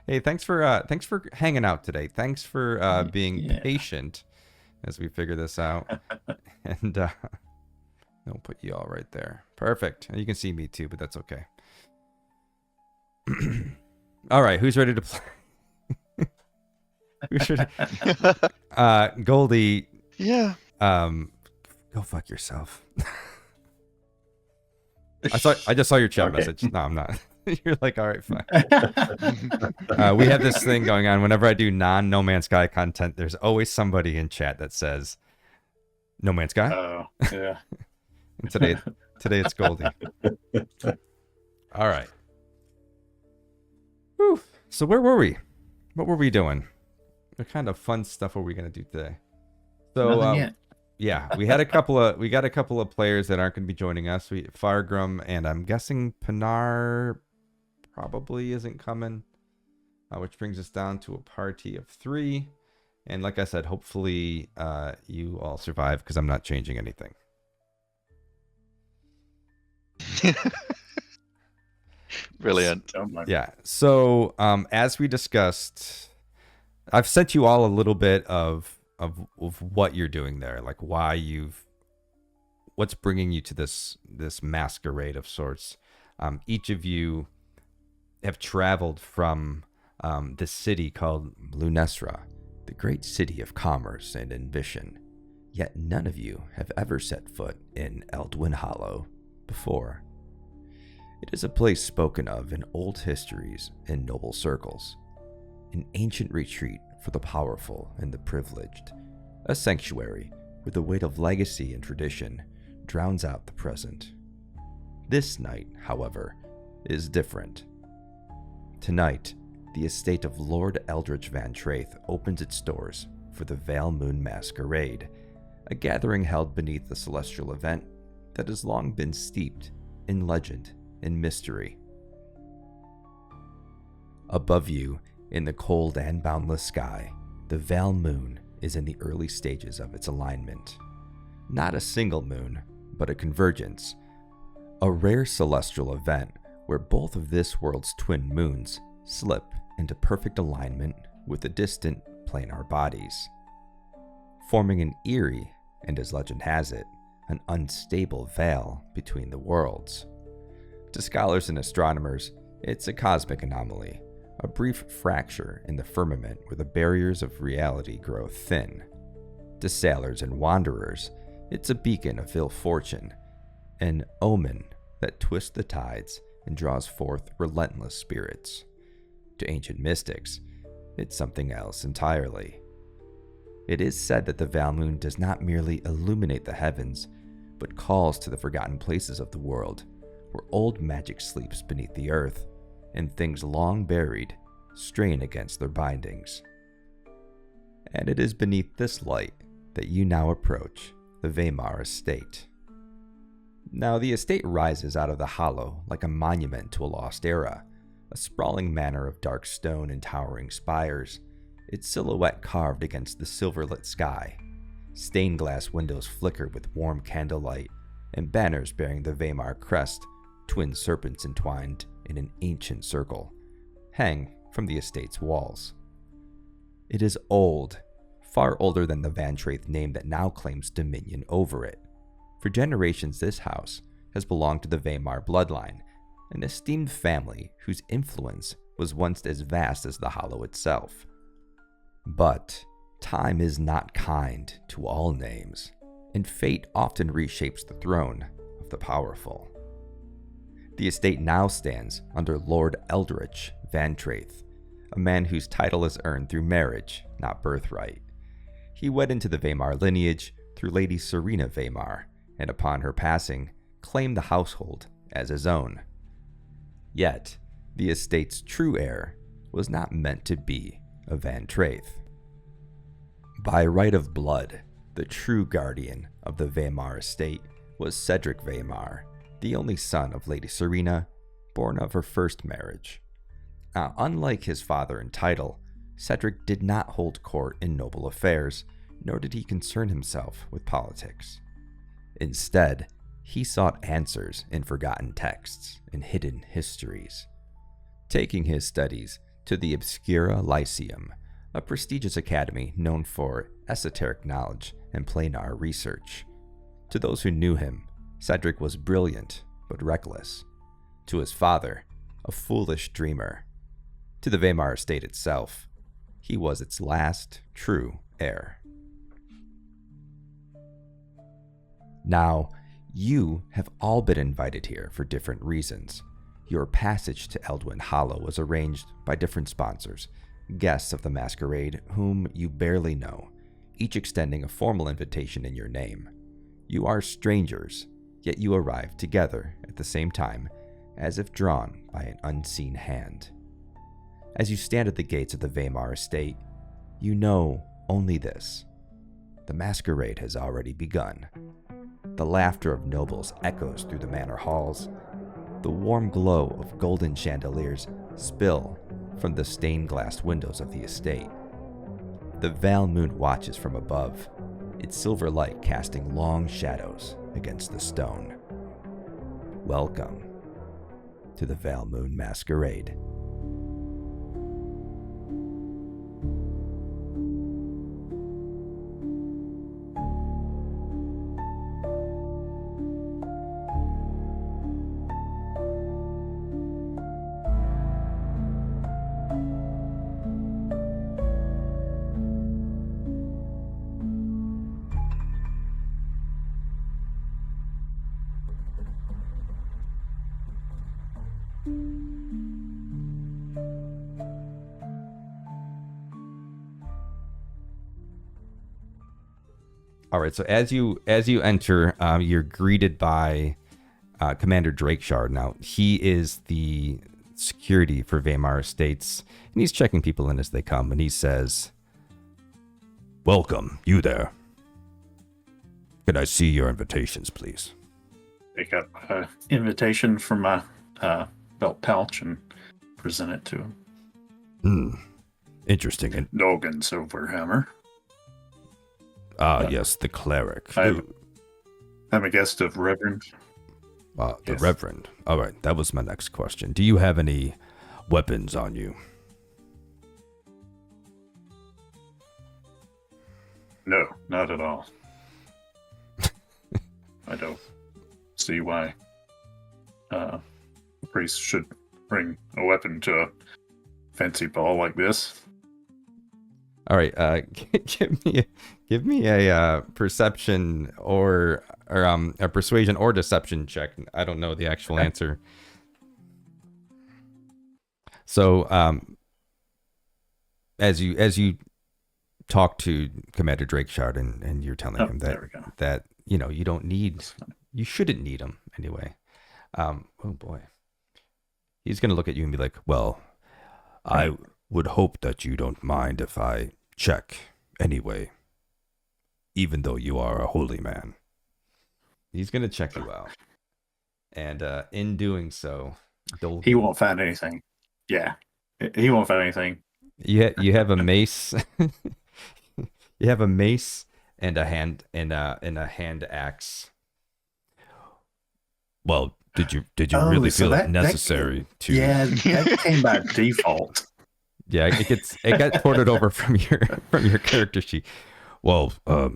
Hey, thanks for hanging out today. Thanks for being patient as we figure this out. And I'll put you all right there. Perfect. You can see me too, but that's okay. All right, who's ready to play? Who should? Goldie. Yeah. Go fuck yourself. I just saw your chat message. No, I'm not. You're like, all right, fine. We have this thing going on. Whenever I do No Man's Sky content, there's always somebody in chat that says, No Man's Sky? Oh, yeah. And today it's Goldie. All right. Whew. So where were we? What were we doing? What kind of fun stuff were we going to do today? So, yeah, we got a couple of players that aren't going to be joining us. Fargrim, and I'm guessing Pinar probably isn't coming, which brings us down to a party of 3. And like I said, hopefully you all survive because I'm not changing anything. Brilliant. Yeah. So as we discussed, I've sent you all a little bit of what you're doing there, like what's bringing you to this masquerade of sorts. Each of you have traveled from this city called Lunesra, the great city of commerce and ambition. Yet none of you have ever set foot in Eldwin Hollow before. It is a place spoken of in old histories and noble circles, an ancient retreat for the powerful and the privileged, a sanctuary where the weight of legacy and tradition drowns out the present. This night, however, is different. Tonight, the estate of Lord Elric Vantraith opens its doors for the Veilmoon Masquerade, a gathering held beneath the celestial event that has long been steeped in legend and mystery. Above you, in the cold and boundless sky, the Veilmoon is in the early stages of its alignment. Not a single moon, but a convergence, a rare celestial event where both of this world's twin moons slip into perfect alignment with the distant planar bodies, forming an eerie, and as legend has it, an unstable veil between the worlds. To scholars and astronomers, it's a cosmic anomaly, a brief fracture in the firmament where the barriers of reality grow thin. To sailors and wanderers, it's a beacon of ill fortune, an omen that twists the tides and draws forth relentless spirits. To ancient mystics, it's something else entirely. It is said that the Veilmoon does not merely illuminate the heavens, but calls to the forgotten places of the world, where old magic sleeps beneath the earth, and things long buried strain against their bindings. And it is beneath this light that you now approach the Veymar Estate. Now, the estate rises out of the hollow like a monument to a lost era, a sprawling manor of dark stone and towering spires, its silhouette carved against the silver-lit sky. Stained glass windows flicker with warm candlelight, and banners bearing the Veymar crest, twin serpents entwined in an ancient circle, hang from the estate's walls. It is old, far older than the Vantraith name that now claims dominion over it. For generations, this house has belonged to the Veymar bloodline, an esteemed family whose influence was once as vast as the Hollow itself. But time is not kind to all names, and fate often reshapes the throne of the powerful. The estate now stands under Lord Elric Vantraith, a man whose title is earned through marriage, not birthright. He wed into the Veymar lineage through Lady Serena Veymar, and upon her passing, claimed the household as his own. Yet, the estate's true heir was not meant to be a Vantraith. By right of blood, the true guardian of the Veymar Estate was Cedric Veymar, the only son of Lady Serena, born of her first marriage. Now, unlike his father in title, Cedric did not hold court in noble affairs, nor did he concern himself with politics. Instead, he sought answers in forgotten texts and hidden histories, taking his studies to the Obscura Lyceum, a prestigious academy known for esoteric knowledge and planar research. To those who knew him, Cedric was brilliant but reckless. To his father, a foolish dreamer. To the Veymar Estate itself, he was its last true heir. Now, you have all been invited here for different reasons. Your passage to Eldwyn Hollow was arranged by different sponsors, guests of the masquerade whom you barely know, each extending a formal invitation in your name. You are strangers, yet you arrive together at the same time, as if drawn by an unseen hand. As you stand at the gates of the Veymar Estate, you know only this: the masquerade has already begun. The laughter of nobles echoes through the manor halls. The warm glow of golden chandeliers spill from the stained-glass windows of the estate. The Veilmoon watches from above, its silver light casting long shadows against the stone. Welcome to the Veilmoon Masquerade. All right, so as you enter, you're greeted by Commander Drakeshard. Now, he is the security for Veymar Estates, and he's checking people in as they come, and he says, "Welcome, you there. Can I see your invitations, please?" Take up an invitation from my belt pouch and present it to him. Interesting. And Dolgan Silverhammer. yes, the cleric. I'm a guest of Reverend. The Yes. Reverend. All right, that was my next question. Do you have any weapons on you? No, not at all. I don't see why a priest should bring a weapon to a fancy ball like this. All right, give me a perception or a persuasion or deception check. I don't know the actual answer. So as you talk to Commander Drakeshard and you're telling him that you don't need, you shouldn't need him anyway. Oh boy, he's gonna look at you and be like, "Well, I would hope that you don't mind if I check anyway, even though you are a holy man." He's gonna check you out, and in doing so, He won't find anything. Yeah, he won't find anything. You have a mace. You have a mace and a hand axe. Well, did you really feel it necessary to? Yeah, that came by default. Yeah, it got ported over from your character sheet. Well, oh,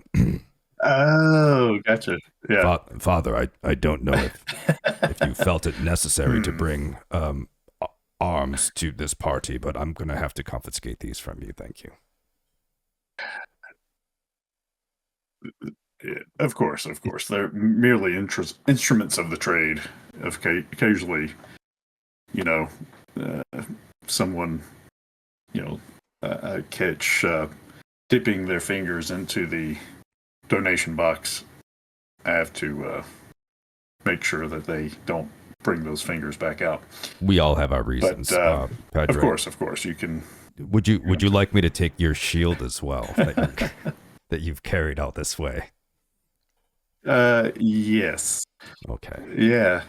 gotcha. Yeah, Father, I don't know if you felt it necessary to bring arms to this party, but I'm gonna have to confiscate these from you. Thank you. Of course. They're merely instruments of the trade. Occasionally, someone, catch dipping their fingers into the donation box. I have to make sure that they don't bring those fingers back out. We all have our reasons. But, Padre. of course, you can. Would you like me to take your shield as well that you've carried out this way? Yes. Okay. Yeah.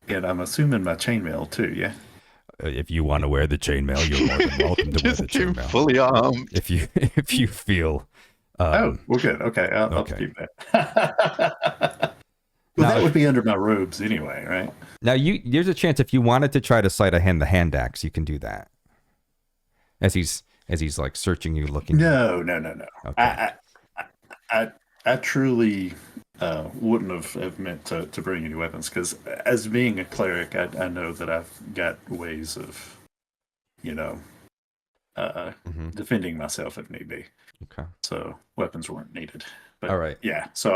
And I'm assuming my chainmail too. Yeah. If you want to wear the chainmail, you're more than welcome to wear the chainmail. Fully armed. If you feel. Well, good. Okay, I'll keep that. Well, Now, that would be under my robes anyway, right? now there's a chance if you wanted to try to sleight of hand the hand axe, you can do that. As he's like searching you, looking. No. Okay. I truly wouldn't have meant to bring any weapons because as being a cleric, I know that I've got ways of, defending myself if need be. Okay. So weapons weren't needed. But, All right. Yeah. So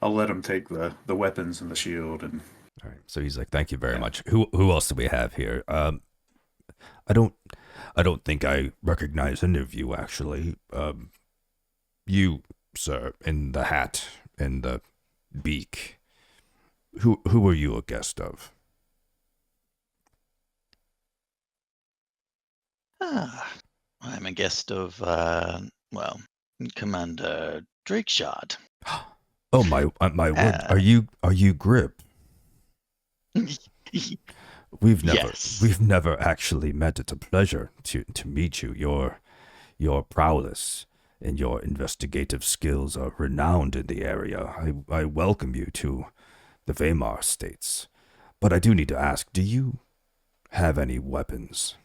I'll let him take the weapons and the shield and. All right. So he's like, "Thank you very much. Who else do we have here? I don't think I recognize any of you actually. You, sir, in the hat and the beak. Who are you a guest of?" I'm a guest of, Commander Drakeshard. Oh my word! Are you Grip? We've never actually met. It's a pleasure to meet you. Your prowess and your investigative skills are renowned in the area. I welcome you to the Veymar Estates. But I do need to ask, do you have any weapons?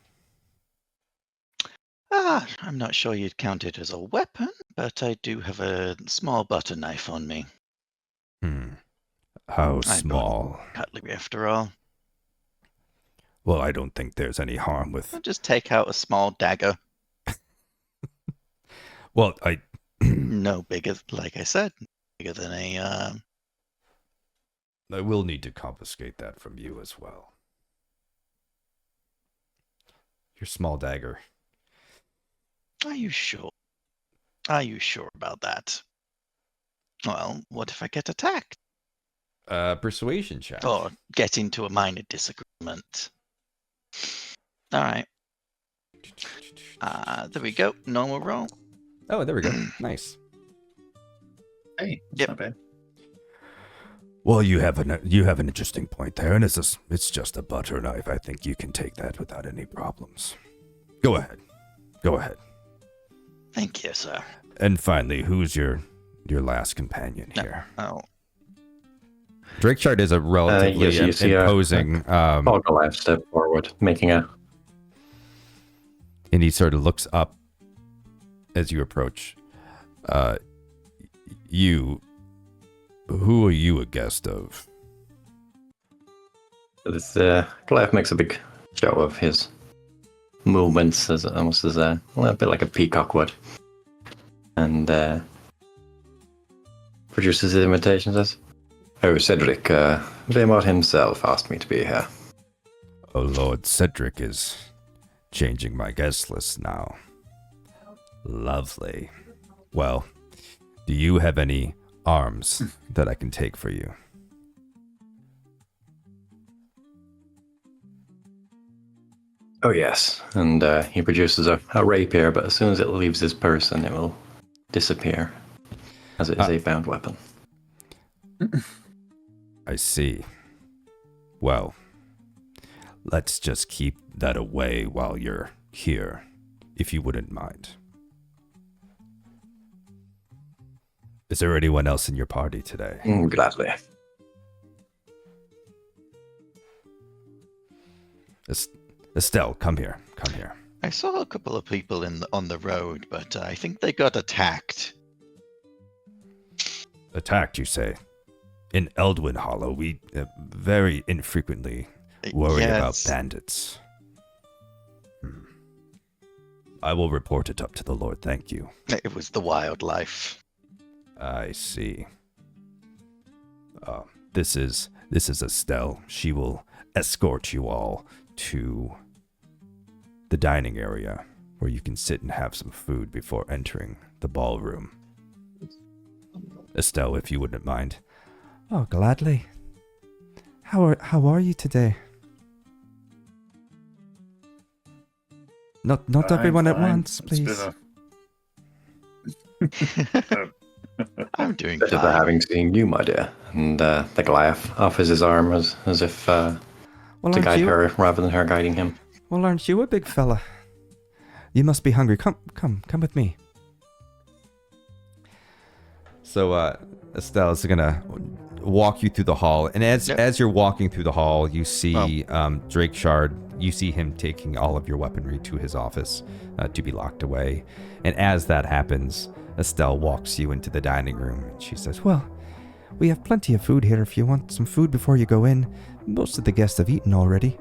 I'm not sure you'd count it as a weapon, but I do have a small butter knife on me. How I small? Cutlery, after all. Well, I don't think there's any harm with... I'll just take out a small dagger. Well, No bigger, like I said, bigger than a... I will need to confiscate that from you as well. Your small dagger. Are you sure? Are you sure about that? Well, what if I get attacked? Persuasion check. Or get into a minor disagreement? Alright. There we go. Normal roll. Oh, there we go. Nice. Hey, it's Yep. not bad. Well, you have an interesting point there, and it's just a butter knife. I think you can take that without any problems. Go ahead. Thank you, sir. And finally, who's your last companion here? Oh. Drakeshard is a relatively yes, you see imposing. Goldilocks step forward, making a. And he sort of looks up as you approach. Who are you a guest of? This Goliath makes a big show of his movements, almost as a bit like a peacock would, and produces his invitation. Says, "Oh, Cedric, Veymar himself asked me to be here." Oh, Lord, Cedric is changing my guest list now. Lovely. Well, do you have any arms that I can take for you? Oh yes, and he produces a rapier, but as soon as it leaves his person, it will disappear, as it is a bound weapon. I see. Well, let's just keep that away while you're here, if you wouldn't mind. Is there anyone else in your party today? Gladly. Estelle, come here. I saw a couple of people on the road, but I think they got attacked. Attacked, you say? In Eldwin Hollow, we very infrequently worry about bandits. I will report it up to the Lord, thank you. It was the wildlife. I see. This is Estelle. She will escort you all to the dining area where you can sit and have some food before entering the ballroom. Estelle, if you wouldn't mind. Oh, gladly. How are you today? Not everyone at once, please. I'm doing Better fine. than having seen you, my dear. And the Goliath offers his arm as if to guide her rather than her guiding him. Well, aren't you a big fella? You must be hungry. Come with me. So Estelle's gonna walk you through the hall, and as you're walking through the hall, you see Drake Shard. You see him taking all of your weaponry to his office to be locked away. And as that happens, Estelle walks you into the dining room, and she says, "Well, we have plenty of food here if you want some food before you go in. Most of the guests have eaten already.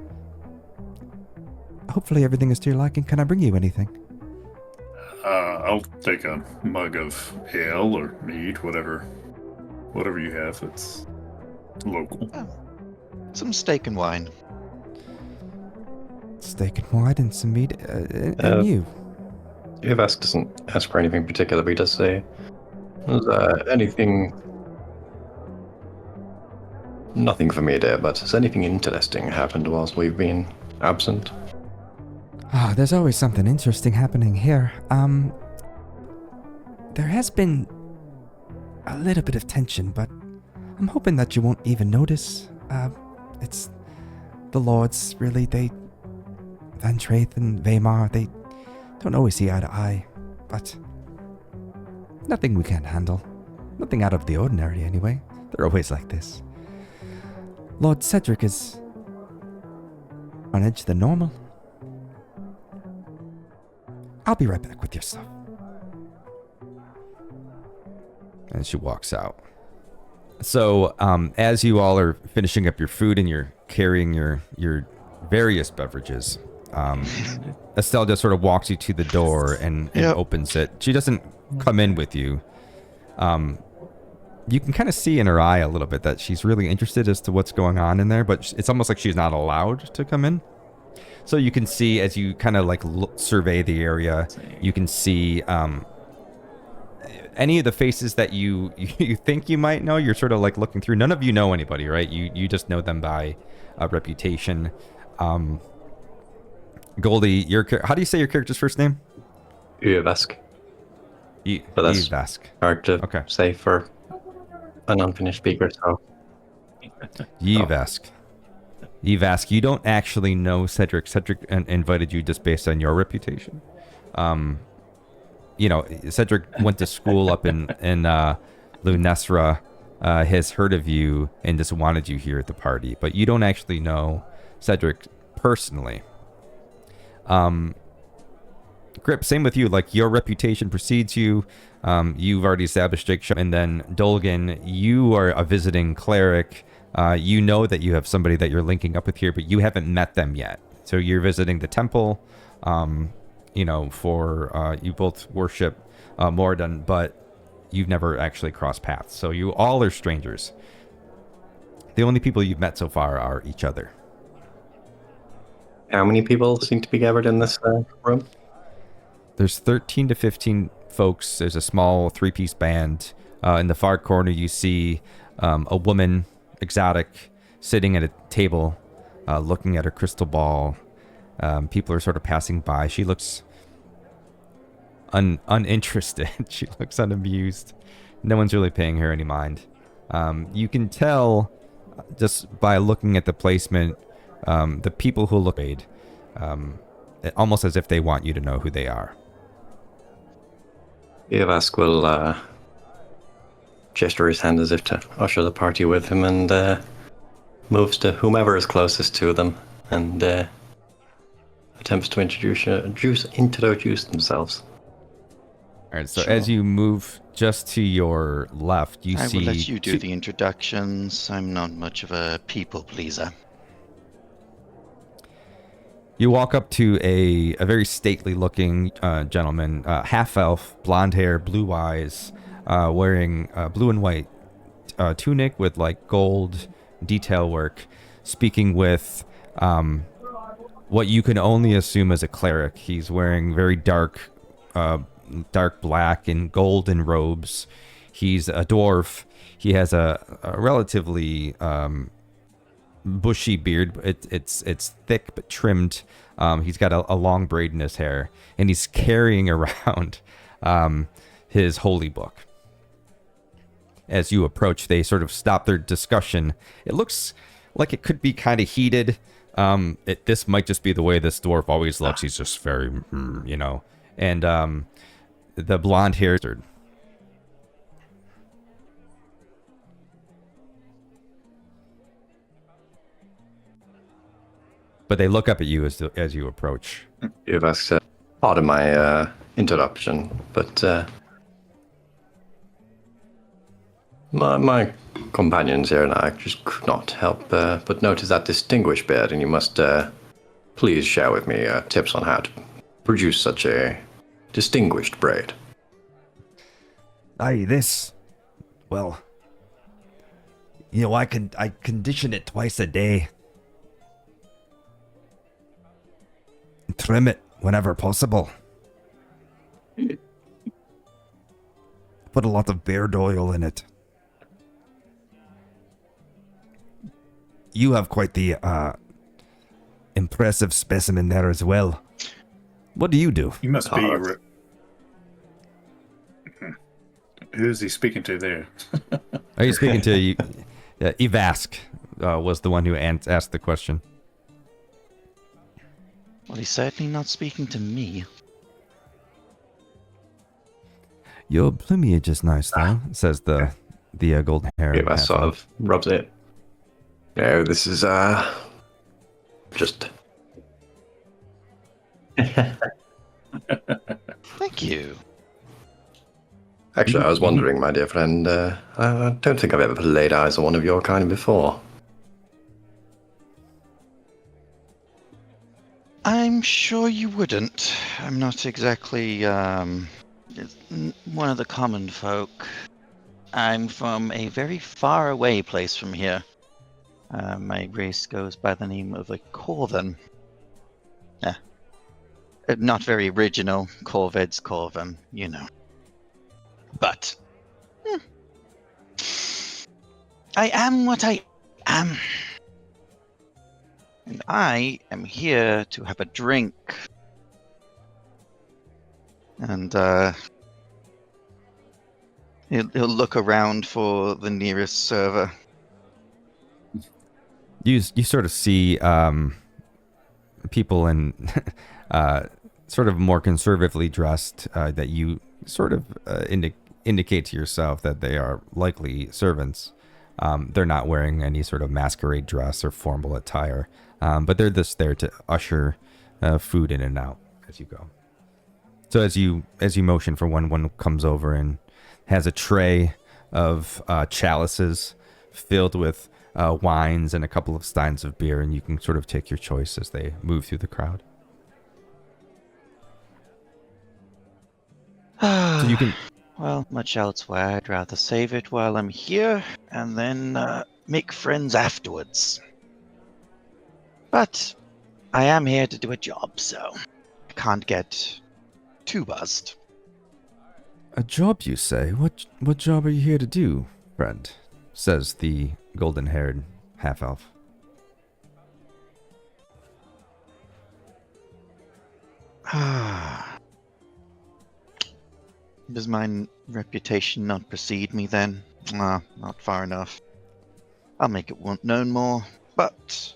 Hopefully everything is to your liking. Can I bring you anything?" I'll take a mug of ale or mead, whatever you have that's local. Some steak and wine. Steak and wine and some meat. And you? Yvask doesn't ask for anything particular, but he does say, "Is anything... Nothing for me there, but has anything interesting happened whilst we've been absent?" There's always something interesting happening here. There has been a little bit of tension, but I'm hoping that you won't even notice. It's the lords, really. Vantraith and Veymar, they don't always see eye to eye, but nothing we can't handle. Nothing out of the ordinary, anyway. They're always like this. Lord Cedric is on edge than normal. I'll be right back with your stuff. And she walks out. So, as you all are finishing up your food and you're carrying your various beverages, Estelle just sort of walks you to the door and opens it. She doesn't come in with you. You can kind of see in her eye a little bit that she's really interested as to what's going on in there, but it's almost like she's not allowed to come in. So you can see as you kind of like survey the area, you can see any of the faces that you think you might know. You're sort of like looking through. None of you know anybody, right? You just know them by reputation. Goldie, how do you say your character's first name? Yvask. But that's Yvask. Hard to say for an unfinished speaker, so... Yvask. Yvask, you don't actually know Cedric. Cedric invited you just based on your reputation. Cedric went to school up in Lunesra, has heard of you, and just wanted you here at the party. But you don't actually know Cedric personally. Grip, same with you. Like, your reputation precedes you. You've already established Jake, and then Dolgan, you are a visiting cleric. You know that you have somebody that you're linking up with here, but you haven't met them yet. So you're visiting the temple, you both worship Morden, but you've never actually crossed paths. So you all are strangers. The only people you've met so far are each other. How many people seem to be gathered in this room? There's 13 to 15 folks. There's a small 3-piece band. In the far corner, you see a woman, exotic, sitting at a table, looking at her crystal ball. People are sort of passing by. She looks uninterested. She looks unamused. No one's really paying her any mind. You can tell just by looking at the placement, the people who look paid, almost as if they want you to know who they are. Yvask will gesture his hand as if to usher the party with him, and moves to whomever is closest to them and attempts to introduce themselves. All right, so as you move just to your left, you see... I will let you do the introductions. I'm not much of a people pleaser. You walk up to a very stately-looking gentleman, half-elf, blonde hair, blue eyes, wearing blue and white tunic with like gold detail work, speaking with what you can only assume as a cleric. He's wearing very dark black and golden robes. He's a dwarf. He has a relatively bushy beard. It's thick but trimmed. He's got a long braid in his hair, and he's carrying around his holy book. As you approach, they sort of stop their discussion. It looks like it could be kind of heated. This might just be the way this dwarf always looks. He's just very, And the blonde hair. But they look up at you as you approach. Yvask, pardon my interruption, but my companions here and I just could not help but notice that distinguished beard, and you must please share with me tips on how to produce such a distinguished braid. Aye, this. Well, I condition it twice a day. Trim it whenever possible. Put a lot of beard oil in it. You have quite the impressive specimen there as well. What do you do? You must be. Who's he speaking to there? Are you speaking to Yvask? Was the one who asked the question. Well, he's certainly not speaking to me. Your plumage is nice, though, says the golden hair. Yvask sort of rubs it. No, this is just. Thank you. Actually, I was wondering, my dear friend, I don't think I've ever laid eyes on one of your kind before. I'm sure you wouldn't. I'm not exactly one of the common folk. I'm from a very far away place from here. My race goes by the name of a Corvan. Not very original. Corved's Corvan, you know. But I am what I am. And I am here to have a drink. And he'll look around for the nearest server. You sort of see people in sort of more conservatively dressed that you sort of indicate to yourself that they are likely servants. They're not wearing any sort of masquerade dress or formal attire, but they're just there to usher food in and out as you go. So as you motion for one comes over and has a tray of chalices filled with wines and a couple of steins of beer, and you can sort of take your choice as they move through the crowd. So you can. Well, much elsewhere. I'd rather save it while I'm here and then make friends afterwards. But I am here to do a job, so I can't get too buzzed. A job, you say? What job are you here to do, friend? Says the golden-haired half-elf. Does my reputation not precede me then? Not far enough. I'll make it known more, but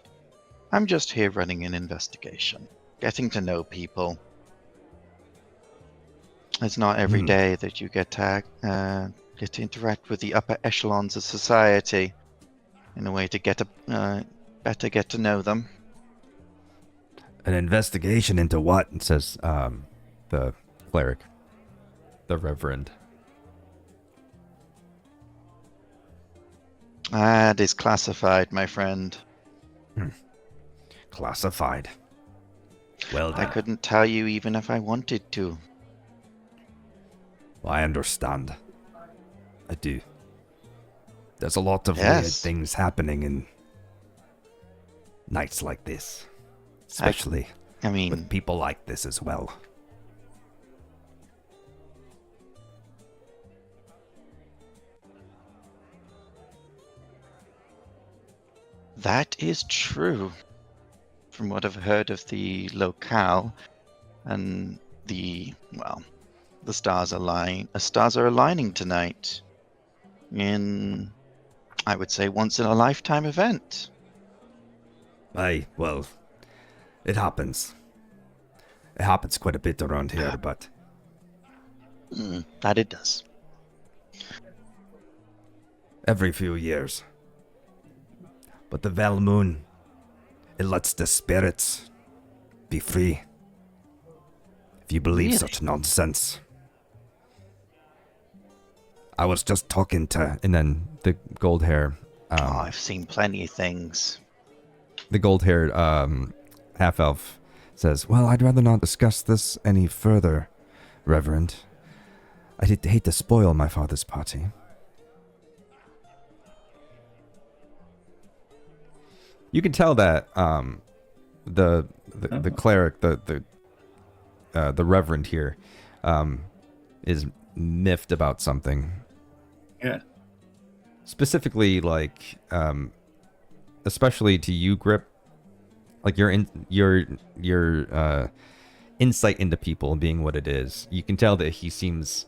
I'm just here running an investigation, getting to know people. It's not every day that you get to interact with the upper echelons of society in a way to better get to know them. An investigation into what? Says the cleric. The Reverend. That is classified, my friend. Classified. Well, I couldn't tell you even if I wanted to. I understand. I do. There's a lot of Yes. weird things happening in nights like this. Especially I mean, with people like this as well. that is true. From what I've heard of the locale and the stars are aligning tonight in, I would say, once in a lifetime event. Aye, well, it happens. It happens quite a bit around here, but That it does. every few years. But the Veilmoon, It lets the spirits be free. If you believe Really? such nonsense. I was just talking to... And then the gold hair... I've seen plenty of things. The gold-haired half-elf says, well, I'd rather not discuss this any further, Reverend. I hate to spoil my father's party. You can tell that the cleric, the Reverend here, is miffed about something. Yeah. Specifically, like, especially to you, Grip. Like your insight into people being what it is, you can tell that he seems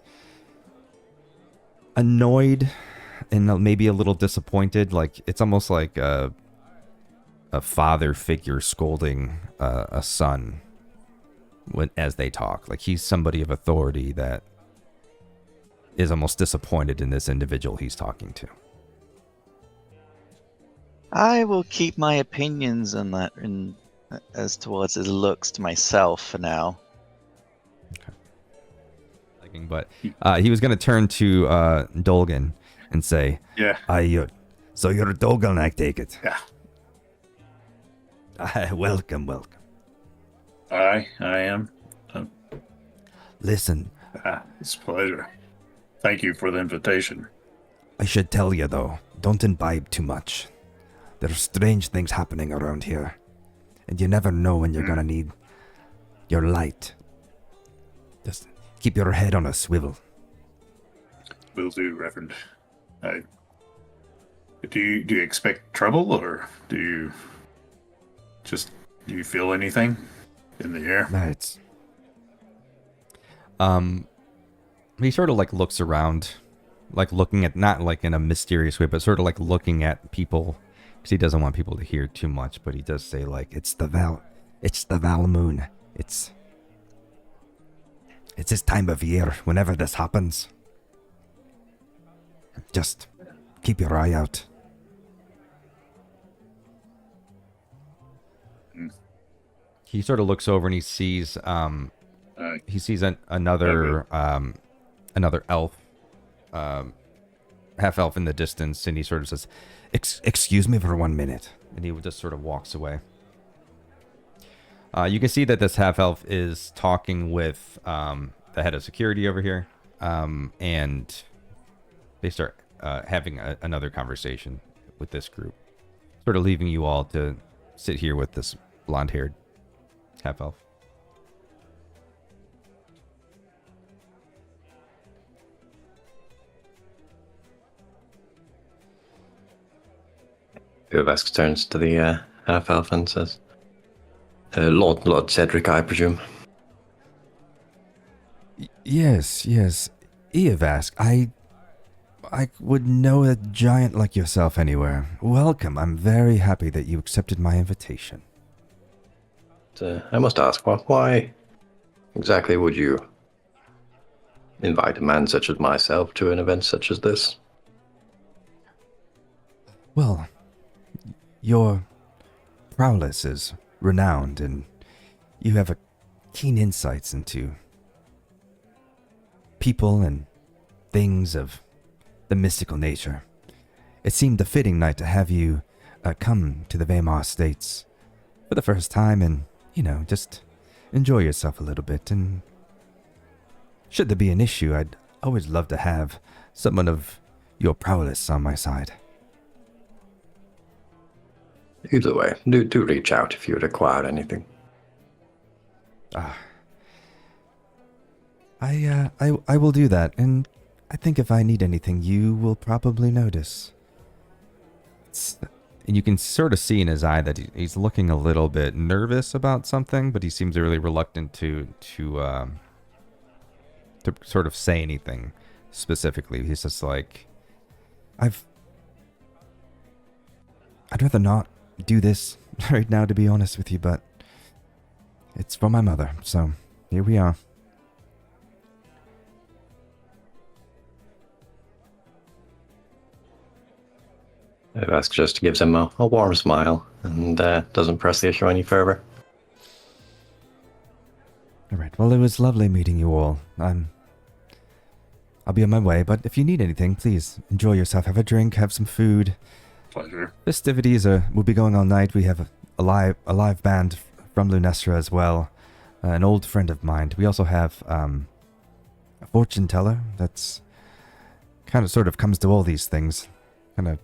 annoyed and maybe a little disappointed. Like it's almost like a father figure scolding a son as they talk. Like he's somebody of authority that is almost disappointed in this individual he's talking to. I will keep my opinions on that as towards his looks to myself for now. Okay. But he was going to turn to Dolgan and say, Yeah. So you're a Dolgan, I take it. Yeah. Welcome. I am. Listen. It's a pleasure. Thank you for the invitation. I should tell you, though, don't imbibe too much. There are strange things happening around here, and you never know when you're gonna need your light. Just keep your head on a swivel. Will do, Reverend. Do you expect trouble, or do you feel anything in the air? It's he sort of like looks around, like looking at, not like in a mysterious way, but sort of like looking at people, because he doesn't want people to hear too much. But he does say, like, it's the Veilmoon. It's this time of year. Whenever this happens, just keep your eye out. He sort of looks over and he sees another elf, half elf in the distance, and he sort of says, excuse me for 1 minute, and he just sort of walks away. You can see that this half elf is talking with the head of security over here, and they start having another conversation with this group, sort of leaving you all to sit here with this blonde-haired half elf. Yvask turns to the half-elf and says, Lord Cedric, I presume. Yes. Yvask, I would know a giant like yourself anywhere. Welcome. I'm very happy that you accepted my invitation. I must ask, why exactly would you invite a man such as myself to an event such as this? Well, your prowess is renowned, and you have a keen insights into people and things of the mystical nature. It seemed a fitting night to have you come to the Veymar Estates for the first time and, just enjoy yourself a little bit. And should there be an issue, I'd always love to have someone of your prowess on my side. Either way, do reach out if you require anything. I will do that, and I think if I need anything, you will probably notice. And you can sort of see in his eye that he's looking a little bit nervous about something, but he seems really reluctant to sort of say anything specifically. He's just like, I'd rather not do this right now, to be honest with you, but it's for my mother, so here we are. Yvask just gives him a warm smile and doesn't press the issue any further. All right. Well, it was lovely meeting you all. I'll be on my way, but if you need anything, please enjoy yourself. Have a drink, have some food. Pleasure. Festivities will be going all night. We have a live band from Lunestra as well. An old friend of mine. We also have a fortune teller that's kind of sort of comes to all these things. Kind of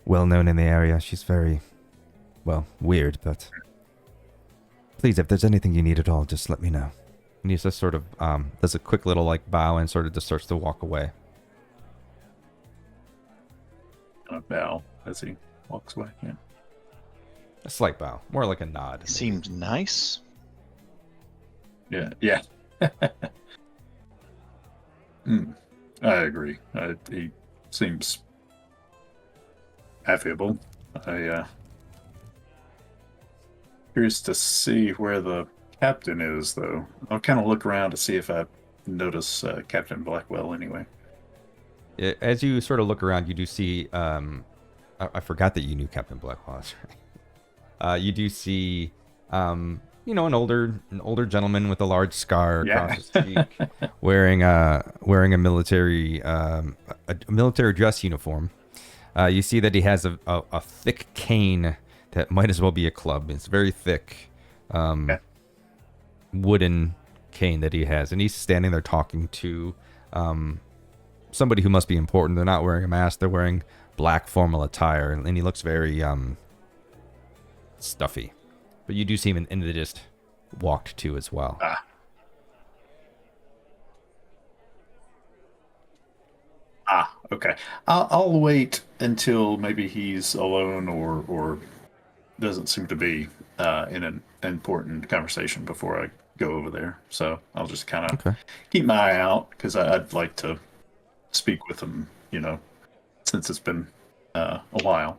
well known in the area. She's very, well, weird, but please, if there's anything you need at all, just let me know. And he just sort of does a quick little like bow and sort of just starts to walk away. A bow as he walks away. Yeah. A slight bow, more like a nod. Seemed nice. Yeah. Yeah. I agree. He seems affable. Curious to see where the captain is, though. I'll kind of look around to see if I notice Captain Blackwell anyway. As you sort of look around, you do see. I forgot that you knew Captain Blackwell. You do see, an older gentleman with a large scar across his cheek, wearing a military dress uniform. You see that he has a thick cane that might as well be a club. It's very thick, wooden cane that he has, and he's standing there talking to somebody who must be important. They're not wearing a mask. They're wearing black formal attire, and he looks very stuffy. But you do see him, and they just walked to as well. Okay. I'll wait until maybe he's alone or doesn't seem to be in an important conversation before I go over there. So I'll just kind of keep my eye out because I'd like to speak with him, since it's been a while.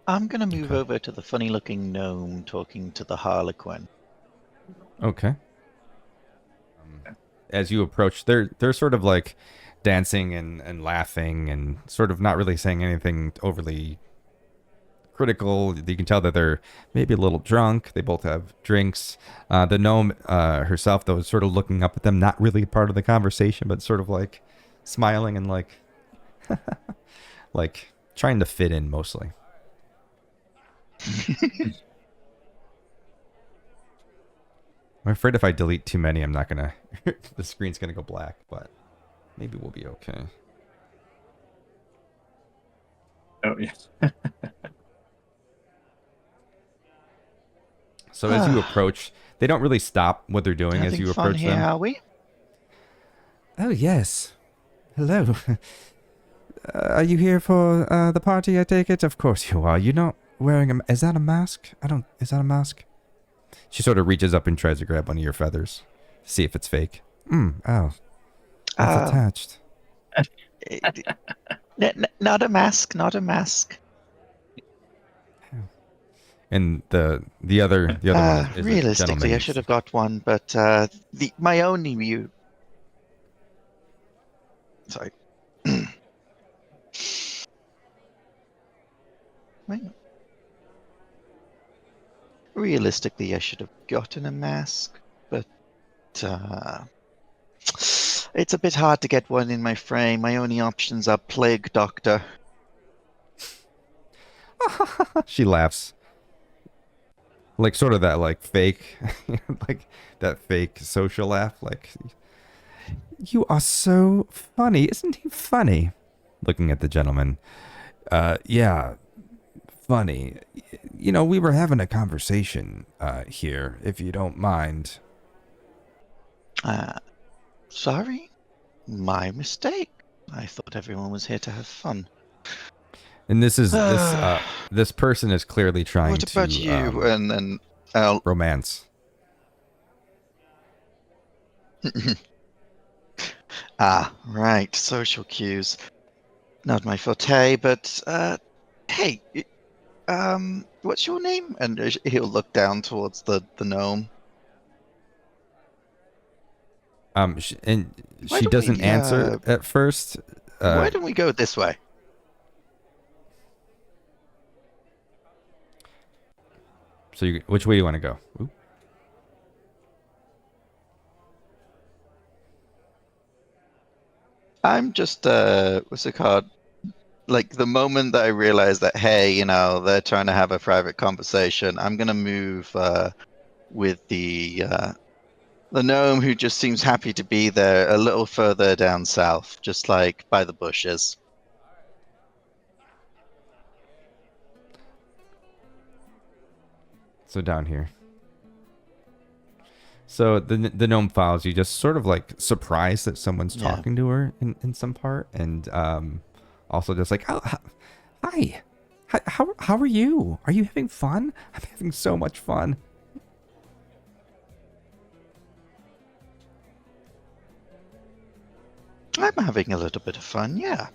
I'm going to move over to the funny-looking gnome talking to the Harlequin. Okay. As you approach, they're sort of like dancing and laughing and sort of not really saying anything overly critical. You can tell that they're maybe a little drunk. They both have drinks. The gnome herself, though, is sort of looking up at them, not really part of the conversation, but sort of like smiling and like like trying to fit in mostly. I'm afraid if I delete too many, I'm not gonna the screen's gonna go black, but maybe we'll be okay. Oh, yes. So as you approach, they don't really stop what they're doing as you approach here, them. Are we? Oh, yes. Hello. Are you here for the party, I take it? Of course you are. You're not wearing a... Is that a mask? Is that a mask? She sort of reaches up and tries to grab one of your feathers. See if it's fake. Oh. It's attached. Not a mask, not a mask. And the other one is realistically, I should have got one, but my only view. Sorry. Wait. Realistically, I should have gotten a mask, but it's a bit hard to get one in my frame. My only options are Plague Doctor. She laughs. Like sort of that like fake, like that fake social laugh. Like, you are so funny. Isn't he funny? Looking at the gentleman. Yeah, funny. We were having a conversation here, if you don't mind. Sorry? My mistake. I thought everyone was here to have fun. And this is this person is clearly trying what about to you? And then I'll... romance. Right. Social cues. Not my forte, but hey, what's your name? And he'll look down towards the gnome. She doesn't answer at first. Why don't we go this way? So which way do you want to go? Ooh. I'm just what's it called? Like the moment that I realize that, hey, they're trying to have a private conversation, I'm gonna move with the gnome who just seems happy to be there a little further down south, just like by the bushes. So down here. So the gnome follows you, just sort of like surprised that someone's talking to her in some part, and also just like, hi, how are you? Are you having fun? I'm having so much fun. I'm having a little bit of fun, yeah.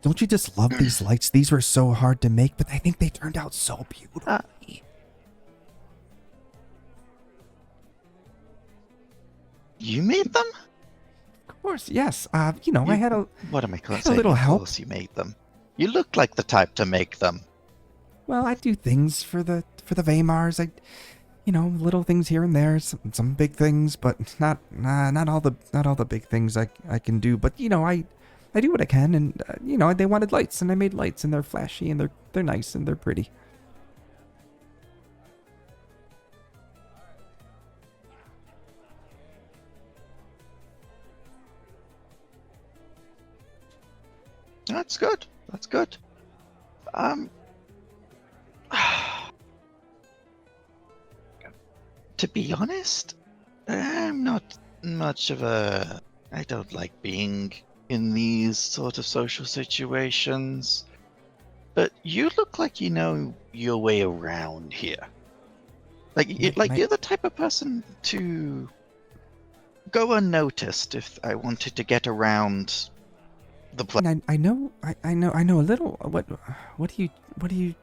Don't you just love these lights? These were so hard to make, but I think they turned out so beautifully. You made them? Of course, yes. I had a What am I had a little help. Of course you made them. You look like the type to make them. Well, I do things for the Veymars. Little things here and there, some big things, but not all the big things I can do. But I do what I can, and they wanted lights, and I made lights, and they're flashy, and they're nice, and they're pretty. That's good. That's good. To be honest, I'm not much of a... I don't like being in these sort of social situations. But you look like you know your way around here. You're the type of person to go unnoticed if I wanted to get around the place. I know a little. What are you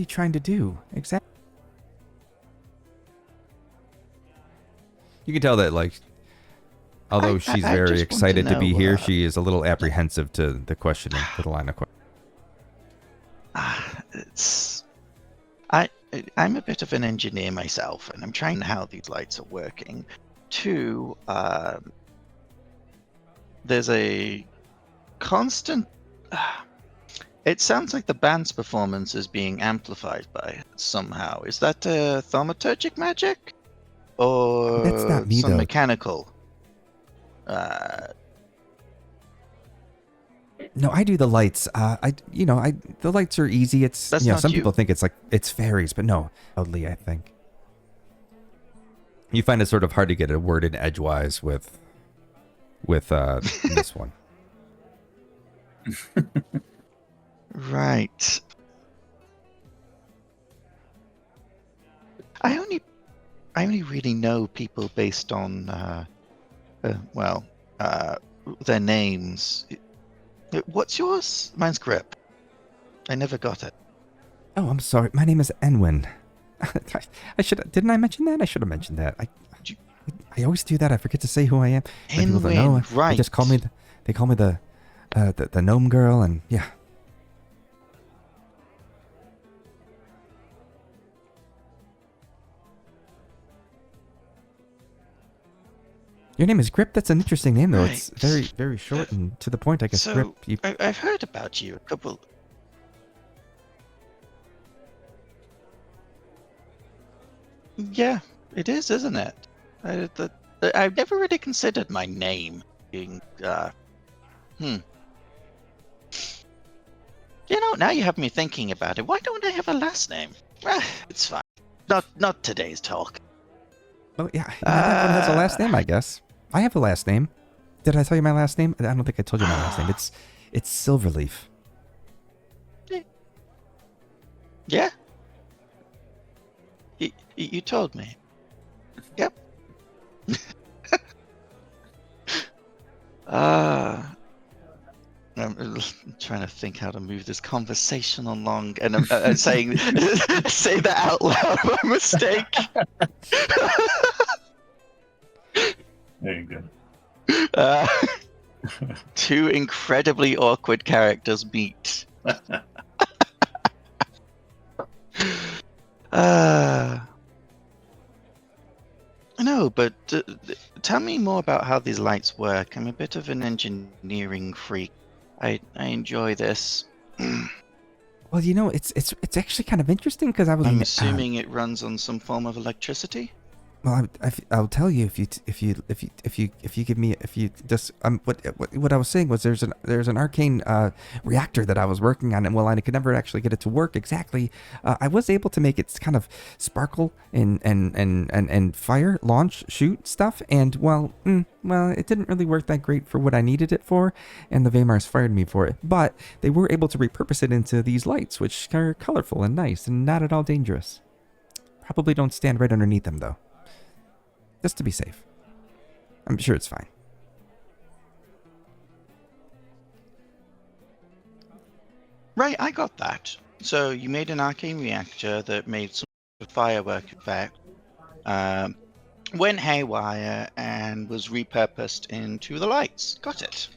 trying to do exactly? You can tell that, like, although she's very excited to be here, she is a little apprehensive to the questioning, to the line of questioning. I'm a bit of an engineer myself, and I'm trying how these lights are working. Two, there's a constant... it sounds like the band's performance is being amplified by it somehow. Is that thaumaturgic magic? Or that's not me, some though. Mechanical? No, I do the lights. The lights are easy. It's some people think it's fairies, but no, loudly, I think. You find it sort of hard to get a word in edgewise with this one. Right. I only really know people based on their names. What's yours? Mine's Grip. I never got it. Oh, I'm sorry. My name is Enwin. Didn't I mention that? I should have mentioned that. I always do that. I forget to say who I am. People don't know. Right. They just call me. They call me the gnome girl, and yeah. Your name is Grip? That's an interesting name, though. Right. It's very, very short and to the point, I guess. So, Grip. I've heard about you a couple... Yeah, it is, isn't it? I've never really considered my name being... now you have me thinking about it. Why don't I have a last name? It's fine. Not today's talk. Oh, yeah. Everyone has a last name, I guess. I have a last name. Did I tell you my last name? I don't think I told you my last name. It's Silverleaf. Yeah. You told me. Yep. I'm trying to think how to move this conversation along, and I'm saying say that out loud by mistake. There you go. Two incredibly awkward characters meet. No, but tell me more about how these lights work. I'm a bit of an engineering freak. I enjoy this. Well, it's actually kind of interesting because I was. I'm assuming it runs on some form of electricity. Well, I'll tell you if you give me what I was saying was there's an arcane reactor that I was working on, and I could never actually get it to work exactly. I was able to make it kind of sparkle and fire, launch, shoot stuff, and well, it didn't really work that great for what I needed it for, and the Veymars fired me for it. But they were able to repurpose it into these lights, which are colorful and nice and not at all dangerous. Probably don't stand right underneath them though. Just to be safe. I'm sure it's fine. Right, I got that. So you made an arcane reactor that made some firework effect, went haywire, and was repurposed into the lights. Got it.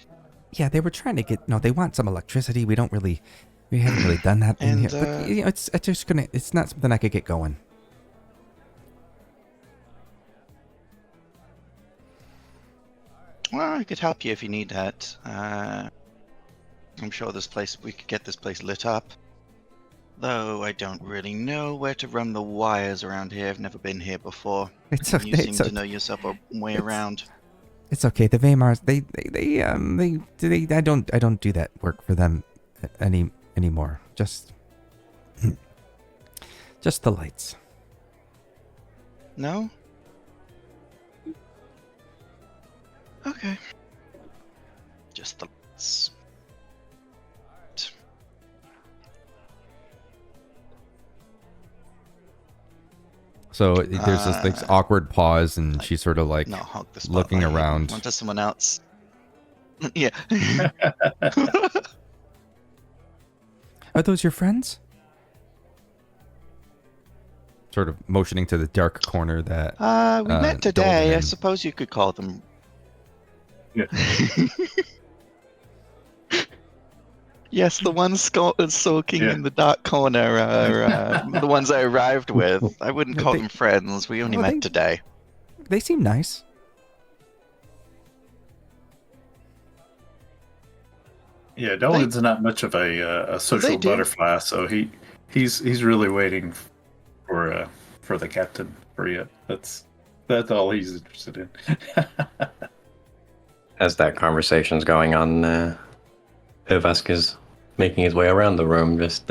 Yeah, they were trying to get. No, they want some electricity. We haven't really done that in here. But it's not something I could get going. Well, I could help you if you need that. I'm sure we could get this place lit up. Though I don't really know where to run the wires around here. I've never been here before. It's okay. You seem to know yourself a way around. It's okay. The Veymars, I don't do that work for them anymore. Just the lights. No? Okay. Just the lights. So there's this awkward pause, and she's sort of like looking around. Onto someone else. Yeah. Are those your friends? Sort of motioning to the dark corner that. We met today. Dolgan. I suppose you could call them. Yeah. Yes, the ones sulking in the dark corner are the ones I arrived with. I wouldn't call them friends. We only met today. They seem nice. Yeah, Dolgan's not much of a social butterfly, so he's really waiting for the captain for you. That's all he's interested in. As that conversation's going on, Yvask is making his way around the room, just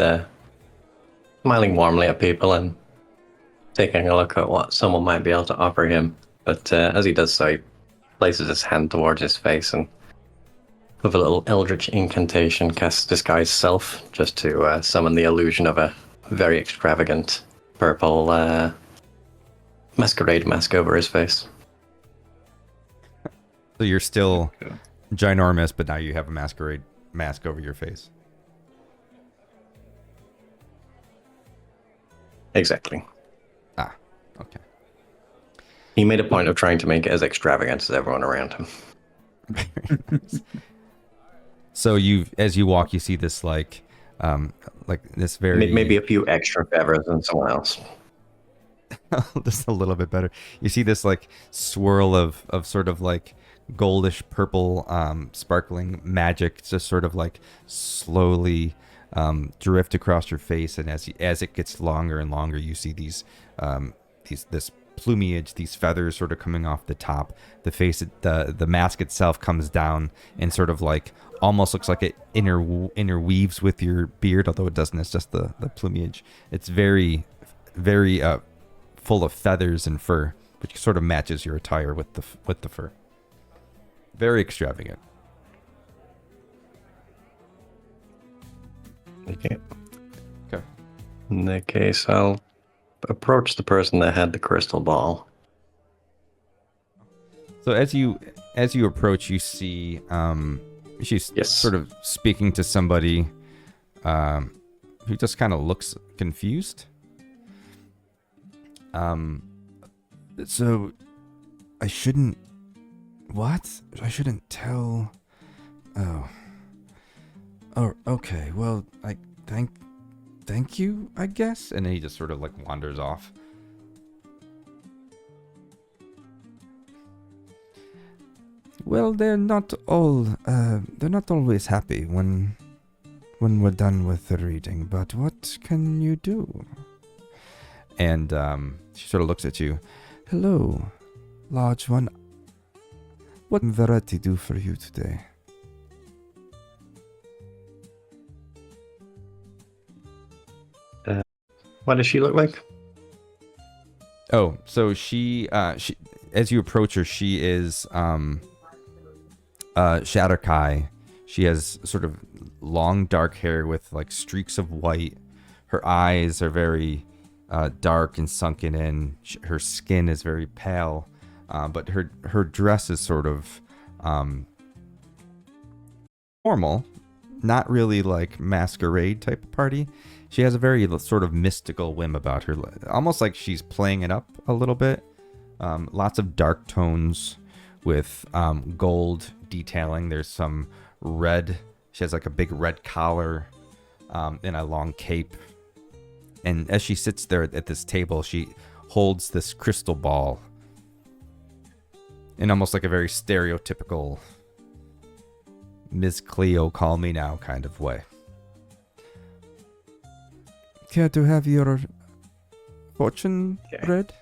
smiling warmly at people and taking a look at what someone might be able to offer him. But as he does so, he places his hand towards his face and with a little eldritch incantation casts Disguise Self, just to summon the illusion of a very extravagant purple masquerade mask over his face. So you're still ginormous, but now you have a masquerade mask over your face. Exactly. Ah, okay. He made a point of trying to make it as extravagant as everyone around him. Very nice. So as you walk, you see this like this very maybe a few extra feathers than someone else. Just a little bit better. You see this like swirl of sort of like goldish purple sparkling magic just sort of like slowly drift across your face, and as it gets longer and longer, you see this plumage, these feathers sort of coming off the top. The face, the mask itself comes down and sort of like almost looks like it interweaves with your beard, although it doesn't. It's just the plumage. It's very, very full of feathers and fur, which sort of matches your attire with the fur. Very extravagant. Okay. Okay. In that case, I'll approach the person that had the crystal ball. So as you approach, you see she's sort of speaking to somebody who just kind of looks confused. So I shouldn't. What? I shouldn't tell. Oh, okay. Well, thank you, I guess. And then he just sort of like wanders off. Well, they're not always happy when we're done with the reading, but what can you do? And she sort of looks at you. Hello, large one. What can Verity do for you today? What does she look like? Oh, so she as you approach her, she is Shatterkai. She has sort of long dark hair with like streaks of white. Her eyes are very dark and sunken in. Her skin is very pale, but her dress is sort of formal, not really like masquerade type of party. She has a very sort of mystical whim about her, almost like she's playing it up a little bit. Lots of dark tones with gold detailing. There's some red. She has like a big red collar and a long cape. And as she sits there at this table, she holds this crystal ball in almost like a very stereotypical Miss Cleo, call me now kind of way. Care to have your fortune read?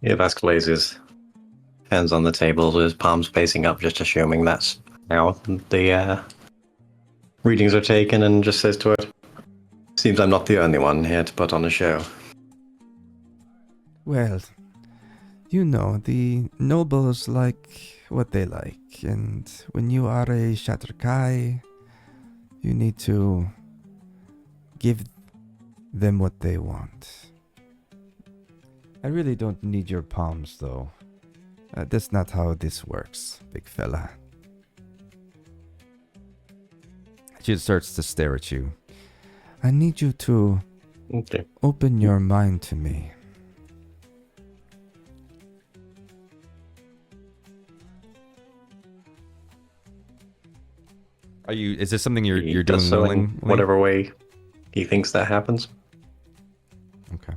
Yvask lays his hands on the table with his palms facing up, just assuming that's how the readings are taken, and just says to it, seems I'm not the only one here to put on a show. Well, you know, the nobles like what they like, and when you are a Shatterkai, you need to give them what they want. I really don't need your palms, though. That's not how this works, big fella. She starts to stare at you. I need you to open your mind to me. Is this something you're doing so willingly? in whatever way he thinks that happens. Okay.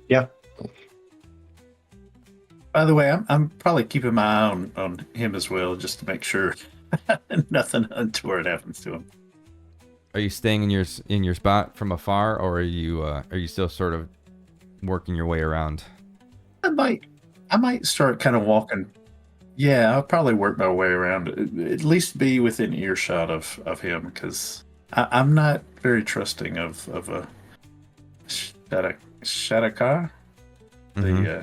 Yeah. By the way, I'm probably keeping my eye on him as well, just to make sure nothing untoward happens to him. Are you staying in your spot from afar, or are you still sort of working your way around? I might start kind of walking. Yeah, I'll probably work my way around. At least be within earshot of him, because I'm not very trusting of a Shataka. Mm-hmm.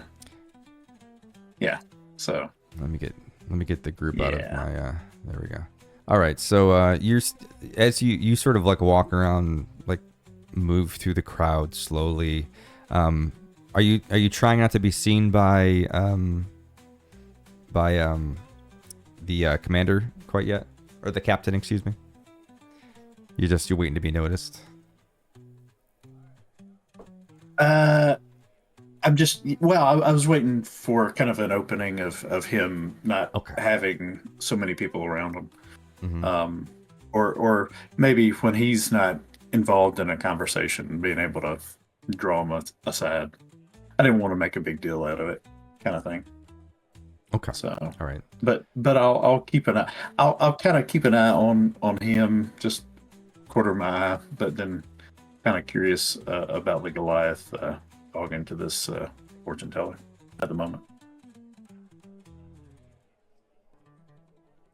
Yeah. So let me get the group out of my. There we go. All right. So as you sort of like walk around, like move through the crowd slowly. Are you trying not to be seen by the commander quite yet, or the captain? Excuse me. You're waiting to be noticed. I'm just I was waiting for kind of an opening of him not having so many people around him. Mm-hmm. Or maybe when he's not involved in a conversation, being able to draw him aside. I didn't want to make a big deal out of it, kind of thing. Okay. So all right. But I'll keep an eye. I'll kind of keep an eye on him, just quarter my eye, but then kind of curious about the Goliath talking to this fortune teller at the moment.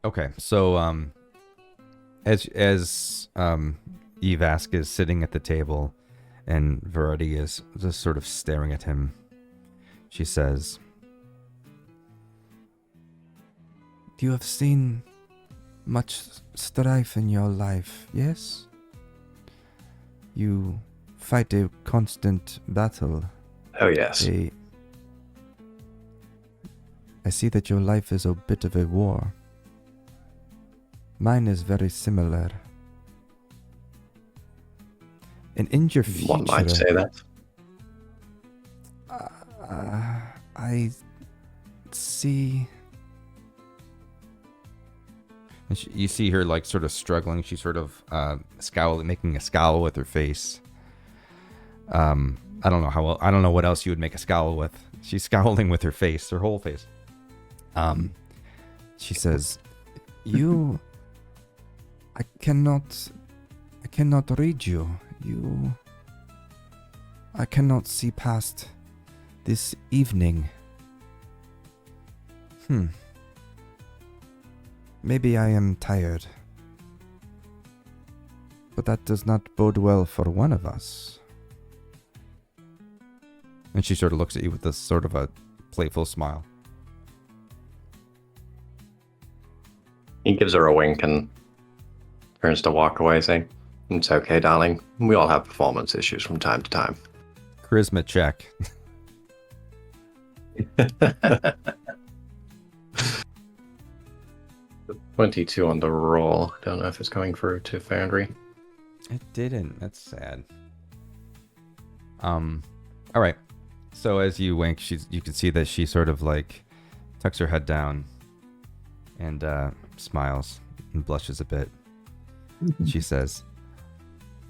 Okay, so as Yvask is sitting at the table and Verity is just sort of staring at him, she says, "You have seen much strife in your life, yes? You fight a constant battle. Oh, yes. I see that your life is a bit of a war. Mine is very similar. And in your future... One might say that. I see And you see her like sort of struggling. She's sort of making a scowl with her face. I don't know what else you would make a scowl with. She's scowling with her face, her whole face. She says, I cannot read you. I cannot see past this evening. Maybe I am tired. But that does not bode well for one of us. And she sort of looks at you with this sort of a playful smile. He gives her a wink and turns to walk away, saying, "It's okay, darling. We all have performance issues from time to time." Charisma check. 22 on the roll. Don't know if it's coming through to Foundry. It didn't. That's sad. All right. So as you wink, you can see that she sort of like tucks her head down and smiles and blushes a bit. She says,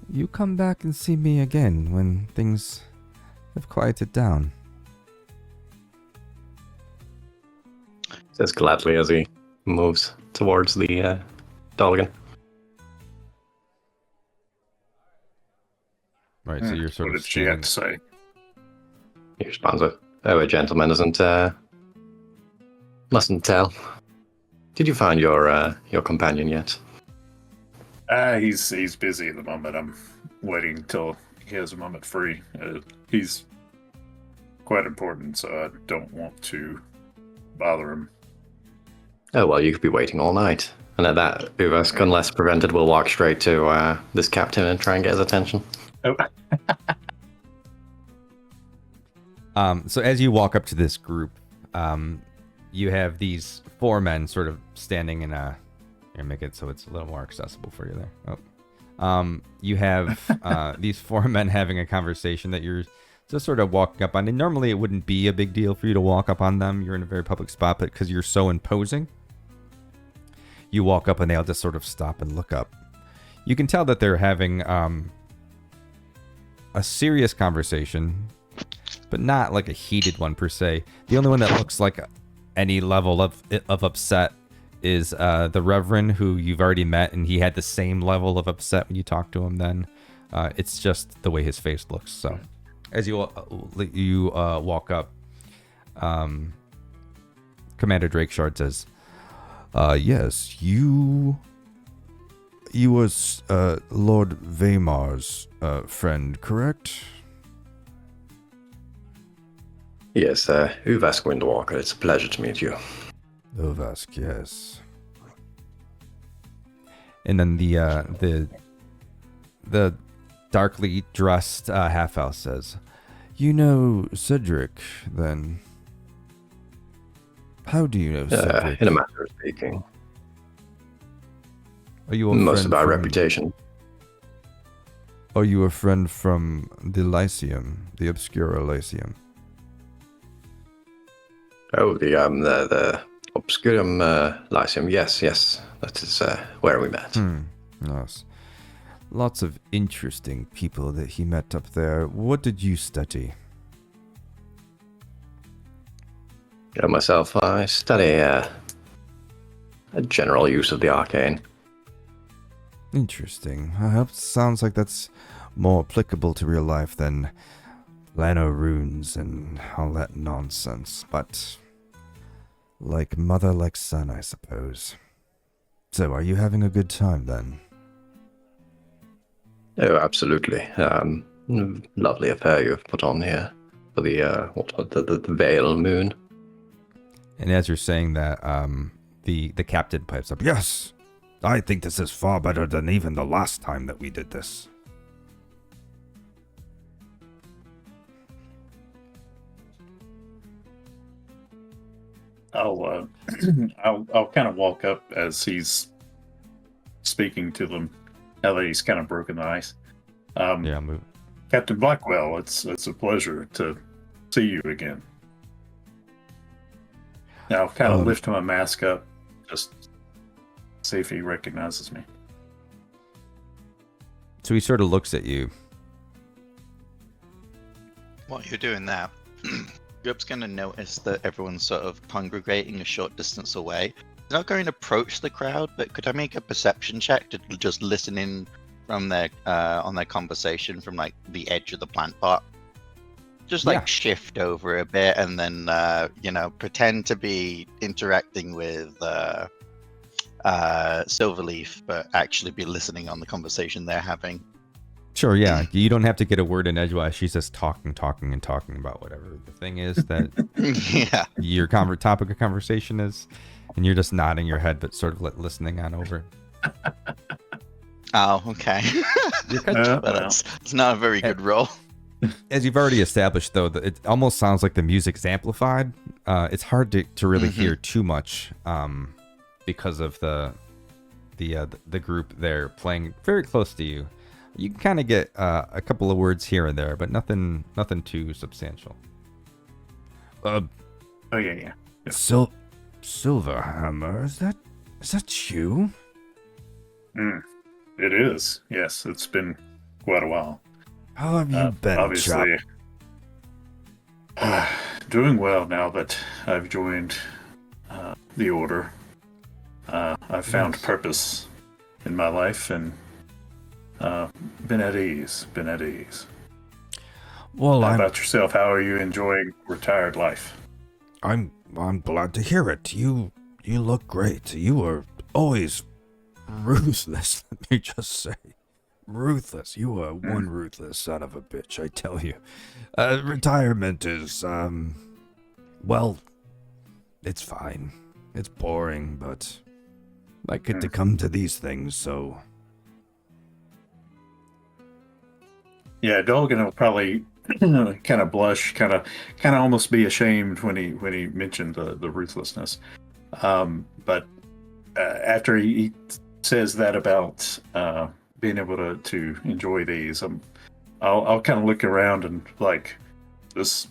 "You come back and see me again when things have quieted down." Says gladly as he moves towards the Dolgan. Right, so you're sort What of did she have to say? He responds with, "Oh, a gentleman mustn't tell. Did you find your companion yet?" He's busy at the moment. I'm waiting till he has a moment free. He's quite important, so I don't want to bother him. Oh, well, you could be waiting all night. And at that, Yvask, unless prevented, will walk straight to this captain and try and get his attention. Oh. So as you walk up to this group, you have these 4 men sort of standing in a... Here, make it so it's a little more accessible for you there. Oh. You have these 4 men having a conversation that you're just sort of walking up on. And normally it wouldn't be a big deal for you to walk up on them. You're in a very public spot, but because you're so imposing, you walk up and they'll just sort of stop and look up. You can tell that they're having a serious conversation, but not like a heated one per se. The only one that looks like any level of upset is the Reverend, who you've already met, and he had the same level of upset when you talked to him then. It's just the way his face looks. So as you walk up, Commander Drakeshard says, "Yes, you was Lord Veymar's friend, correct?" Yes, Yvask Windwalker. It's a pleasure to meet you. Yvask, yes. And then the darkly dressed half-elf says, "You know Cedric, then?" "How do you know Cedric?" In a matter of speaking. "Are you a Most friend of our from... reputation. Are you a friend from the Lyceum, the Obscura Lyceum?" Oh, the Obscurum Lyceum. Yes. That is where we met. Yes. Lots of interesting people that he met up there. What did you study? Myself, I study a general use of the arcane. Interesting. I hope it sounds like that's more applicable to real life than Lano runes and all that nonsense, but like mother, like son, I suppose. So, are you having a good time then? Oh, absolutely. Lovely affair you've put on here for the Veilmoon. And as you're saying that, the captain pipes up, "Yes, I think this is far better than even the last time that we did this." I'll I'll kind of walk up as he's speaking to them. Now that he's kind of broken the ice. Yeah, move. Captain Blackwell, it's a pleasure to see you again. Now I'll kind of lift my mask up, just see if he recognizes me. So he sort of looks at you. While you're doing that, Gub's going to notice that everyone's sort of congregating a short distance away. He's not going to approach the crowd, but could I make a perception check to just listen in from their on their conversation from like the edge of the plant pot? Just like shift over a bit and then pretend to be interacting with Silverleaf, but actually be listening on the conversation they're having. Sure, yeah. You don't have to get a word in edgewise. She's just talking about whatever the thing is that your topic of conversation is, and you're just nodding your head, but sort of listening on over. Oh, okay. It's not a very good roll. As you've already established, though, it almost sounds like the music's amplified. It's hard to really hear too much because of the group there playing very close to you. You can kind of get a couple of words here and there, but nothing too substantial. Yeah. Silverhammer, is that you? It is. Yes, it's been quite a while. How have you been, obviously, doing well now that I've joined the Order. I've found purpose in my life and been at ease. Well, how about yourself? How are you enjoying retired life? I'm glad to hear it. You look great. You are always ruthless. Let me just say. Ruthless. You are one ruthless son of a bitch, I tell you. Retirement is, well, it's fine. It's boring, but I get to come to these things, so... Yeah, Dolgan will probably kind of blush, kind of almost be ashamed when he mentioned the ruthlessness. But after he says that about being able to enjoy these, I'll kind of look around and like, this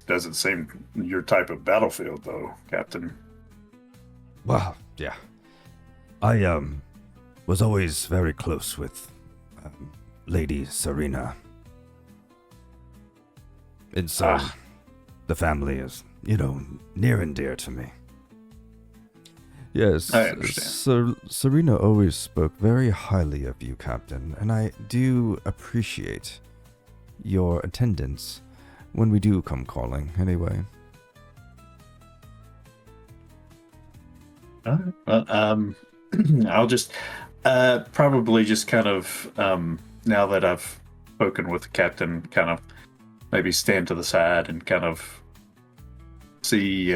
doesn't seem your type of battlefield, though, Captain. Well, yeah. I was always very close with Lady Serena. And so the family is, near and dear to me. Yes, I understand. Serena always spoke very highly of you, Captain, and I do appreciate your attendance when we do come calling, anyway. Well, I'll just probably just kind of now that I've spoken with the captain, kind of maybe stand to the side and kind of see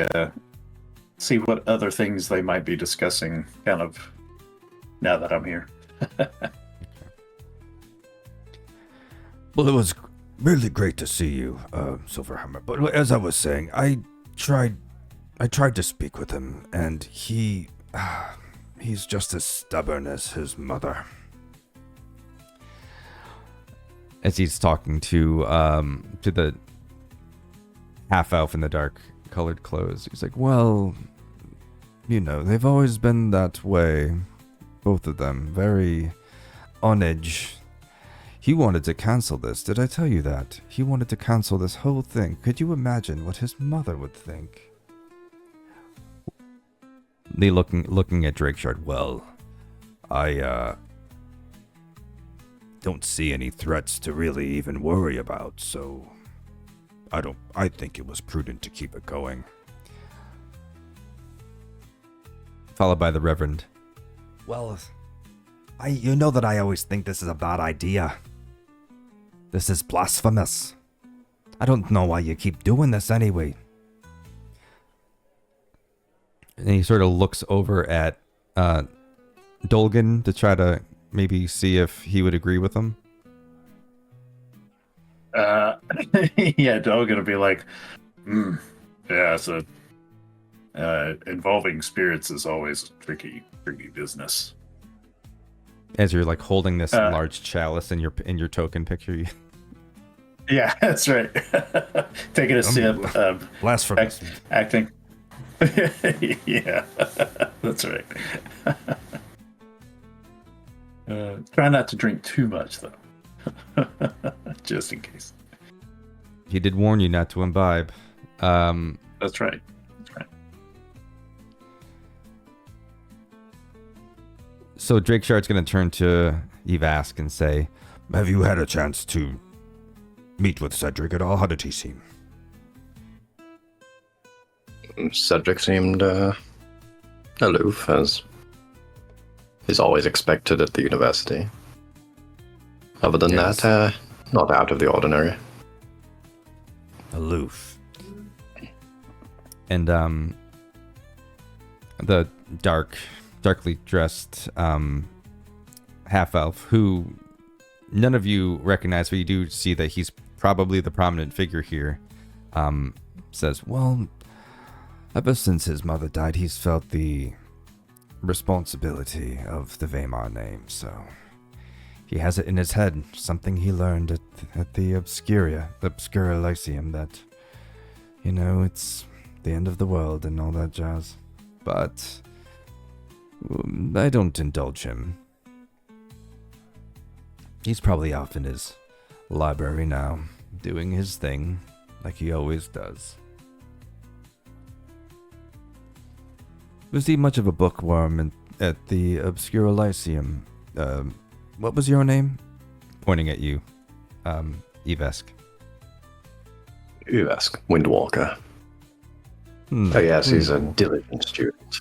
what other things they might be discussing, kind of now that I'm here. Well, it was really great to see you, Silverhammer. But as I was saying, I tried to speak with him, and he's just as stubborn as his mother. As he's talking to the half elf in the dark colored clothes, he's like, well, they've always been that way, both of them, very on edge. He wanted to cancel this. Did I tell you that? He wanted to cancel this whole thing. Could you imagine what his mother would think? Looking at Drakeshard. Well, I don't see any threats to really even worry about, so I think it was prudent to keep it going. Followed by the Reverend. Well, you know that I always think this is a bad idea. This is blasphemous. I don't know why you keep doing this anyway. And he sort of looks over at Dolgan to try to maybe see if he would agree with him. Yeah, Dolgan will be like, yeah, so involving spirits is always tricky business. As you're like holding this large chalice in your token picture. Yeah, that's right. Taking a sip. Blasphemous. Acting. Yeah, that's right. Try not to drink too much, though, just in case. He did warn you not to imbibe. That's right. That's right. So Drakeshard's going to turn to Yvask and say, "Have you had a chance to meet with Cedric at all? How did he seem?" Cedric seemed aloof, as is always expected at the university. Other than Yes. that, not out of the ordinary. Aloof. And the darkly dressed half-elf, who none of you recognize, but you do see that he's probably the prominent figure here, says, "Well, ever since his mother died, he's felt the responsibility of the Veymar name, so he has it in his head, something he learned at the Obscura Lyceum, that, you know, it's the end of the world and all that jazz. But I don't indulge him. He's probably off in his library now, doing his thing, like he always does." Was he much of a bookworm at the Obscura Lyceum? What was your name? Pointing at you, Yvask. Yvask, Windwalker. Oh yes, he's a diligent student.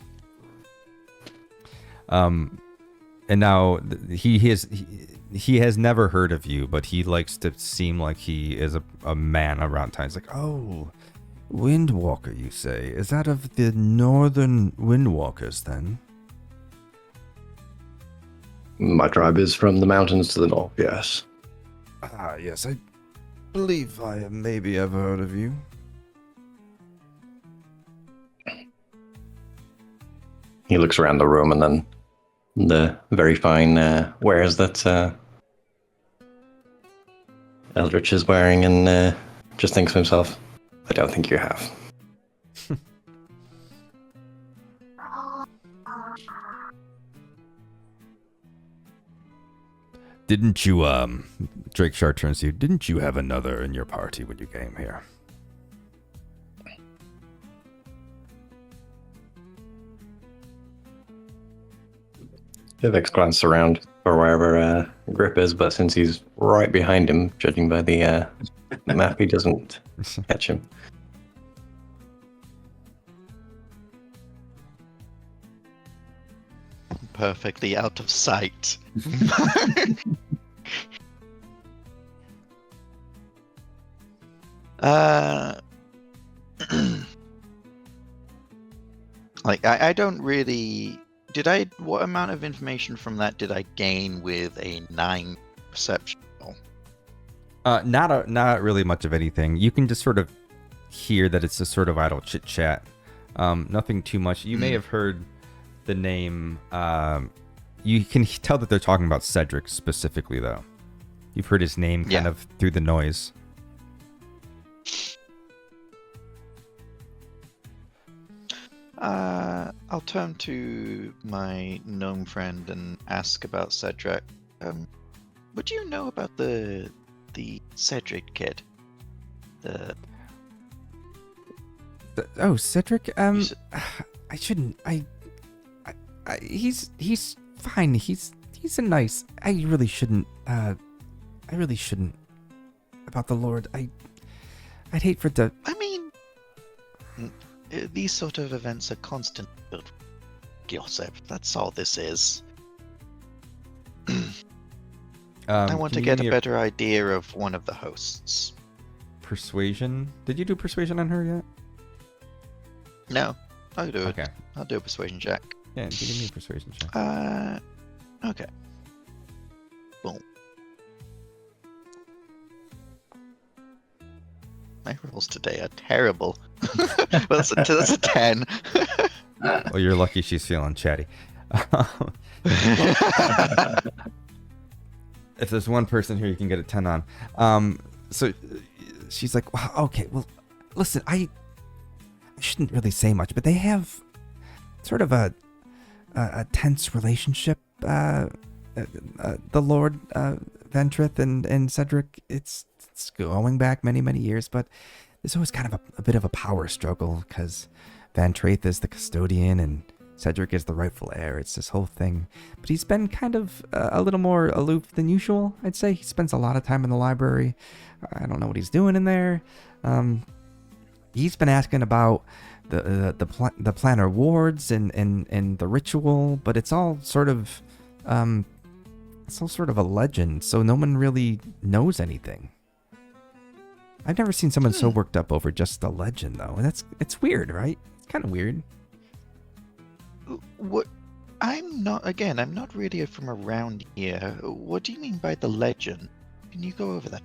And now he has never heard of you, but he likes to seem like he is a man around town. He's like, "Oh, Windwalker, you say? Is that of the northern Windwalkers, then?" My tribe is from the mountains to the north, yes. "Ah, yes, I believe I have maybe ever heard of you." He looks around the room and then the very fine wares that Eldritch is wearing, and just thinks to himself, I don't think you have. Didn't you, Drakeshard turns to you, didn't you have another in your party when you came here? Vivek's glanced around for wherever Grip is, but since he's right behind him, judging by the map, he doesn't catch him. Perfectly out of sight. Like, I don't really... What amount of information from that did I gain with a 9 perception? Not really much of anything. You can just sort of hear that it's just sort of idle chit chat. Nothing too much. You may have heard the name. You can tell that they're talking about Cedric specifically, though. You've heard his name kind of through the noise. I'll turn to my gnome friend and ask about Cedric. What do you know about the Cedric kid? Cedric. I shouldn't. He's fine. He's a nice. I really shouldn't. About the Lord. I'd hate for the. I mean, these sort of events are constant. Yourself. That's all this is. I want to get a better idea of one of the hosts. Persuasion? Did you do persuasion on her yet? No, I'll do it. Okay. I'll do a persuasion check. Yeah, give me a persuasion check. Okay. Boom. My rolls today are terrible. Well, that's a 10. Oh, you're lucky she's feeling chatty. If there's one person here you can get a 10 on. So she's like, "Wow, okay, well, listen, I shouldn't really say much, but they have sort of a tense relationship. The Lord Vantraith and Cedric. It's going back many years, but there's always kind of a bit of a power struggle because Vantraith is the custodian and Cedric is the rightful heir. It's this whole thing. But he's been kind of a little more aloof than usual, I'd say. He spends a lot of time in the library. I don't know what he's doing in there. He's been asking about the planner wards and the ritual, but it's all sort of a legend, so no one really knows anything. I've never seen someone so worked up over just the legend, though. And it's weird, right? It's kind of weird. What? I'm not really from around here. What do you mean by the legend? Can you go over that?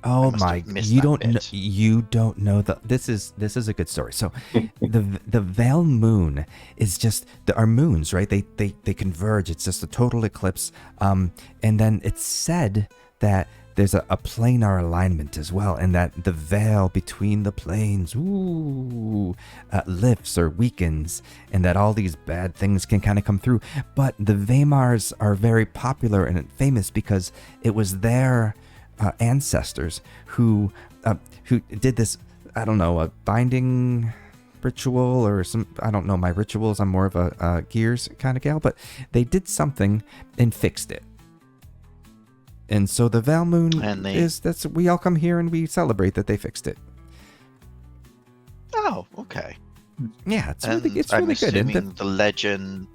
Oh my! You don't know this is a good story. So, the Veilmoon is just our moons, right? They converge. It's just a total eclipse. And then it's said that there's a planar alignment as well, and that the veil between the planes lifts or weakens, and that all these bad things can kind of come through. But the Veymars are very popular and famous because it was their ancestors who did this, I don't know, a binding ritual or some, I don't know my rituals. I'm more of a Gears kind of gal, but they did something and fixed it. And so the Veilmoon we all come here and we celebrate that they fixed it. Oh, okay. Yeah, it's really good. Assuming the legend,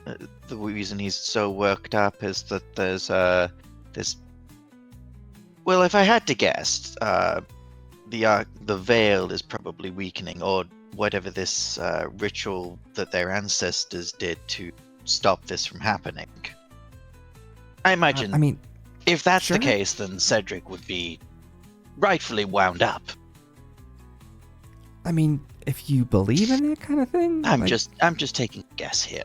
the reason he's so worked up is that there's this. Well, if I had to guess, the veil is probably weakening, or whatever this ritual that their ancestors did to stop this from happening. I imagine. If that's the case, then Cedric would be rightfully wound up. I mean, if you believe in that kind of thing, I'm just taking a guess here.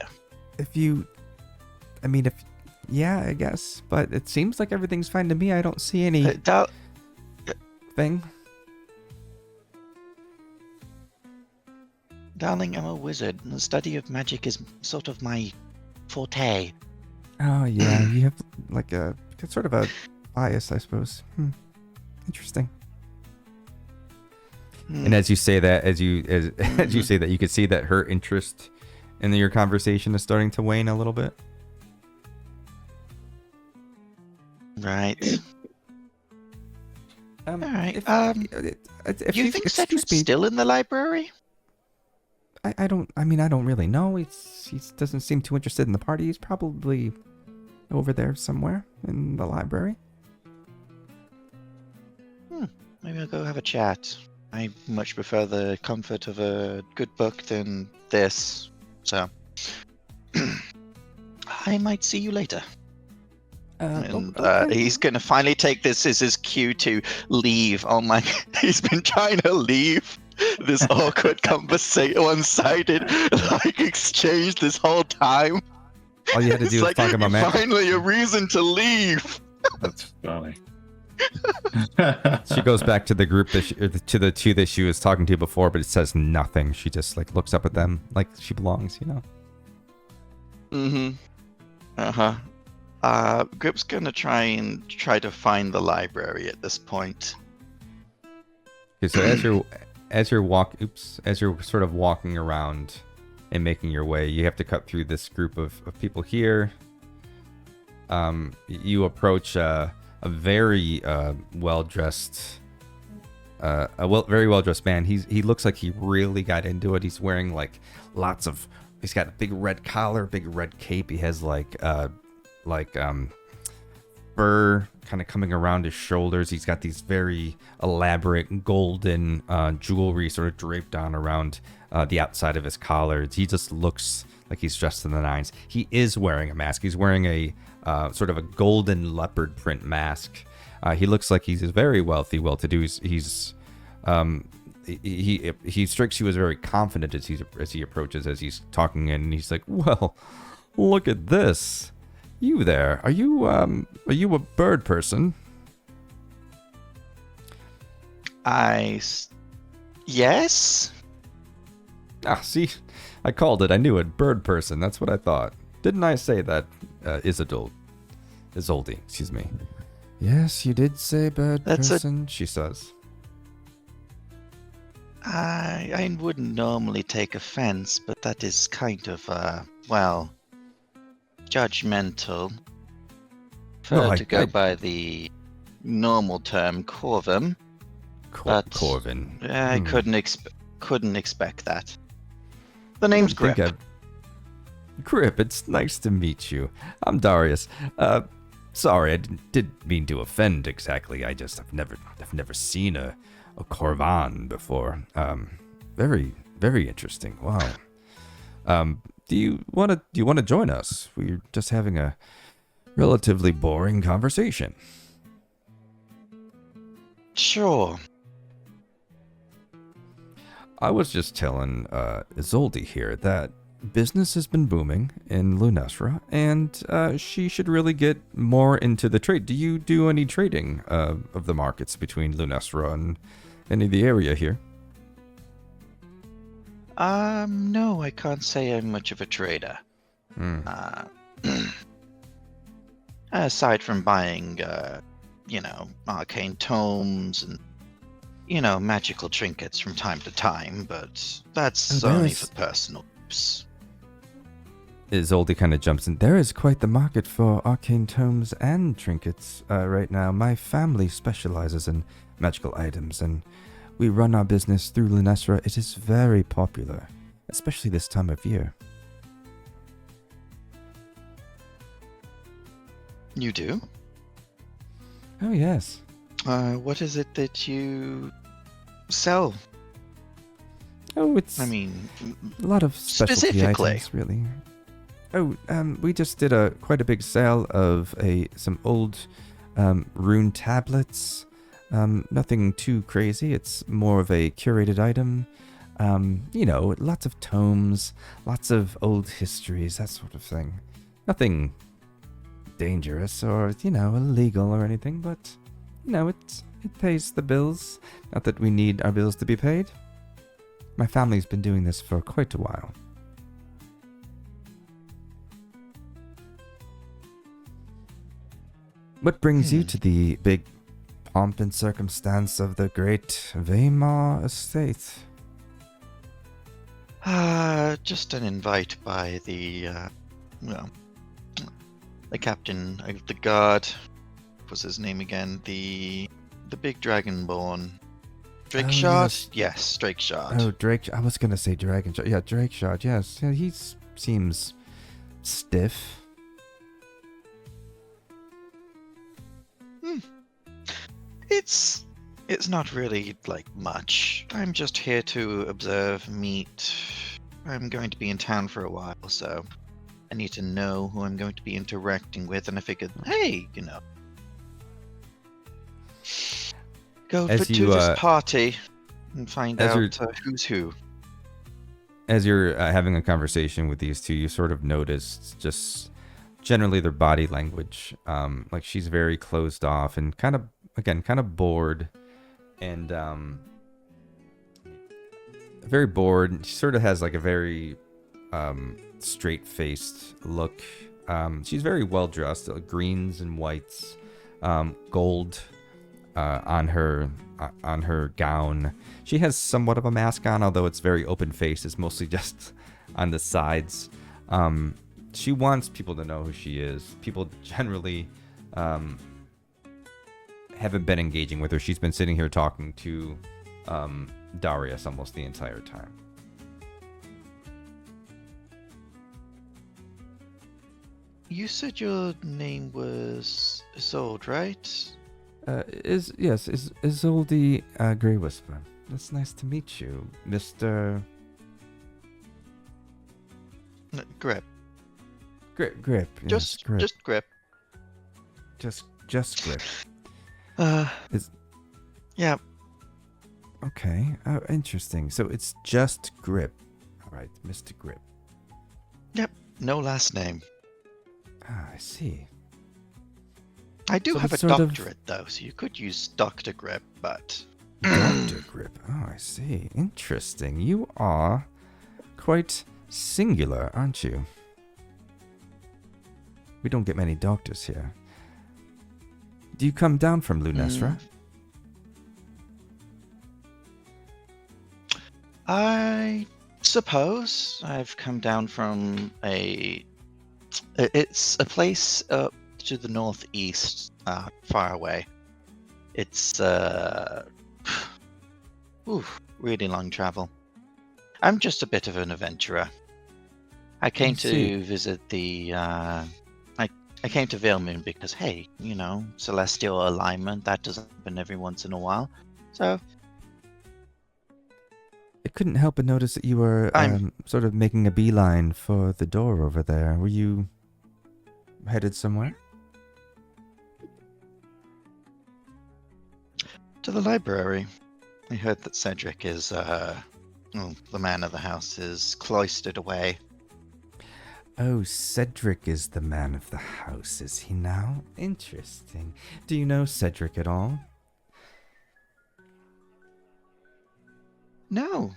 Yeah, I guess, but it seems like everything's fine to me. I don't see any thing. Darling, I'm a wizard, and the study of magic is sort of my forte. Oh yeah, you have like a sort of a bias, I suppose. Interesting. And as you say that, as you say that, you could see that her interest in your conversation is starting to wane a little bit. Right. All right. If you think Cedric's still in the library? I don't really know. He doesn't seem too interested in the party. He's probably over there somewhere in the library. Maybe I'll go have a chat. I much prefer the comfort of a good book than this, so I might see you later. Okay. He's going to finally take this as his cue to leave. Oh my, he's been trying to leave this awkward conversation, one-sided exchange this whole time. All you had to do was talk about magic. Finally a reason to leave. That's funny. She goes back to the group to the two that she was talking to before, but it says nothing. She just looks up at them like she belongs, Grip's gonna try to find the library at this point. Okay, so as you're sort of walking around and making your way, you have to cut through this group of people here. You approach a very well-dressed very well-dressed man. He looks like he really got into it. He's wearing he's got a big red collar, big red cape. He has fur kind of coming around his shoulders. He's got these very elaborate golden jewelry sort of draped on around the outside of his collar. He just looks like he's dressed in the nines. He is wearing a mask. He's wearing a sort of a golden leopard print mask. He looks like he's very wealthy, well-to-do. He strikes you as very confident as he approaches, as he's talking in, and he's like, "Well, look at this. You there? Are you a bird person?" Yes. Ah, see, I called it. I knew it. Bird person. That's what I thought. Didn't I say that, Isolde, excuse me. Yes, you did say bird person, she says. I wouldn't normally take offense, but that is kind of, judgmental. Prefer to go by the normal term, Corvum. Corvin. I couldn't expect that. The name's Grip. Grip, it's nice to meet you. I'm Darius. Sorry, I didn't mean to offend exactly. I've never seen a Corvan before. Very, very interesting. Wow. Do you want to join us? We're just having a relatively boring conversation. Sure. I was just telling Isolde here that business has been booming in Lunesra, and she should really get more into the trade. Do you do any trading of the markets between Lunesra and any of the area here? No, I can't say I'm much of a trader. Aside from buying, arcane tomes and, magical trinkets from time to time, but that's only for personal use. Isolde kind of jumps in. There is quite the market for arcane tomes and trinkets right now. My family specializes in magical items, and we run our business through Lunesra. It is very popular, especially this time of year. You do? Oh, yes. What is it that you sell? Oh, it's... I mean... a lot of specialty items, really. Oh, we just did quite a big sale of some old rune tablets. Nothing too crazy. It's more of a curated item. Lots of tomes, lots of old histories, that sort of thing. Nothing dangerous or, illegal or anything, but, it pays the bills. Not that we need our bills to be paid. My family's been doing this for quite a while. What brings you to the big pomp and circumstance of the great Veymar Estate? Just an invite by the captain of the guard. What was his name again? The big dragonborn. Drakeshard? Yes, Drakeshard. Oh, Drake. I was gonna say Dragonshard. Yeah, Drakeshard. Yes. Yeah, he seems stiff. It's not really much. I'm just here to observe, meet. I'm going to be in town for a while, so I need to know who I'm going to be interacting with, and I figured, hey, go to this party and find out who's who. As you're having a conversation with these two, you sort of notice just generally their body language. She's very closed off and kind of bored, and very bored. She sort of has a very straight-faced look. She's very well dressed, greens and whites, gold on her gown. She has somewhat of a mask on, although it's very open faced. It's mostly just on the sides. She wants people to know who she is. People generally haven't been engaging with her. She's been sitting here talking to Darius almost the entire time. You said your name was Isolde, right? Isolde Grey Whisper. It's nice to meet you, Mr. Grip. Grip. Just Grip. Just Grip. Just Grip. Yeah. Okay. Oh, interesting. So it's just Grip. All right, Mr. Grip. Yep. No last name. Ah, I see. I do have a doctorate, though, so you could use Dr. Grip, but... Dr. Grip. Oh, I see. Interesting. You are quite singular, aren't you? We don't get many doctors here. Do you come down from Lunesra? I suppose I've come down from it's a place up to the northeast, far away. It's really long travel. I'm just a bit of an adventurer. I came to visit the I came to Veilmoon because, hey, you know, celestial alignment, that doesn't happen every once in a while. So I couldn't help but notice that you were sort of making a beeline for the door over there. Were you headed somewhere? to the library. I heard that Cedric is, the man of the house is cloistered away. Oh, Cedric is the man of the house, is he now? Interesting. Do you know Cedric at all? No.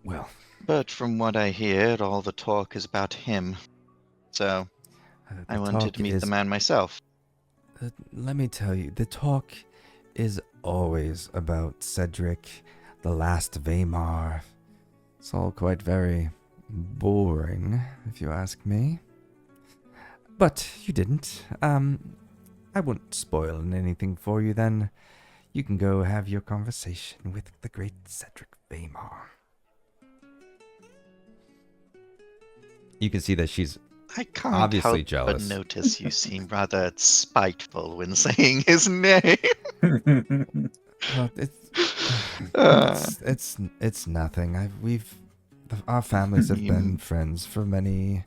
Well, But from what I hear, all the talk is about him. So I wanted to meet the man myself. Let me tell you, the talk is always about Cedric, the last Veymar. It's all quite very boring, if you ask me. But you didn't. I won't spoil anything for you then. You can go have your conversation with the great Cedric Veymar. You can see that she's I can't obviously help jealous. but notice you seem rather spiteful when saying his name. Well, it's nothing. Our families have been friends for many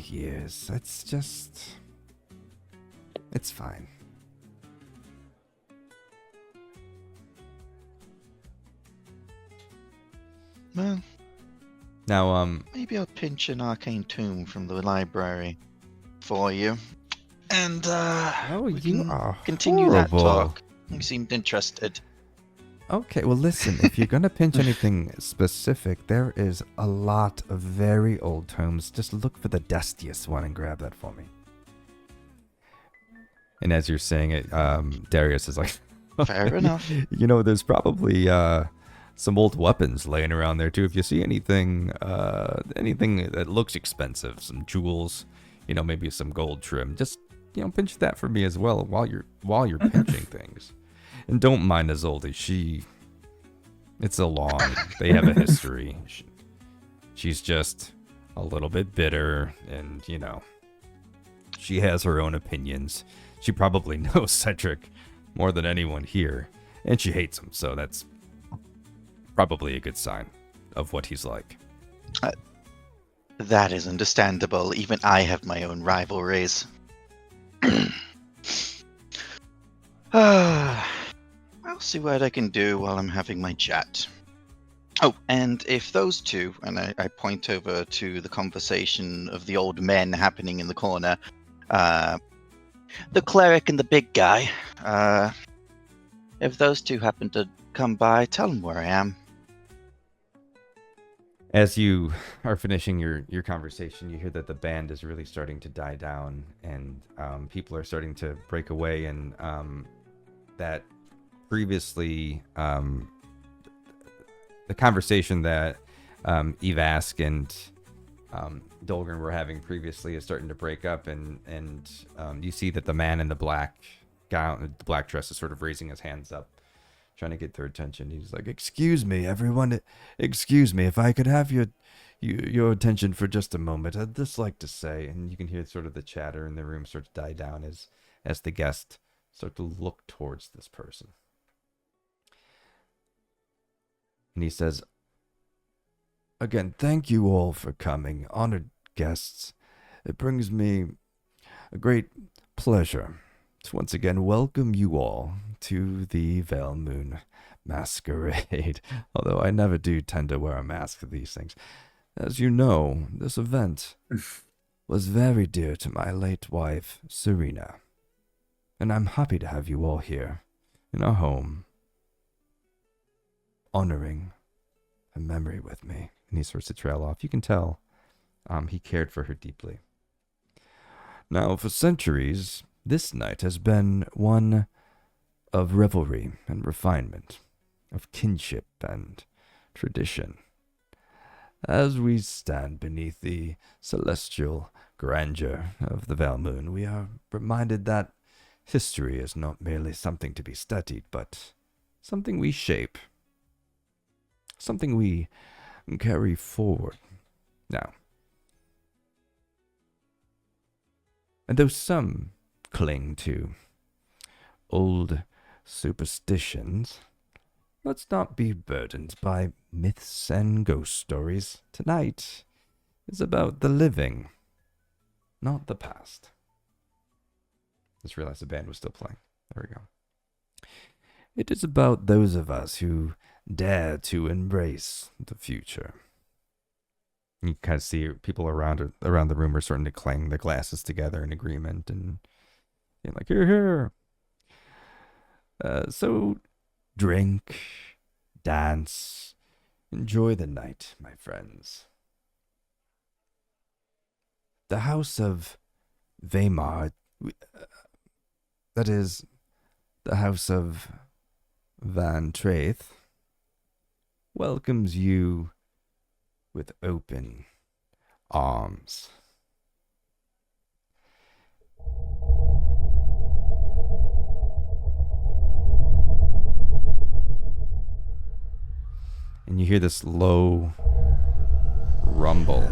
years. It's fine. Well, Now, maybe I'll pinch an arcane tomb from the library for you. And, we you can are continue that horrible. talk. You seemed interested. Okay, well listen, if you're gonna pinch anything specific, there is a lot of very old tomes. Just look for the dustiest one and grab that for me. And as you're saying it, Darius is like, Fair enough. You know, there's probably some old weapons laying around there too. If you see anything that looks expensive, some jewels, you know, maybe some gold trim, just, you know, pinch that for me as well while you're pinching things. And don't mind Isolde. It's a long, they have a history. She's just a little bit bitter, and, you know, she has her own opinions. She probably knows Cedric more than anyone here, and she hates him, so that's probably a good sign of what he's like. That is understandable. Even I have my own rivalries. I'll see what I can do while I'm having my chat. Oh, and if those two, and I point over to the conversation of the old men happening in the corner, the cleric and the big guy, if those two happen to come by, tell them where I am. As you are finishing your conversation, you hear that the band is really starting to die down, and people are starting to break away, and that previously the conversation that Yvask and Dolgan were having previously is starting to break up, and you see that the man in the black gown, the black dress, is sort of raising his hands up, trying to get their attention. He's like, "Excuse me, everyone. Excuse me. If I could have your attention for just a moment, I'd just like to say." And you can hear sort of the chatter in the room start to die down as the guests start to look towards this person. And he says, "Again, thank you all for coming, honored guests. It brings me a great pleasure to once again welcome you all to the Veilmoon Masquerade, although I never do tend to wear a mask for these things. As you know, this event was very dear to my late wife, Serena, and I'm happy to have you all here in our home. honoring her memory with me. And he starts to trail off. You can tell he cared for her deeply. Now, for centuries, this night has been one of revelry and refinement, of kinship and tradition. As we stand beneath the celestial grandeur of the Veilmoon, we are reminded that history is not merely something to be studied, but something we shape, something we carry forward. Now, and though some cling to old superstitions, let's not be burdened by myths and ghost stories. Tonight is about the living, not the past. Just realized the band was still playing. There we go. It is about those of us who dare to embrace the future. You kind of see people around the room are starting to clang their glasses together in agreement, and you're like, here. So drink, dance, enjoy the night, my friends. The house of Veymar, that is, the house of Vantraith, welcomes you with open arms. And you hear this low rumble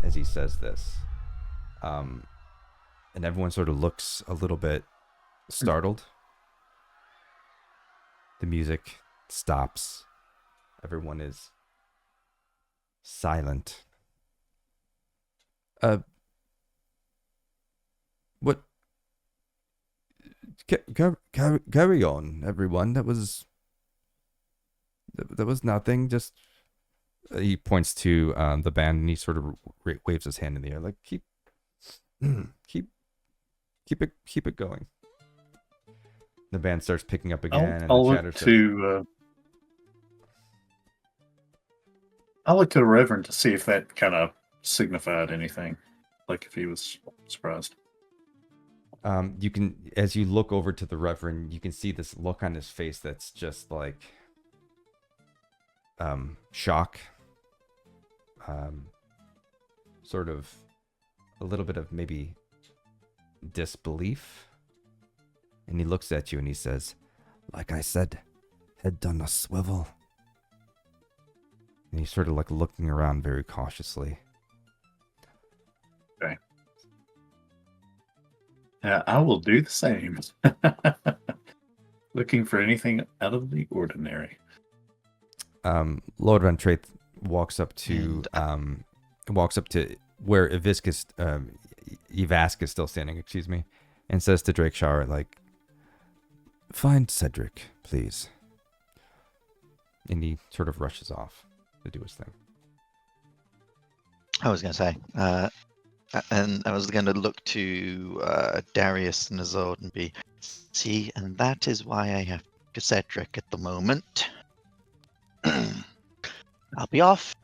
as he says this. And everyone sort of looks a little bit startled. The music stops. Everyone is silent. What? Carry on, everyone. That was nothing. Just he points to the band, and he sort of waves his hand in the air, like keep it going. The band starts picking up again, and the chatter starts. I'll look to the Reverend to see if that kind of signified anything, like if he was surprised. You can, as you look over to the Reverend, you can see this look on his face that's just like shock, sort of a little bit of maybe disbelief. And he looks at you and he says, like I said, head on a swivel. And he's sort of like looking around very cautiously. Okay. I will do the same. Looking for anything out of the ordinary. Lord Vantraith walks up to where Yvask is still standing, and says to Drakeshire, like, find Cedric, please. And he sort of rushes off to do his thing. I was going to say, and I was going to look to Darius and Azord and be, see, and that is why I have Cedric at the moment. I'll be off.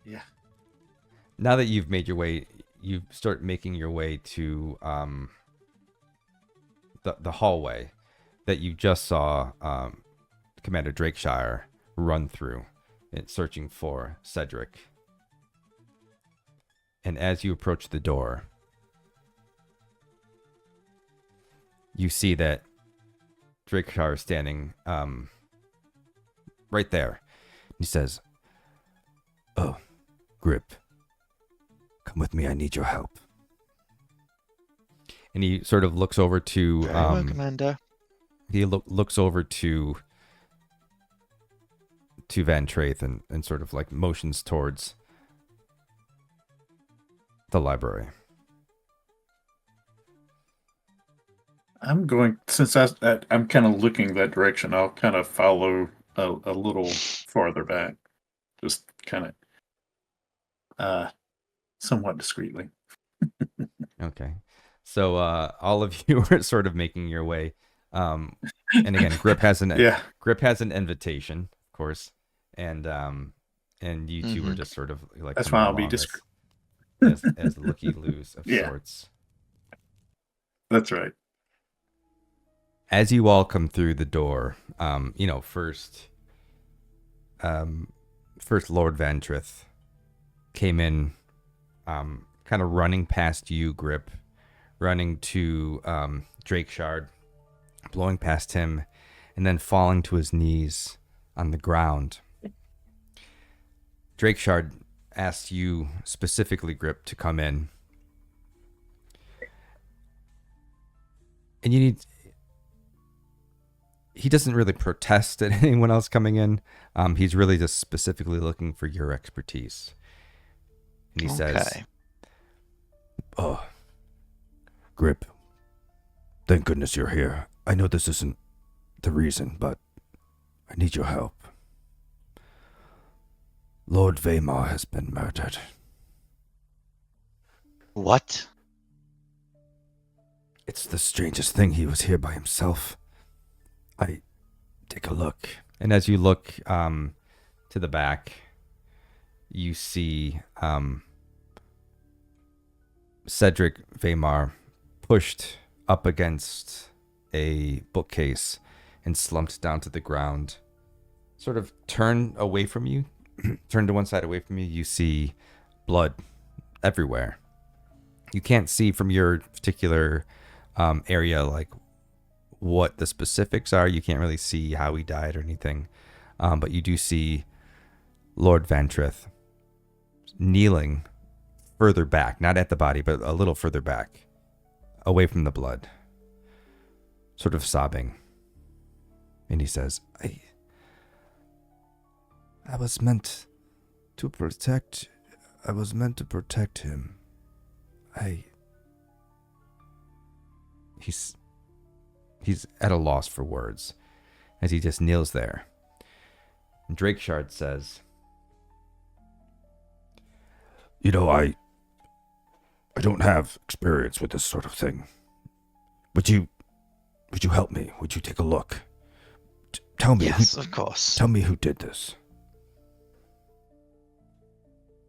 Yeah. Now that you've made your way, you start making your way to the hallway that you just saw Commander Drakeshire run through, searching for Cedric. And as you approach the door, you see that Drakeshire is standing right there. He says, "Oh, Grip, come with me. I need your help." And he sort of looks over to Very well, Commander. He looks over to Vantraith and sort of like motions towards the library. I'm going, since I'm kind of looking that direction, I'll kind of follow a little farther back, just kind of somewhat discreetly. Okay. So all of you are sort of making your way And again, Grip has an Yeah. invitation, of course, and you two are just sort of like That's coming why I'll be along discreet. as looky-loos of Yeah. sorts. That's right. As you all come through the door, first Lord Vantraith came in, kind of running past you, Grip, running to Drakeshard, blowing past him, and then falling to his knees on the ground. Drakeshard asked you specifically, Grip, to come in. And he doesn't really protest at anyone else coming in. He's really just specifically looking for your expertise. And he says, "Oh, Grip, thank goodness you're here. I know this isn't the reason, but I need your help. Lord Veymar has been murdered." What? It's the strangest thing. He was here by himself. Take a look. and as you look to the back, you see Cedric Veymar pushed up against a bookcase and slumped down to the ground. Sort of turn away from you, turn to one side away from you, you see blood everywhere. You can't see from your particular area like what the specifics are. You can't really see how he died or anything. But you do see Lord Vantraith kneeling further back, not at the body, but a little further back, away from the blood, sort of sobbing. And he says, I was meant to protect him. He's at a loss for words as he just kneels there. And Drakeshard says, I don't have experience with this sort of thing. Would you help me? Would you take a look? Tell me. Yes, of course. Tell me who did this.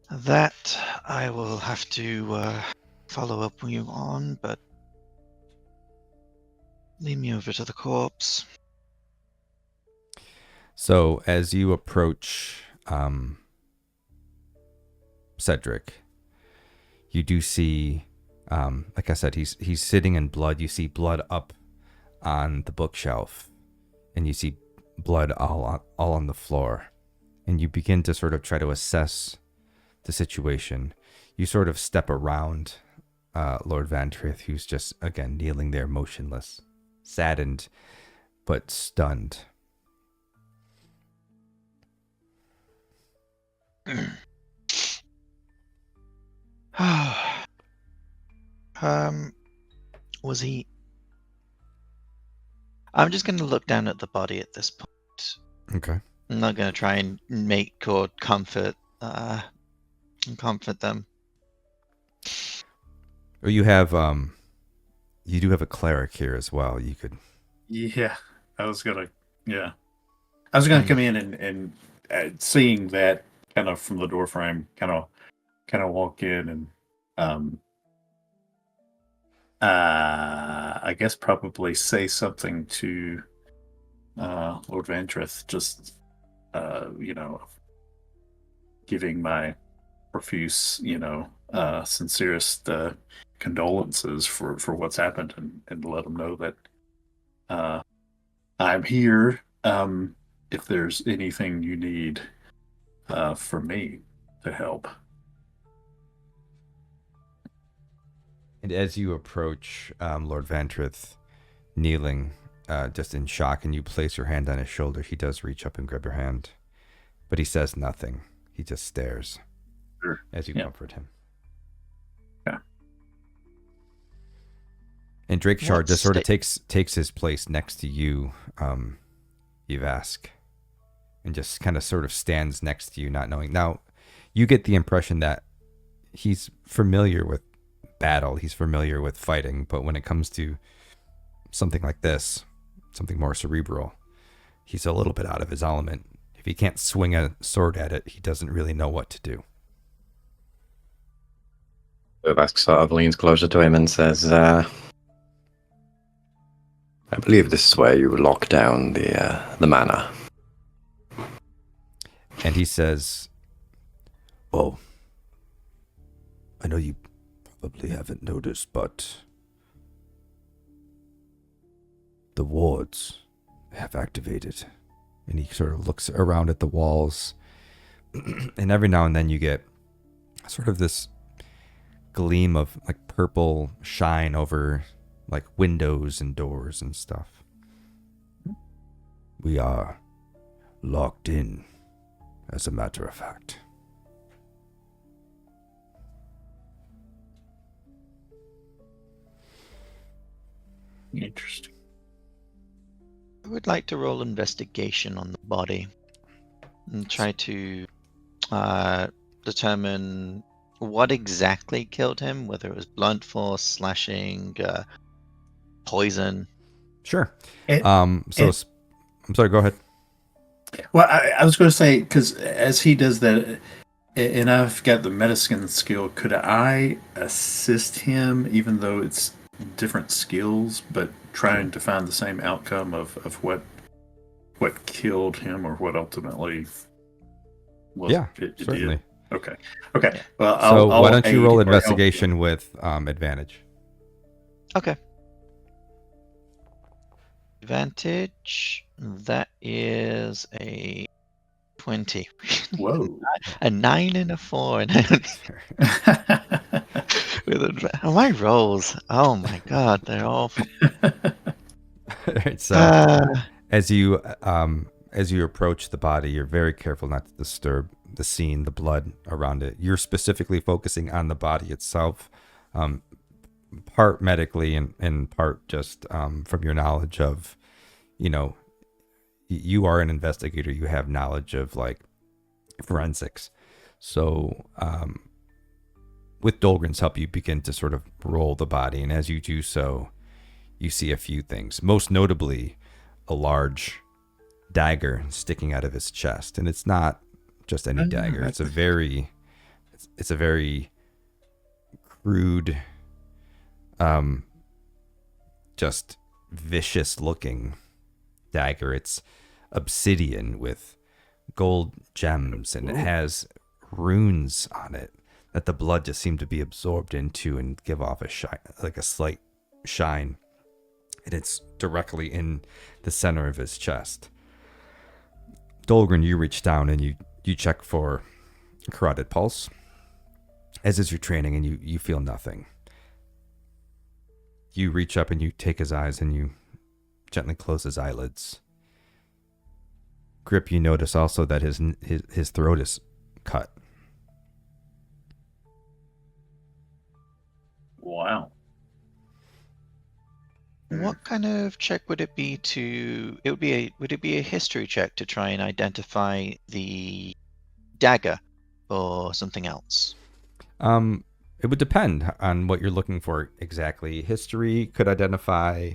That I will have to follow up with you on, but lead me over to the corpse. So as you approach Cedric, you do see, like I said, he's sitting in blood. You see blood up on the bookshelf, and you see blood all on the floor. And you begin to sort of try to assess the situation. You sort of step around Lord Vantraith, who's just, again, kneeling there motionless, saddened, but stunned. Was he... I'm just going to look down at the body at this point. Okay. I'm not going to try and make or comfort them. Or you have, you do have a cleric here as well. You could... Yeah, I was gonna come in and seeing that kind of from the door frame, kind of walk in and I guess probably say something to Lord Vantraith, just giving my profuse, sincerest condolences for what's happened, and let him know that I'm here if there's anything you need for me to help. And as you approach Lord Vantraith, kneeling, just in shock, and you place your hand on his shoulder, he does reach up and grab your hand, but he says nothing. He just stares as you comfort him. Yeah. And Drakeshard just sort of takes his place next to you, Yvask, and just kind of sort of stands next to you, not knowing. Now, you get the impression that he's familiar with battle, he's familiar with fighting, but when it comes to something like this, something more cerebral. He's a little bit out of his element. If he can't swing a sword at it, he doesn't really know what to do. Yvask sort of leans closer to him and says, I believe this is where you lock down the manor. And he says, Oh, I know you probably haven't noticed, but the wards have activated. and he sort of looks around at the walls. And every now and then you get sort of this gleam of like purple shine over like windows and doors and stuff. We are locked in, as a matter of fact. Interesting. I would like to roll investigation on the body and try to determine what exactly killed him, whether it was blunt force, slashing, poison. Sure. It- I'm sorry, go ahead. Well, I was going to say, because as he does that, and I've got the medicine skill, could I assist him, even though it's different skills, but trying to find the same outcome of what killed him or what ultimately was Yeah, it certainly. did? Okay. Well, So I'll why don't you aid roll or help investigation him. with advantage? Okay. Advantage. That is a 20. Whoa. A 9 and a 4. My rolls. Oh my god, they're awful. Right, so as you approach the body, you're very careful not to disturb the scene, the blood around it. You're specifically focusing on the body itself, part medically and part just from your knowledge of, you are an investigator. You have knowledge of like forensics. So with Dolgan's help, you begin to sort of roll the body. And as you do so, you see a few things, most notably a large dagger sticking out of his chest. And it's not just any dagger. It's a very crude, just vicious looking dagger. It's obsidian with gold gems, and it has runes on it that the blood just seemed to be absorbed into and give off a shine, like a slight shine. And it's directly in the center of his chest. Dolgan, you reach down and you check for carotid pulse, as is your training, and you feel nothing. You reach up and you take his eyes and you gently close his eyelids. Grip, you notice also that his throat is cut. Wow. What kind of check would it be would it be a history check to try and identify the dagger or something else? It would depend on what you're looking for exactly. History could identify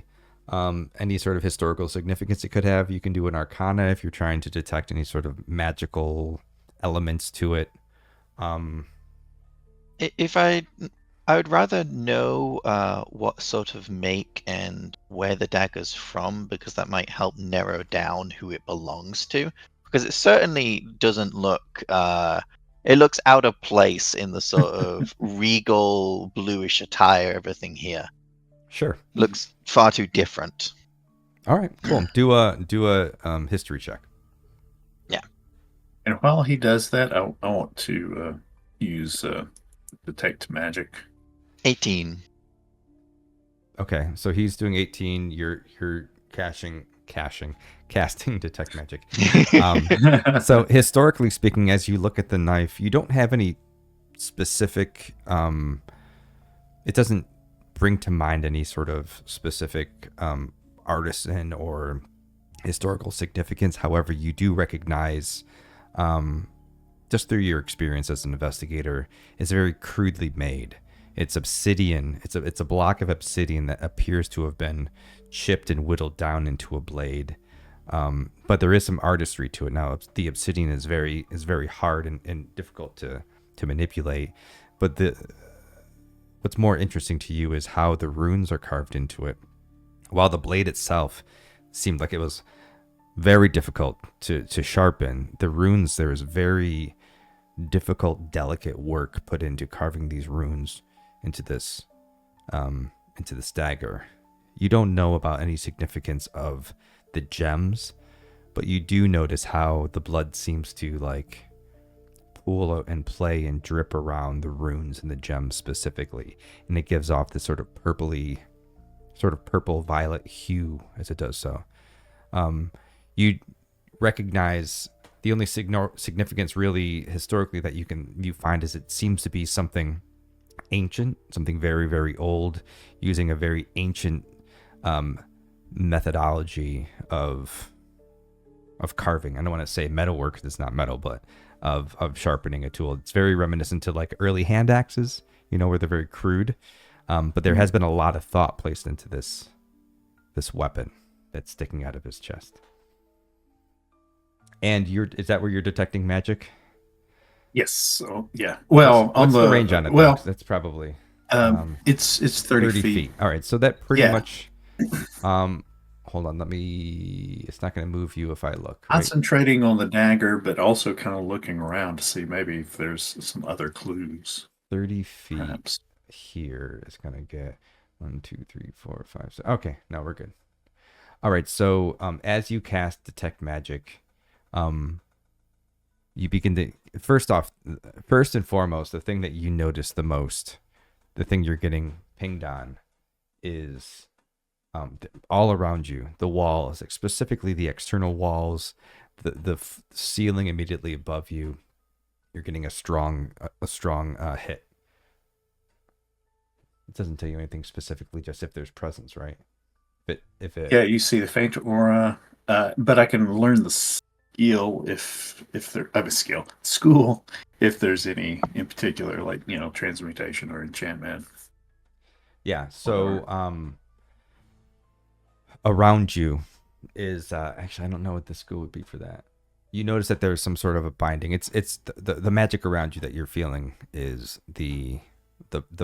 any sort of historical significance it could have. You can do an arcana if you're trying to detect any sort of magical elements to it. If I would rather know what sort of make and where the dagger's from, because that might help narrow down who it belongs to. Because it certainly doesn't look. It looks out of place in the sort of regal bluish attire. Everything here Sure. looks far too different. All right. Cool. Do a history check. And while he does that, I want to use detect magic. 18. Okay. So he's doing 18. You're casting detect magic. So historically speaking, as you look at the knife, you don't have any specific, it doesn't bring to mind any sort of specific artisan or historical significance. However, you do recognize, just through your experience as an investigator, it's very crudely made. It's obsidian. It's a block of obsidian that appears to have been chipped and whittled down into a blade. But there is some artistry to it. Now, the obsidian is very hard and difficult to manipulate. But what's more interesting to you is how the runes are carved into it. While the blade itself seemed like it was very difficult to sharpen, the runes, there is very difficult, delicate work put into carving these runes into this dagger. You don't know about any significance of the gems, but you do notice how the blood seems to like pool and play and drip around the runes and the gems specifically, and it gives off this sort of purple violet hue as it does so. You recognize the only significance really historically that you find is it seems to be something ancient, something very, very old, using a very ancient methodology of carving. I don't want to say metalwork because it's not metal, but of sharpening a tool. It's very reminiscent to like early hand axes, where they're very crude. But there has been a lot of thought placed into this weapon that's sticking out of his chest. And is that where you're detecting magic? Yes. So, yeah. Well, what's the range on it? Well, though? That's probably it's 30 feet. All right, so that pretty much. Hold on, it's not going to move you if I look. Right? Concentrating on the dagger, but also kind of looking around to see maybe if there's some other clues. 30 feet perhaps. Here is going to get 1, 2, 3, 4, 5, 6. Okay, no, we're good. All right, so as you cast Detect Magic, you begin to first and foremost, the thing that you notice the most, the thing you're getting pinged on, is all around you, the walls, like specifically the external walls, the ceiling immediately above you. You're getting a strong hit. It doesn't tell you anything specifically, just if there's presence, right? But yeah, you see the faint aura, but I can learn the skill if there I have a school if there's any in particular, like transmutation or enchantment. Yeah. So around you is actually I don't know what the school would be for that. You notice that there's some sort of a binding. It's the magic around you that you're feeling is the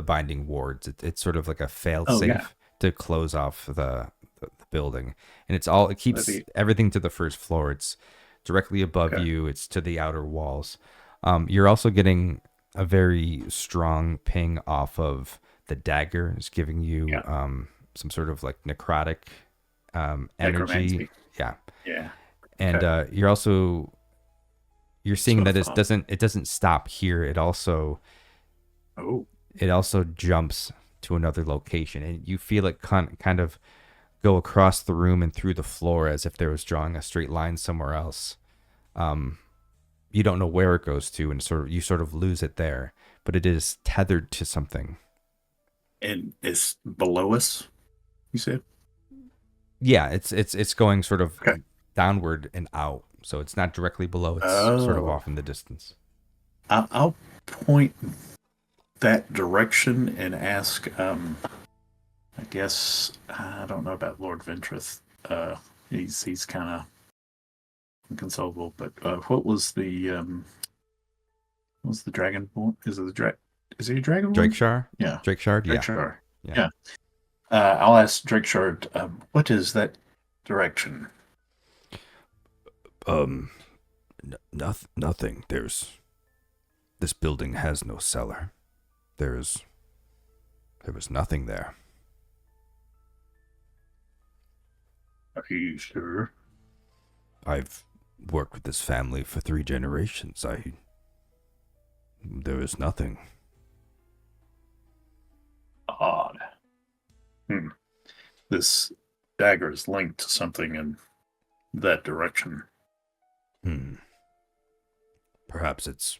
binding wards. It's sort of like a fail safe to close off the building, and it keeps everything to the first floor. It's directly above you. It's to the outer walls. You're also getting a very strong ping off of the dagger. It's giving you some sort of like necrotic energy. Yeah. And you're seeing that it doesn't stop here. It also jumps to another location, and you feel it kind of go across the room and through the floor as if there was drawing a straight line somewhere else. You don't know where it goes to, and you sort of lose it there, but it is tethered to something. And it's below us, you said? Yeah, it's going sort of downward and out, so it's not directly below. It's sort of off in the distance. I'll point that direction and ask. I guess I don't know about Lord Ventraith. He's kind of inconsolable. But what was the dragon? Is it Is he a dragon? Drakeshard? Yeah. Drakeshard? Yeah. Drakeshard. Yeah. I'll ask Drakeshard, what is that direction? Nothing. This building has no cellar. There was nothing there. Are you sure? I've worked with this family for 3 generations. There is nothing. Odd. This dagger is linked to something in that direction. Perhaps it's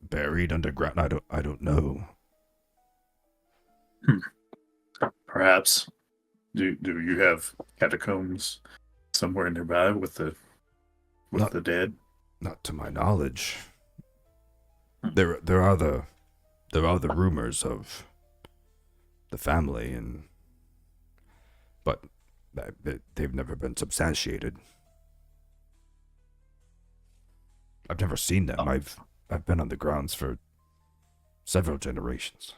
buried underground. I don't know. Perhaps. Do you have catacombs somewhere nearby with the dead? Not to my knowledge. There are the rumors of the family, and but they've never been substantiated. I've never seen them. I've been on the grounds for several generations.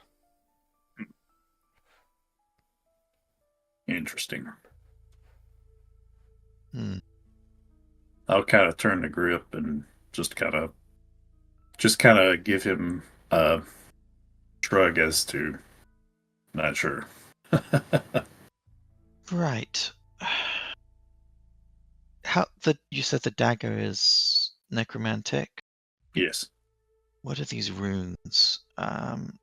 Interesting. Hmm. I'll kind of turn the grip and just kind of give him a shrug as to not sure. Right. You said the dagger is necromantic? Yes. What are these runes? I'm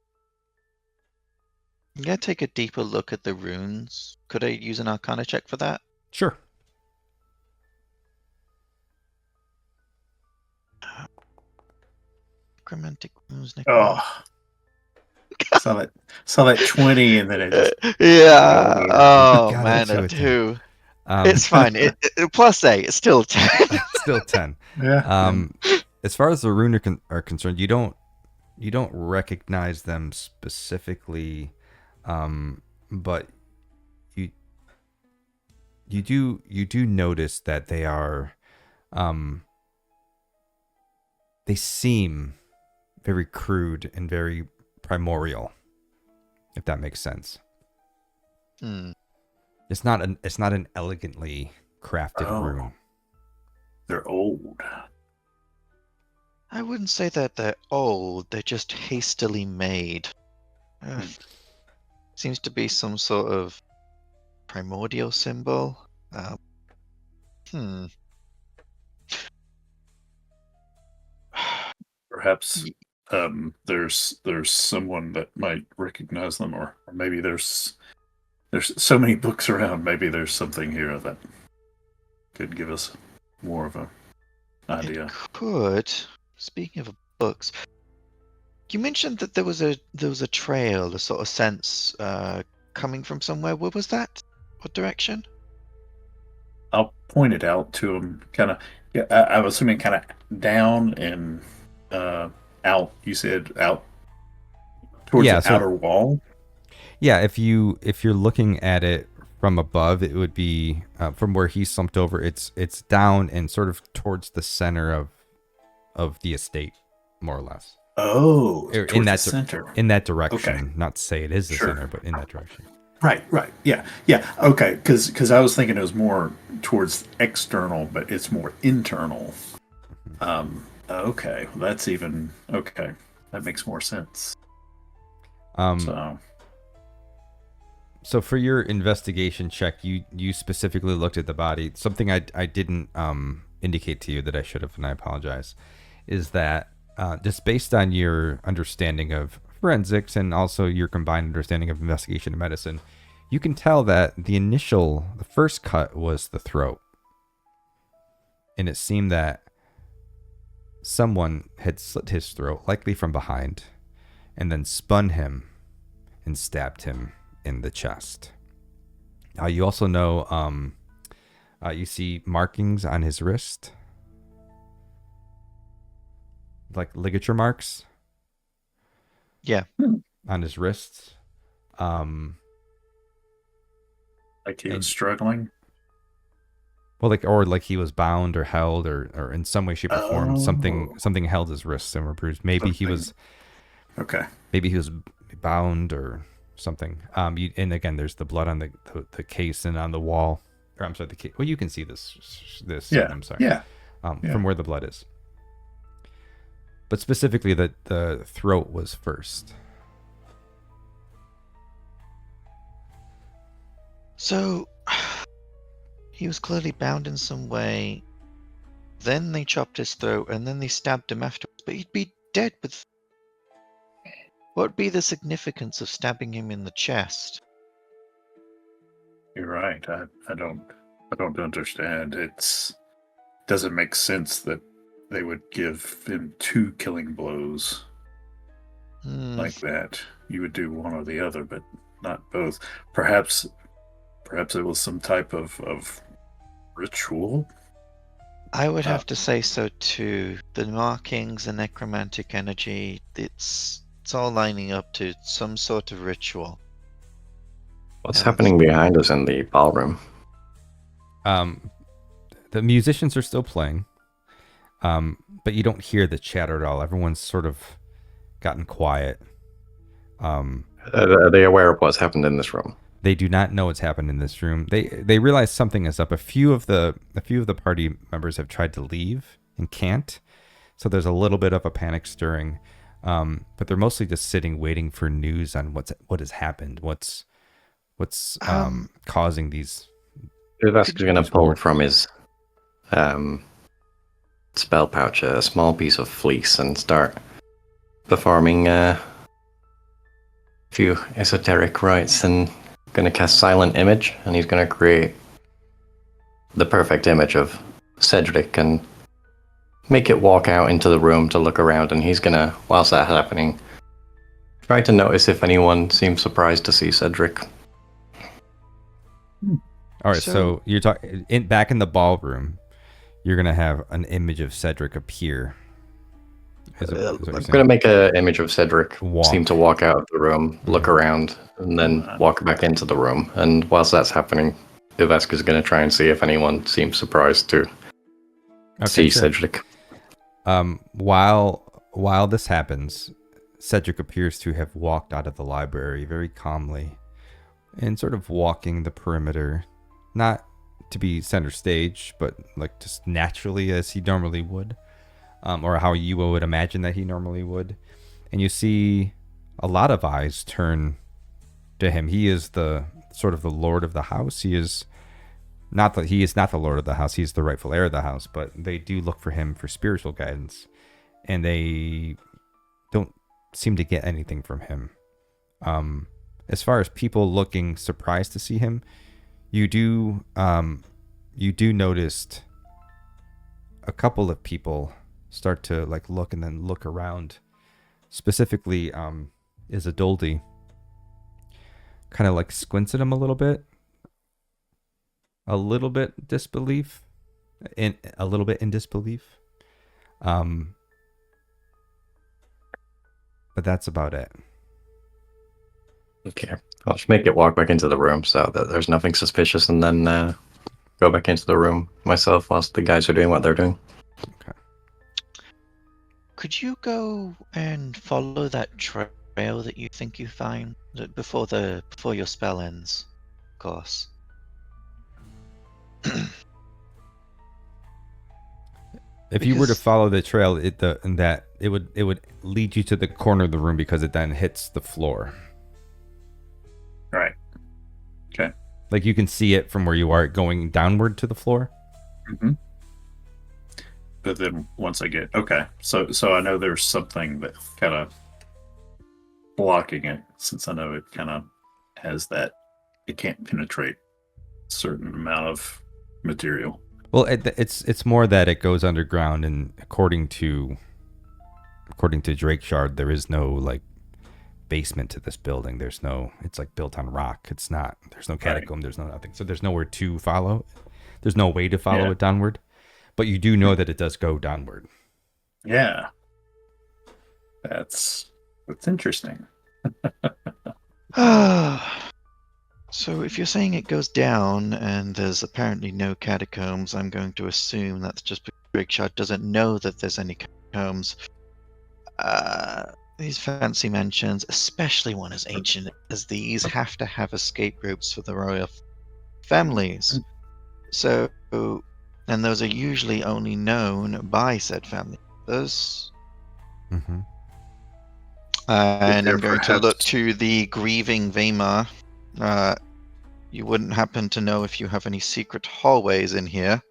gonna take a deeper look at the runes. Could I use an Arcana check for that? Sure. Necromantic runes. Oh, saw that 20, and then it just Yeah. Oh got man, into a it then. 2. Um, It's fine. Plus 8. It's still 10. still 10. yeah. As far as the rune are concerned, you don't recognize them specifically, but you do notice that they are, they seem very crude and very primordial, if that makes sense. Hmm. It's not an elegantly crafted rune. They're old. I wouldn't say that they're old. They're just hastily made. Seems to be some sort of primordial symbol. Perhaps there's someone that might recognize them, or maybe there's so many books around. Maybe there's something here that could give us more of an idea. It could. Speaking of books, you mentioned that there was a trail, a sort of sense coming from somewhere. Where was that? What direction? I'll point it out to him. Kind of. Yeah, I was assuming kind of down and out. You said out towards the outer wall. Yeah, if you're looking at it from above, it would be from where he slumped over. It's down and sort of towards the center of the estate, more or less. Oh, in that center. In that direction. Okay. Not to say it is the Sure. center, but in that direction. Right. Yeah. Okay, because I was thinking it was more towards external, but it's more internal. Okay, that's even okay. That makes more sense. So for your investigation check, you specifically looked at the body. Something I didn't indicate to you that I should have, and I apologize, is that just based on your understanding of forensics and also your combined understanding of investigation and medicine, you can tell that the first cut was the throat. And it seemed that someone had slit his throat, likely from behind, and then spun him and stabbed him in the chest. You also know, you see markings on his wrist, like ligature marks. Yeah. On his wrists. Like he was struggling. Well, like he was bound or held or in some way, shape, or form, something held his wrists and were bruised. Maybe he was. Okay. Maybe he was bound or something. And again, there's the blood on the case and on the wall. Or I'm sorry, the case. Well, you can see this. Yeah. I'm sorry. Yeah. From where the blood is. But specifically, the throat was first. So he was clearly bound in some way. Then they chopped his throat, and then they stabbed him afterwards. But he'd be dead with. What would be the significance of stabbing him in the chest? You're right. I don't understand. It doesn't make sense that they would give him 2 killing blows like that. You would do one or the other, but not both. Perhaps it was some type of ritual. I would have to say so too. The markings, the necromantic energy, it's all lining up to some sort of ritual. What's happening behind us in the ballroom? The musicians are still playing, but you don't hear the chatter at all. Everyone's sort of gotten quiet. Are they aware of what's happened in this room? They do not know what's happened in this room. They realize something is up. A few of the party members have tried to leave and can't. So there's a little bit of a panic stirring. But they're mostly just sitting waiting for news on what has happened. What's causing these. Yvask is going to pull from his spell pouch a small piece of fleece and start performing a few esoteric rites, and going to cast Silent Image, and he's going to create the perfect image of Cedric and make it walk out into the room to look around, and he's going to, whilst that's happening, try to notice if anyone seems surprised to see Cedric. All right, so you're talking back in the ballroom. You're gonna have an image of Cedric appear. I'm gonna make an image of Cedric seem to walk out of the room, look around, and then walk back into the room. And whilst that's happening, Yvask is gonna try and see if anyone seems surprised to see Cedric. While this happens, Cedric appears to have walked out of the library very calmly and sort of walking the perimeter. Not to be center stage, but like just naturally as he normally would, or how you would imagine that he normally would. And you see a lot of eyes turn to him. He is the sort of the lord of the house. He is not the lord of the house. He's the rightful heir of the house, but they do look for him for spiritual guidance, and they don't seem to get anything from him. As far as people looking surprised to see him, you do notice a couple of people start to like look and then look around. Specifically, Isidoldi kind of like squints at him a little bit disbelief, in a little bit in disbelief. But that's about it. Okay, I'll just make it walk back into the room so that there's nothing suspicious, and then go back into the room myself whilst the guys are doing what they're doing. Okay. Could you go and follow that trail that you think you find before your spell ends, of course? If you were to follow the trail, it would lead you to the corner of the room because it then hits the floor. Right. Okay. Like you can see it from where you are going downward to the floor. Mm-hmm. But then once I get so I know there's something that kind of blocking it, since I know it kind of has that it can't penetrate a certain amount of material. Well, it's more that it goes underground, and according to Drakeshard, there is no like basement to this building. It's like built on rock. There's no catacomb. Right. There's no nothing. So there's nowhere to follow. There's no way to follow it downward, but you do know that it does go downward. Yeah. That's interesting. So if you're saying it goes down and there's apparently no catacombs, I'm going to assume that's just because Drakeshard doesn't know that there's any catacombs. These fancy mansions, especially one as ancient as these, have to have escape routes for the royal families. So, and those are usually only known by said family members. Mm-hmm. And I'm going to look to the grieving Veymar. You wouldn't happen to know if you have any secret hallways in here?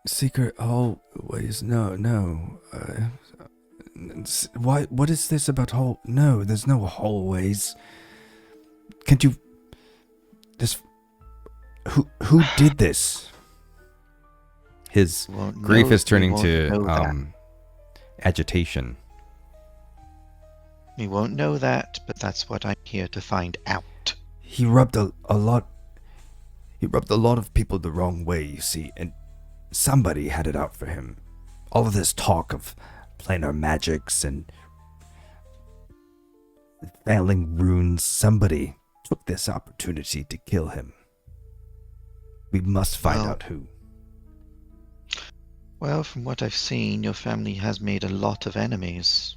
Secret hallways? No. What is this about hall? No, there's no hallways. Can't you? Who did this? His grief is turning to agitation. We won't know that, but that's what I'm here to find out. He rubbed a lot of people the wrong way, you see, and somebody had it out for him. All of this talk of planar magics and failing runes, somebody took this opportunity to kill him. We must find out who. Well, from what I've seen, your family has made a lot of enemies.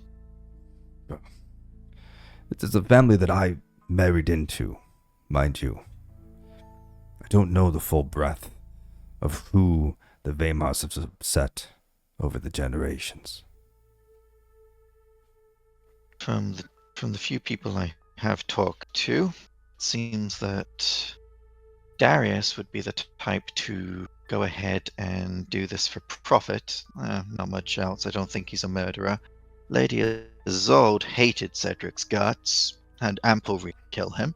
It is a family that I married into, mind you. I don't know the full breadth of who the Veymars have upset over the generations. From the few people I have talked to, it seems that Darius would be the type to go ahead and do this for profit. Not much else. I don't think he's a murderer. Lady Isolde hated Cedric's guts, had ample reason to kill him.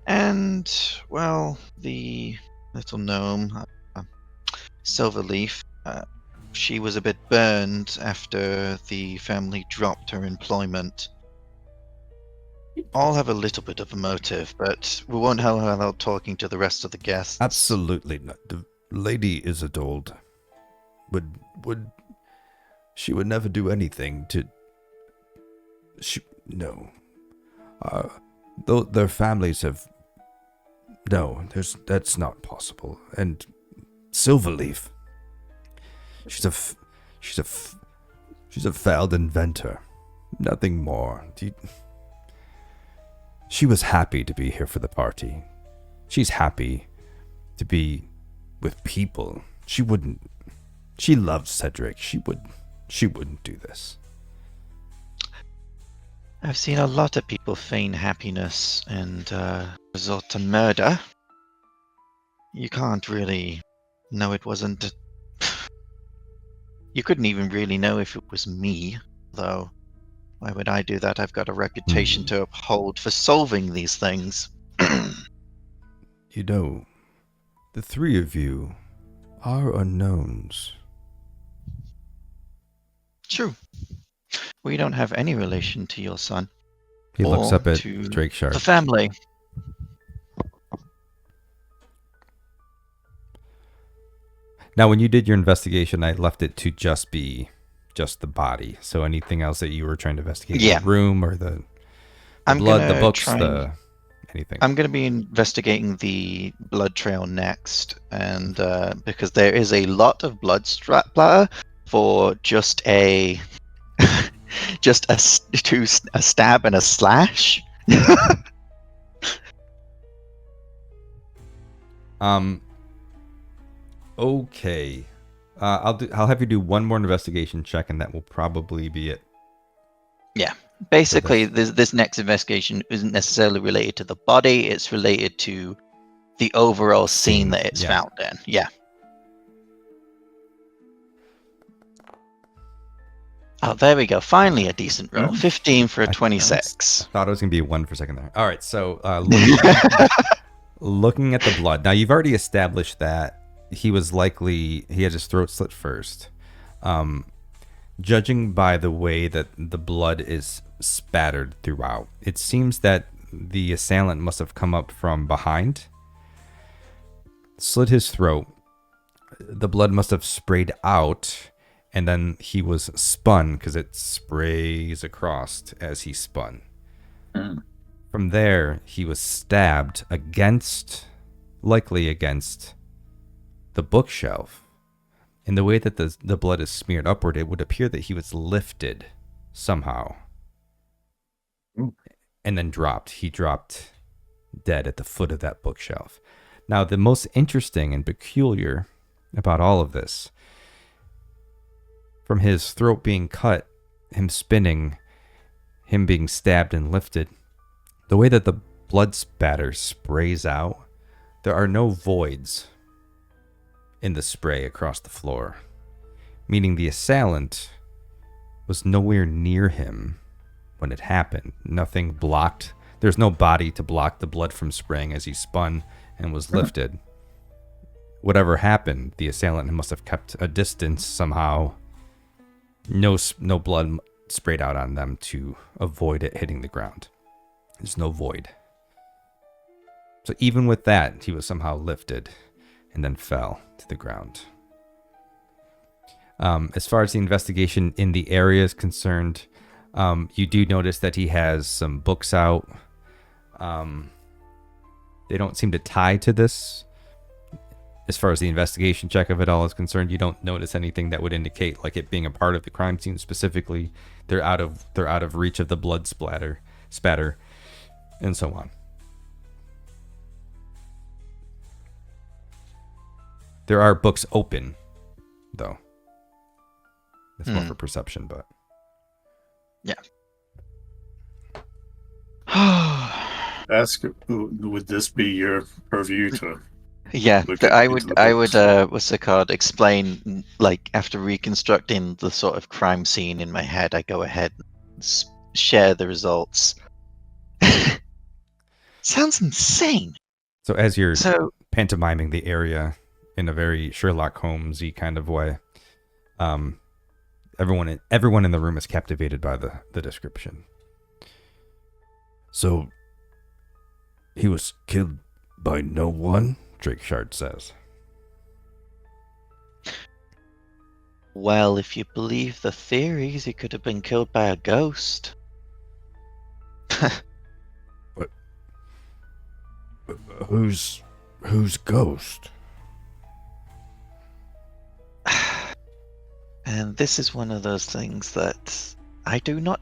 And, well, the little gnome, Silverleaf, she was a bit burned after the family dropped her employment. All have a little bit of a motive, but we won't have her out talking to the rest of the guests. Absolutely not. The Lady Isolde she would never do anything to... No. Though their families have... No, that's not possible. And Silverleaf, she's a failed inventor. Nothing more. She was happy to be here for the party. She's happy to be with people. She loves Cedric. She wouldn't do this. I've seen a lot of people feign happiness and resort to murder. You can't really know it wasn't... You couldn't even really know if it was me, though. Why would I do that? I've got a reputation to uphold for solving these things. You know, the three of you are unknowns. True. We don't have any relation to your son. He looks up at to Drake Sharp. the family. Now, when you did your investigation, I left it to just be the body. So anything else that you were trying to investigate? Yeah. The room or the blood, the books, anything? I'm going to be investigating the blood trail next, and because there is a lot of blood splatter for just a stab and a slash. Okay. I'll have you do one more investigation check, and that will probably be it. Yeah. Basically, this next investigation isn't necessarily related to the body. It's related to the overall scene that it's found in. Yeah. Oh, there we go. Finally, a decent roll. 15 for a 26. I thought it was going to be 1 for a second there. All right, so looking at the blood. Now, you've already established that he had his throat slit first. Judging by the way that the blood is spattered throughout, it seems that the assailant must have come up from behind, slit his throat. The blood must have sprayed out, and then he was spun because it sprays across as he spun. From there, he was stabbed likely against the bookshelf. In the way that the blood is smeared upward, it would appear that he was lifted somehow. And then dropped. He dropped dead at the foot of that bookshelf. Now, the most interesting and peculiar about all of this, from his throat being cut, him spinning, him being stabbed and lifted, the way that the blood spatter sprays out, there are no voids in the spray across the floor, meaning the assailant was nowhere near him when it happened. Nothing blocked. There's no body to block the blood from spraying as he spun and was lifted. Whatever happened, the assailant must have kept a distance somehow. No blood sprayed out on them to avoid it hitting the ground. There's no void. So even with that, he was somehow lifted and then fell to the ground. As far as the investigation in the area is concerned, You do notice that he has some books out. They don't seem to tie to this. As far as the investigation check of it all is concerned, you don't notice anything that would indicate like it being a part of the crime scene specifically. They're out of reach of the blood spatter, and so on. There are books open, though. It's more for perception, but Yeah. Ask, would this be your purview to? Yeah, Look I into would, the I books. would, what's it called? Explain, like, after reconstructing the sort of crime scene in my head, I go ahead and share the results. Sounds insane. so as you're So, pantomiming the area in a very Sherlock Holmes-y kind of way, everyone in the room is captivated by the description. So, he was killed by no one? Drake Shard says. well, if you believe the theories, he could have been killed by a ghost. Who's ghost? And this is one of those things that I do not.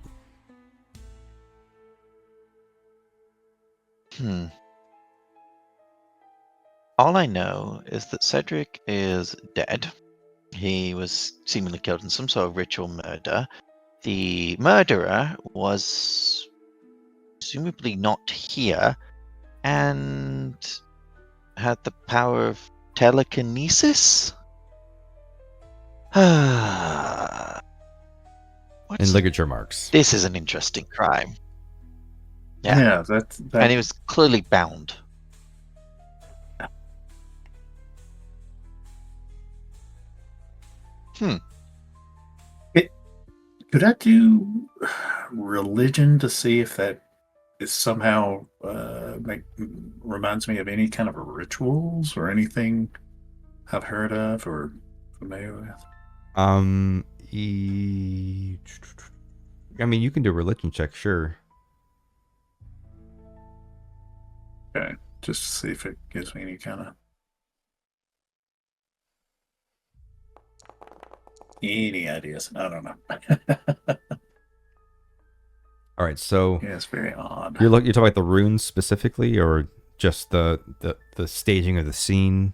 All I know is that Cedric is dead. He was seemingly killed in some sort of ritual murder. The murderer was presumably not here and had the power of telekinesis? In What's ligature marks. This is an interesting crime. Yeah. Yeah, that And he was clearly bound. Could I do religion to see if that is somehow reminds me of any kind of rituals or anything I've heard of or familiar with? I mean, you can do a religion check, sure. Okay, just to see if it gives me any kind of any ideas. I don't know. All right, so Yeah, it's very odd. you're talking about the runes specifically, or just the staging of the scene?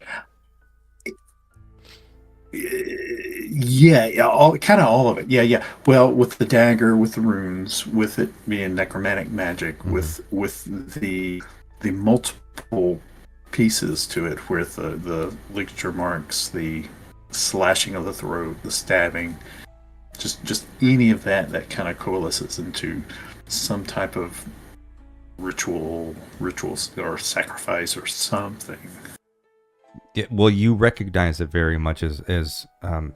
Yeah, all kind of all of it. Yeah. Well, with the dagger, with the runes, with it being necromantic magic, with the multiple pieces to it, with the ligature marks, the slashing of the throat, the stabbing, just any of that kind of coalesces into some type of rituals or sacrifice or something. Yeah, well, you recognize it very much as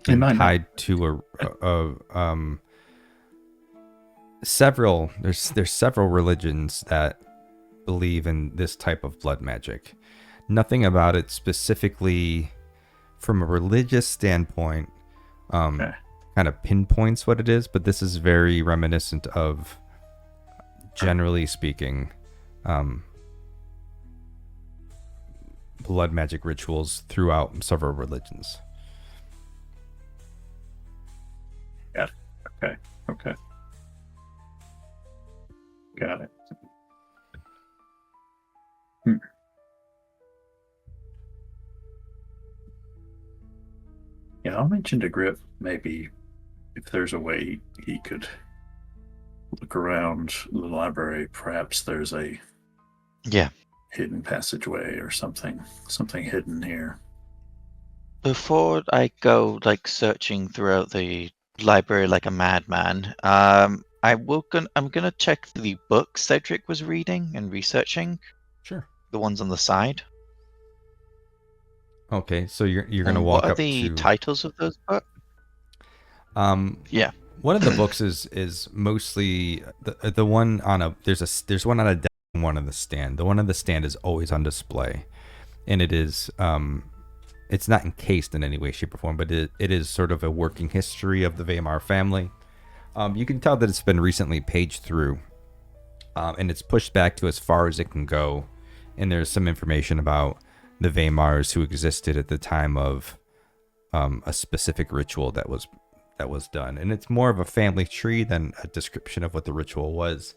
being tied to several. There's several religions that believe in this type of blood magic. Nothing about it specifically, from a religious standpoint, kind of pinpoints what it is. But this is very reminiscent of, generally speaking, blood magic rituals throughout several religions. Yeah. Okay. Got it. Yeah, I'll mention to Griff maybe if there's a way he could look around the library. Perhaps there's a hidden passageway or something hidden here. Before I go like searching throughout the library like a madman, I'm gonna check the books Cedric was reading and researching. Sure. The ones on the side. Okay, so you're gonna walk what are up the to titles of those books? Yeah. One of the books is mostly the one on a there's one on a desk and one on the stand. The one on the stand is always on display, and it is it's not encased in any way, shape, or form, but it is sort of a working history of the Veymar family. You can tell that it's been recently paged through, and it's pushed back to as far as it can go. And there's some information about the Veymars who existed at the time of a specific ritual that was done, and it's more of a family tree than a description of what the ritual was.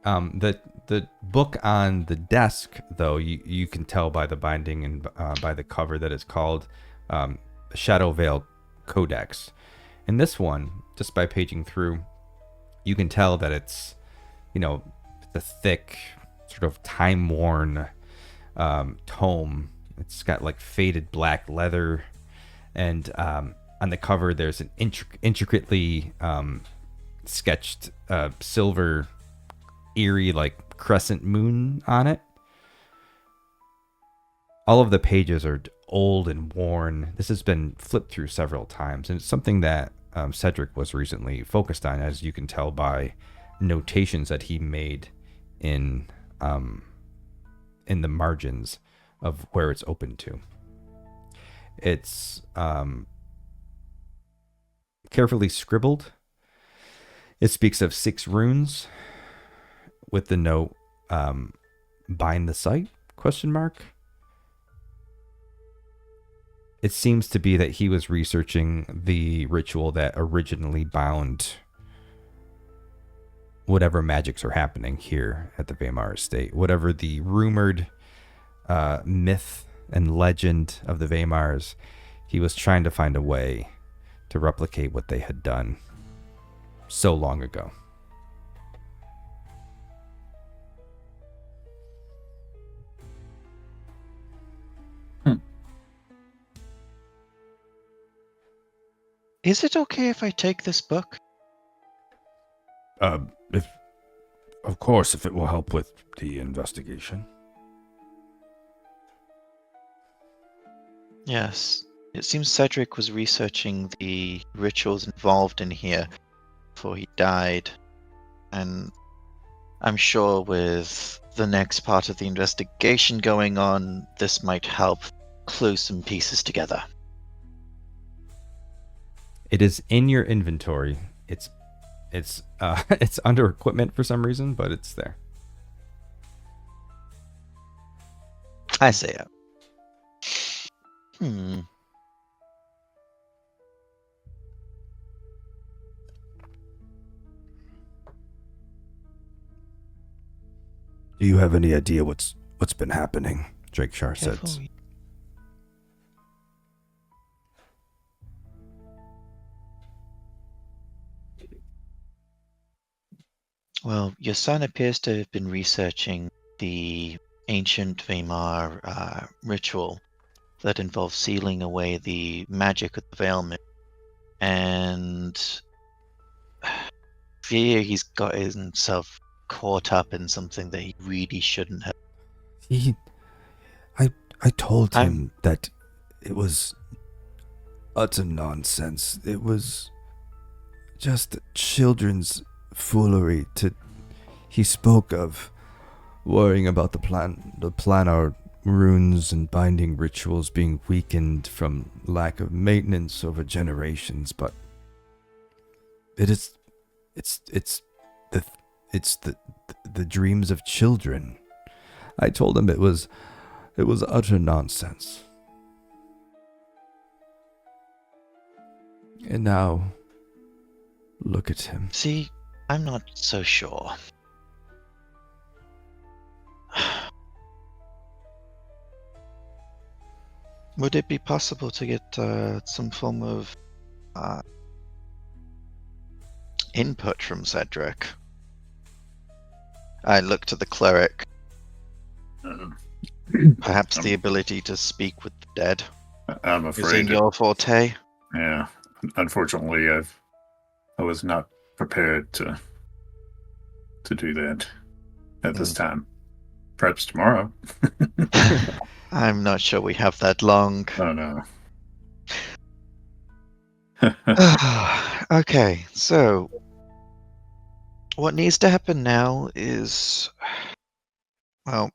The book on the desk, though, you can tell by the binding and by the cover that it's called Shadow Veil Codex. And this one, just by paging through, you can tell that it's, the thick, sort of time-worn tome. It's got like faded black leather, and on the cover there's an intricately sketched silver, eerie, like crescent moon on it. All of the pages are old and worn. This has been flipped through several times, and it's something that Cedric was recently focused on, as you can tell by notations that he made in the margins of where it's open to. It's carefully scribbled. It speaks of 6 runes with the note, bind the site, ? It seems to be that he was researching the ritual that originally bound whatever magics are happening here at the Veymar Estate. Whatever the rumored myth and legend of the Veymars, he was trying to find a way to replicate what they had done so long ago. Is it okay if I take this book? Of course, if it will help with the investigation. Yes. It seems Cedric was researching the rituals involved in here before he died. And I'm sure with the next part of the investigation going on, this might help clue some pieces together. It is in your inventory. It's under equipment for some reason, but it's there. I say it. Do you have any idea what's been happening? Drakeshar says. Well, your son appears to have been researching the ancient Veymar ritual that involves sealing away the magic of the Veilmoon. And fear he's got himself caught up in something that he really shouldn't have. I told him that it was utter nonsense. It was just children's foolery. He spoke of worrying about the planar runes and binding rituals being weakened from lack of maintenance over generations, but it's the dreams of children. I told him it was utter nonsense. And now look at him. See, I'm not so sure. Would it be possible to get some form of input from Cedric? I look to the cleric. Perhaps the ability to speak with the dead. I'm Is afraid. in your forte? Yeah. Unfortunately, I was not prepared to do that at this time. Perhaps tomorrow. I'm not sure we have that long. Oh no. Okay, so what needs to happen now is, well,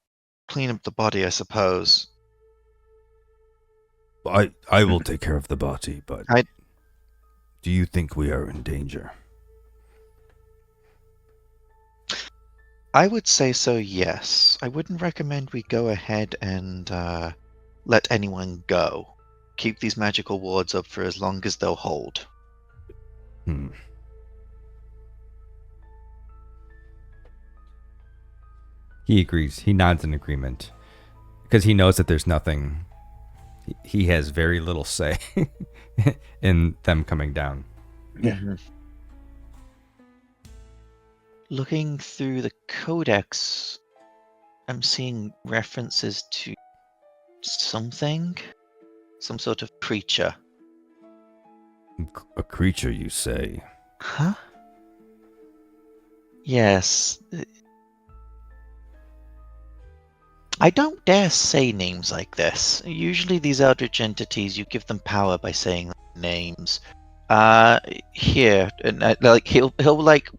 clean up the body, I suppose. I will take care of the body, but Do you think we are in danger? I would say so, yes. I wouldn't recommend we go ahead and let anyone go. Keep these magical wards up for as long as they'll hold. He agrees. He nods in agreement. Because he knows that there's nothing. He has very little say in them coming down. Yeah. Mm-hmm. Looking through the codex, I'm seeing references to something. Some sort of creature. A creature, you say? Huh? Yes. I don't dare say names like this. Usually these eldritch entities, you give them power by saying names. Here, and like he'll like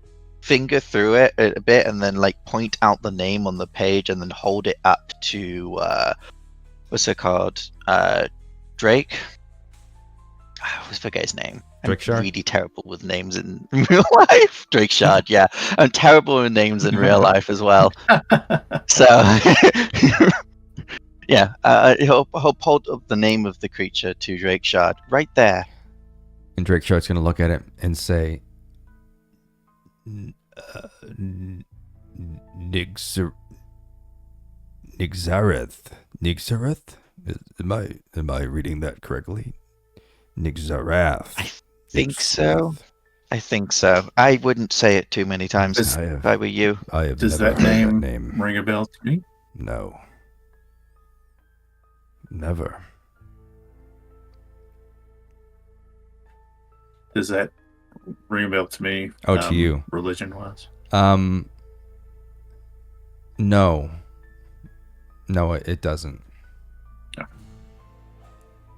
finger through it a bit and then like point out the name on the page and then hold it up to what's it called? Drake. I always forget his name. Drake Shard? I'm really terrible with names in real life. Drake Shard, yeah. I'm terrible with names in real life as well. So, yeah, he'll hold up the name of the creature to Drake Shard right there. And Drake Shard's going to look at it and say, Nigzareth. Nigzareth? Am I reading that correctly? Nigzarath. I think so. I think so. I wouldn't say it too many times if I were you. I have Does never that heard name, that name ring a bell to me? No. Never. Does that ring a bell to me? Oh, to you. Religion-wise? No. No, it doesn't. No.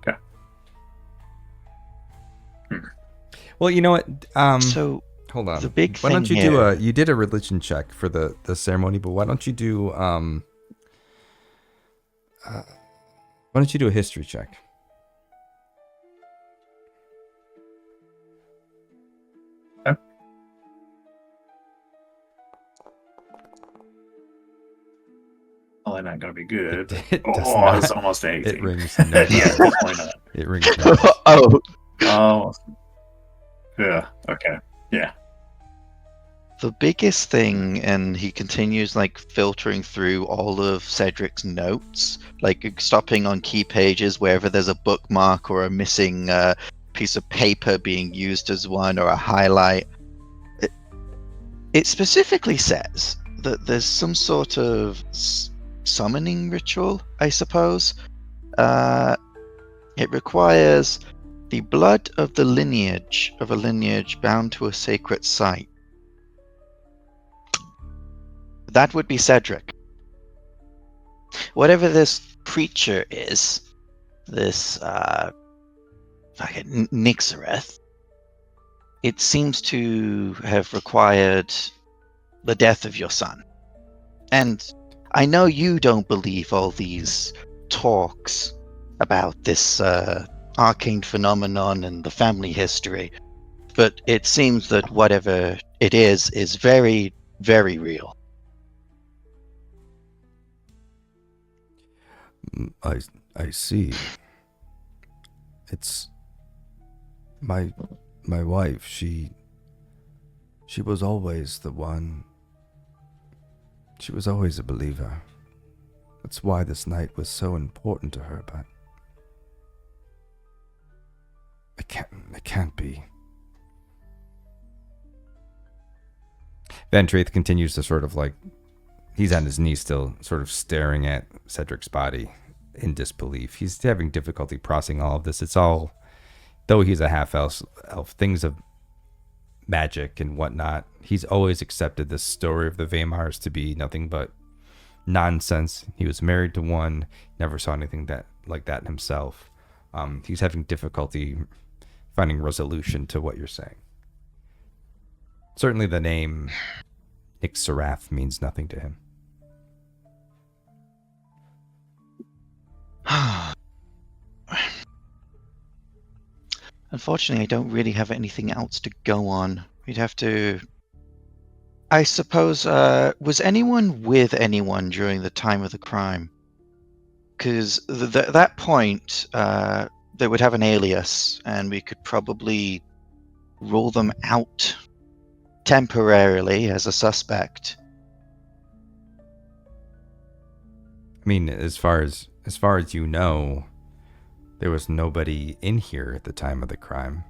Okay. Well, you know what? So hold on. the big why don't you thing here- you did a religion check for the ceremony, but why don't you do why don't you do a history check? Okay. Well, they're not going to be good. It does Oh, not. it's almost 18. It rings no bells. Yeah, definitely not. It rings no bells. Oh, Oh, yeah. Okay. Yeah. the biggest thing, and he continues like filtering through all of Cedric's notes, like stopping on key pages wherever there's a bookmark or a missing piece of paper being used as one or a highlight. It specifically says that there's some sort of summoning ritual, I suppose. It requires the blood of the lineage of a lineage bound to a sacred site. That would be Cedric. Whatever this creature is, this fucking Nixareth, it seems to have required the death of your son. And I know you don't believe all these talks about this arcane phenomenon and the family history, but it seems that whatever it is very, very real. I see. It's my wife. She was always the one. She was always a believer. That's why this night was so important to her, but it can't be. Vantraith continues to sort of like, he's on his knees still, sort of staring at Cedric's body in disbelief. He's having difficulty processing all of this. It's all, though he's a half-elf, things of magic and whatnot, he's always accepted this story of the Veymars to be nothing but nonsense. He was married to one, never saw anything like that in himself. He's having difficulty finding resolution to what you're saying. Certainly the name Nixarath means nothing to him. Unfortunately, I don't really have anything else to go on. We'd have to... I suppose, was anyone with anyone during the time of the crime? Because at that point, they would have an alias, and we could probably rule them out temporarily as a suspect. I mean, as far as you know, there was nobody in here at the time of the crime.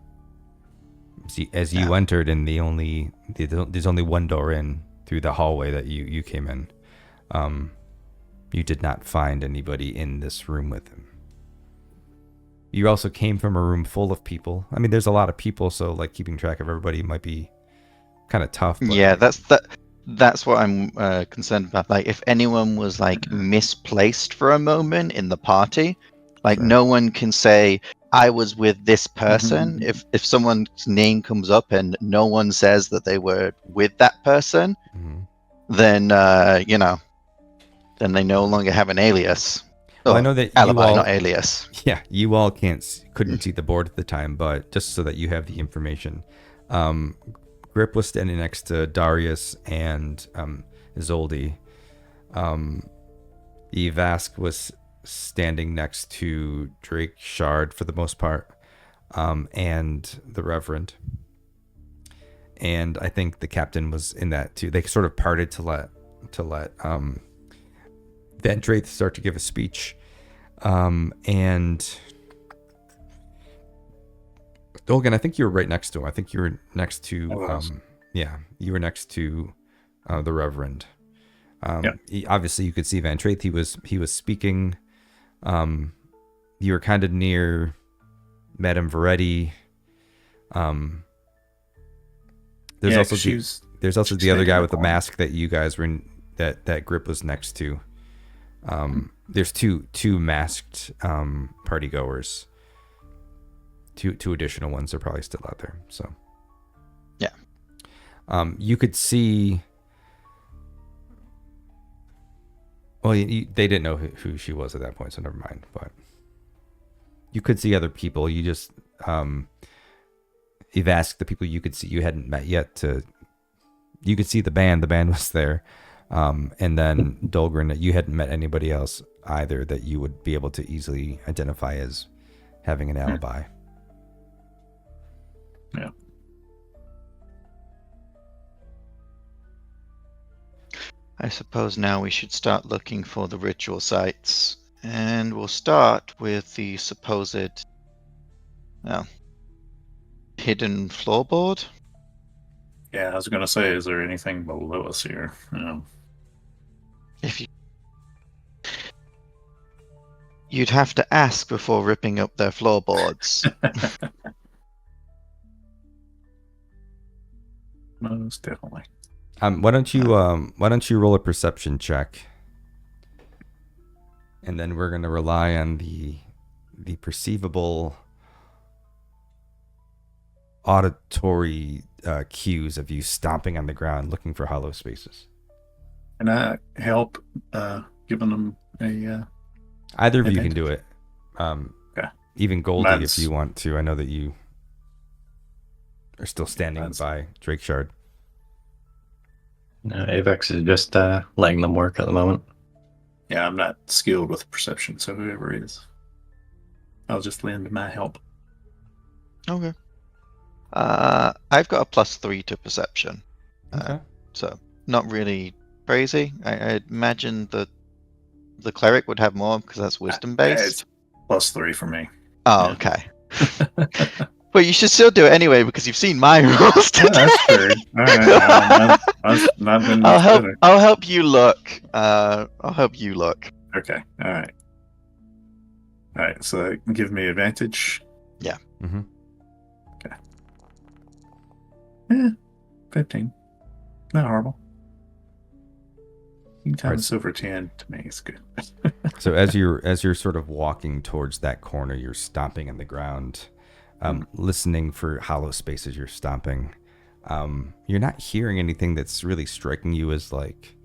As you entered, and there's only one door in through the hallway that you came in. You did not find anybody in this room with him. You also came from a room full of people. I mean, there's a lot of people, so like keeping track of everybody might be kind of tough. But Yeah, that's what I'm concerned about. Like, if anyone was like misplaced for a moment in the party, like Sure. no one can say I was with this person. If someone's name comes up and no one says that they were with that person, then then they no longer have an alias. Well, I know that alibi, you all, not alias. Yeah, you all couldn't see the board at the time, but just so that you have the information, Grip was standing next to Darius and Isolde. Yvask was standing next to Drake Shard for the most part, and the Reverend. And I think the captain was in that too. They sort of parted to let Vantraith start to give a speech. And Dolgan, I think you were right next to him. I think you were next to you were next to the Reverend. Obviously you could see Vantraith. He was speaking. You were kind of near Madame Veretti. There's also the other guy with the mask that you guys were in, that Grip was next to. There's two masked party goers. Two additional ones are probably still out there. So yeah, you could see. Well, they didn't know who she was at that point, so never mind. But you could see other people. You just Yvask, the people you could see you hadn't met yet. You could see the band. The band was there. And then Dolgan, you hadn't met anybody else either that you would be able to easily identify as having an alibi. Yeah. I suppose now we should start looking for the ritual sites, and we'll start with the supposed, hidden floorboard. Yeah, I was gonna say, is there anything below us here? You'd have to ask before ripping up their floorboards. Most definitely. Why don't you roll a perception check, and then we're gonna rely on the perceivable auditory cues of you stomping on the ground looking for hollow spaces. Can I help giving them a either of you advantage? can do it. Okay. Even Goldie, Mine's- if you want to. I know that you are still standing by Drake Shard. No, Avex is just letting them work at the moment. Yeah, I'm not skilled with perception, so whoever is, I'll just lend my help. Okay. I've got a +3 to perception. Okay. So not really crazy. I imagine that the cleric would have more because that's wisdom based. It's +3 for me. Oh, yeah. okay. But you should still do it anyway because you've seen my rolls today. Yeah, that's true. All right, not been much better. I'll help you look. I'll help you look. Okay. All right. So give me advantage. Yeah. Mm-hmm. Okay. Yeah, 15. Not horrible. You can time this over 10 to me. It's good. So as you're sort of walking towards that corner, you're stomping on the ground, listening for hollow spaces. You're stomping. You're not hearing anything that's really striking you as like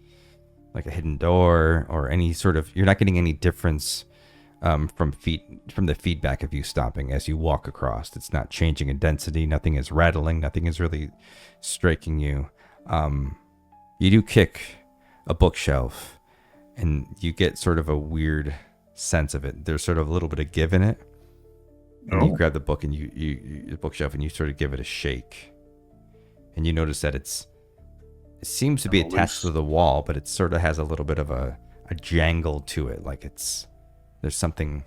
a hidden door or any sort of. You're not getting any difference from the feedback of you stopping as you walk across. It's not changing in density. Nothing is rattling. Nothing is really striking you. You do kick a bookshelf, and you get sort of a weird sense of it. There's sort of a little bit of give in it. And you grab the book and the bookshelf, and you sort of give it a shake. And you notice that it seems to be attached to the wall, but it sort of has a little bit of a jangle to it, like there's something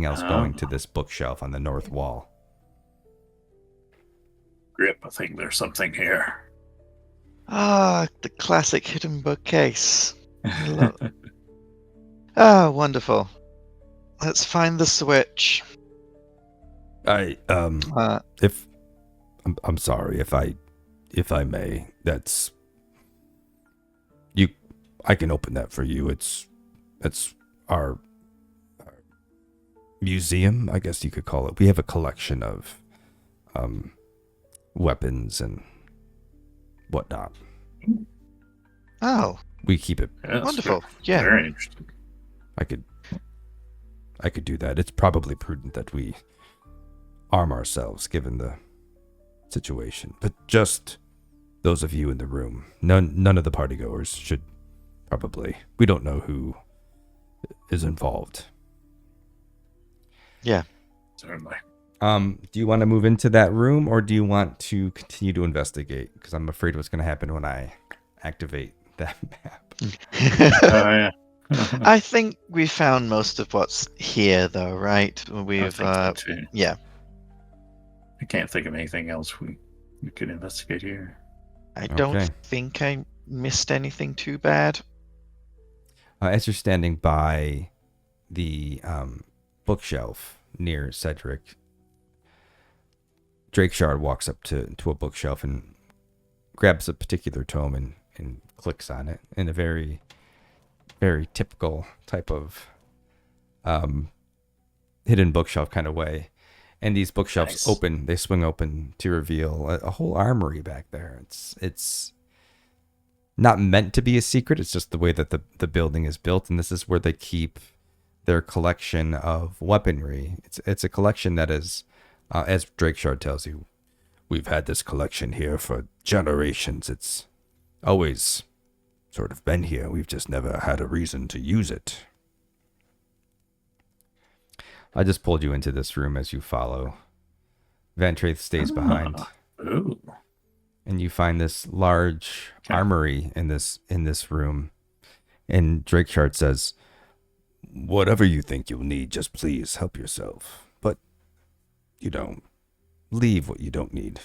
else going to this bookshelf on the north wall. Grip, I think there's something here. Ah, the classic hidden bookcase. Ah, wonderful. Let's find the switch. I'm sorry if I may. That's you. I can open that for you. It's our museum, I guess you could call it. We have a collection of weapons and whatnot. Oh, We keep it. Wonderful. Yeah. Very interesting. I could do that. It's probably prudent that we arm ourselves given the situation. But just those of you in the room, none of the partygoers should probably. We don't know who is involved. Yeah. Certainly. Do you want to move into that room, or do you want to continue to investigate? Because I'm afraid what's going to happen when I activate that map. Yeah. I think we found most of what's here, though, right? I We've, think so too. yeah. I can't think of anything else we could investigate here. I don't Okay. think I missed anything too bad. As you're standing by the bookshelf near Cedric, Drakeshard walks up to a bookshelf and grabs a particular tome and clicks on it in a very, very typical type of hidden bookshelf kind of way. And these bookshelves open, they swing open to reveal a whole armory back there. It's not meant to be a secret. It's just the way that the building is built. And this is where they keep their collection of weaponry. It's a collection that is, as Drakeshard tells you, we've had this collection here for generations. It's always sort of been here. We've just never had a reason to use it. I just pulled you into this room as you follow. Vantraith stays behind. Ooh. And you find this large armory in this room. And Drakeshard says, whatever you think you'll need, just please help yourself. But, leave what you don't need.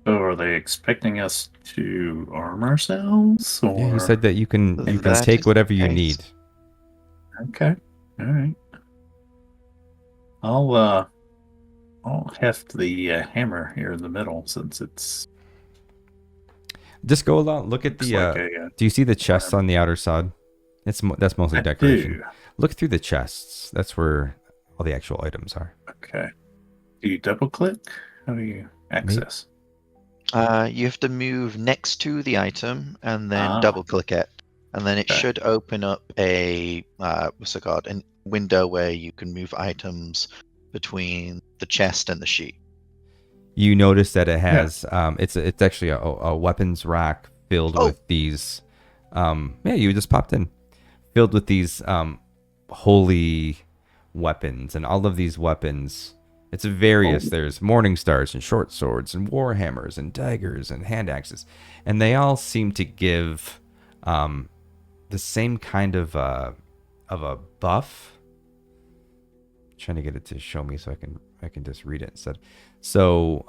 So are they expecting us to arm ourselves? Or... Yeah, he said that you can That take is whatever the you case. need. Okay. All right. I'll heft the hammer here in the middle since it's Just go along. Look at looks the. like a Do you see the chests on the outer side? That's mostly I decoration. do. Look through the chests. That's where all the actual items are. Okay. Do you double click? How do you access? You have to move next to the item and then double click it. And then it Okay. should open up a what's it called? A window where you can move items between the chest and the sheet. You notice that it has it's actually a weapons rack filled with these you just popped in, filled with these holy weapons, and all of these weapons, it's various. There's morning stars and short swords and war hammers and daggers and hand axes, and they all seem to give the same kind of a buff. Trying to get it to show me so I can just read it instead. So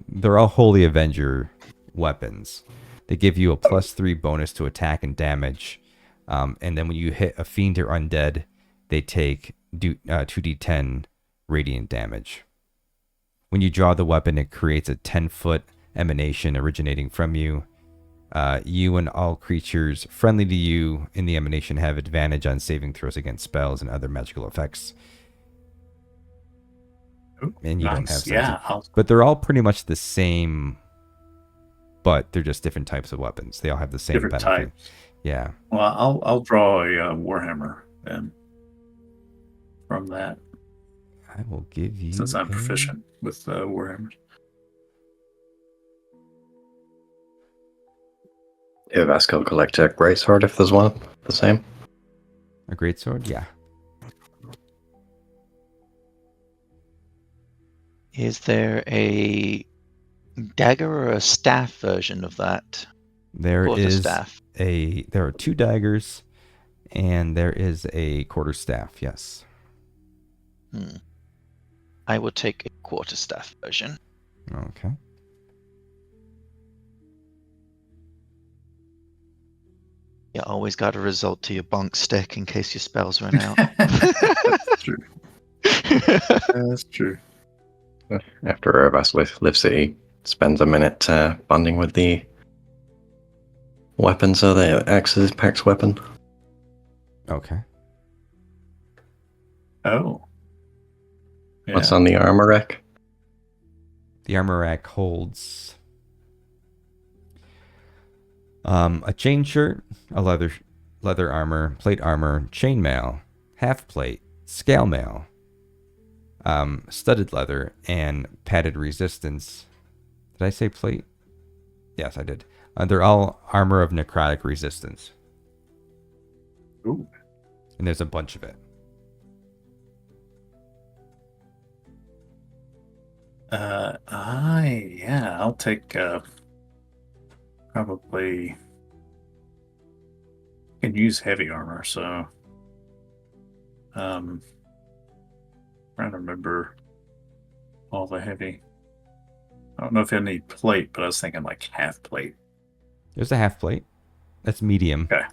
they're all Holy Avenger weapons. They give you a +3 bonus to attack and damage, and then when you hit a fiend or undead, they take 2d10 radiant damage. When you draw the weapon, it creates a 10-foot emanation originating from you. You and all creatures friendly to you in the emanation have advantage on saving throws against spells and other magical effects. Ooh, And you don't have yeah. but they're all pretty much the same but they're just different types of weapons. They all have the same Different benefit. types. Yeah. Well, I'll draw a warhammer then from that, I will give you. since I'm proficient with warhammers. Yvask will collect a greatsword if there's one. The same. A greatsword? Yeah. Is there a dagger or a staff version of that? There Quarterstaff. there are 2 daggers, and there is a quarterstaff. Yes. I will take a quarterstaff version. Okay. You always got to resort to your bonk stick in case your spells run out. That's true. That's true. After Yvask lifts it, he spends a minute bonding with the weapon, so the axe is Pax weapon. Okay. Oh. Yeah. What's on the armor rack? The armor rack holds a chain shirt, a leather armor, plate armor, chainmail, half plate, scale mail, studded leather, and padded resistance. Did I say plate? Yes, I did. They're all armor of necrotic resistance. Ooh. And there's a bunch of it. I'll take probably can use heavy armor, so trying to remember all the heavy. I don't know if I need plate, but I was thinking like half plate. There's a half plate. That's medium. Okay.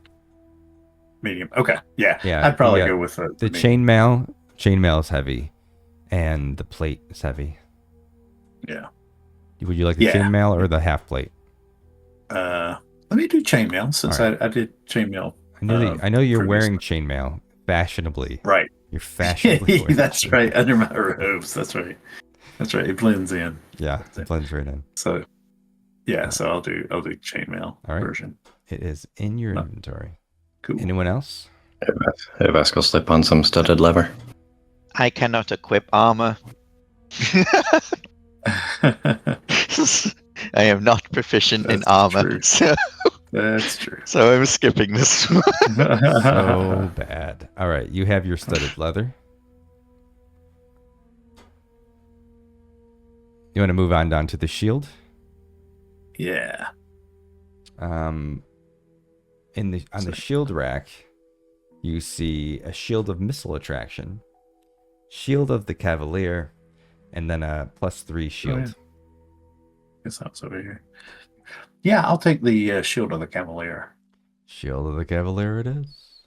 Medium. Okay. Yeah. Yeah, I'd probably yeah. go with the The medium. chainmail is heavy, and the plate is heavy. Yeah. Would you like the Yeah. chainmail or the half plate? Let me do chainmail since All right. I did chainmail. I know you're wearing previously. chainmail fashionably. Right. You're fashionably wearing That's chainmail. right. Under my robes. That's right. That's right. It blends in. Yeah, it blends right in. So yeah, so I'll do chainmail All right. version. It is in your Oh. inventory. Cool. Anyone else? Yvask will slip on some studded leather. I cannot equip armor. I am not proficient in That's armor, true. so That's true. I'm skipping this one. So bad. All right, you have your studded leather. You want to move on down to the shield? Yeah. On the shield rack, you see a shield of missile attraction, shield of the cavalier, and then a +3 shield. yeah. Guess that was over here. Yeah, I'll take the shield of the Cavalier. Shield of the cavalier it is.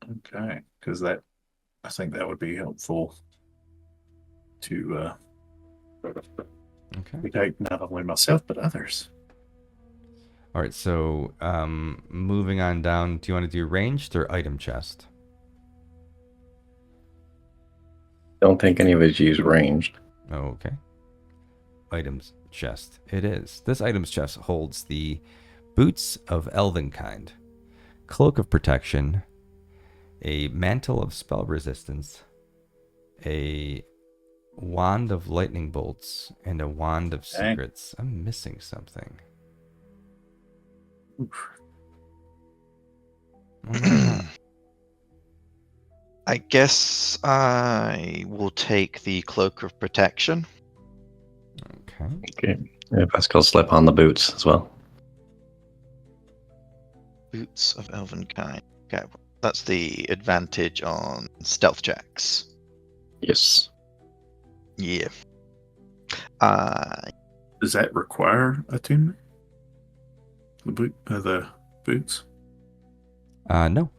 Okay, because I think that would be helpful to Okay. protect not only myself but others. All right, so moving on down, do you want to do ranged or item chest? Don't think any of us use ranged. Okay. Items chest. It is. This items chest holds the boots of elvenkind, cloak of protection, a mantle of spell resistance, a wand of lightning bolts, and a wand of Dang. secrets. I'm missing something. Oof. What am I not? I guess I will take the cloak of protection. Okay. Okay. Yvask will slip on the boots as well. Boots of Elvenkind. Okay, that's the advantage on stealth checks. Yes. Yeah. Does that require attunement? The boots? No.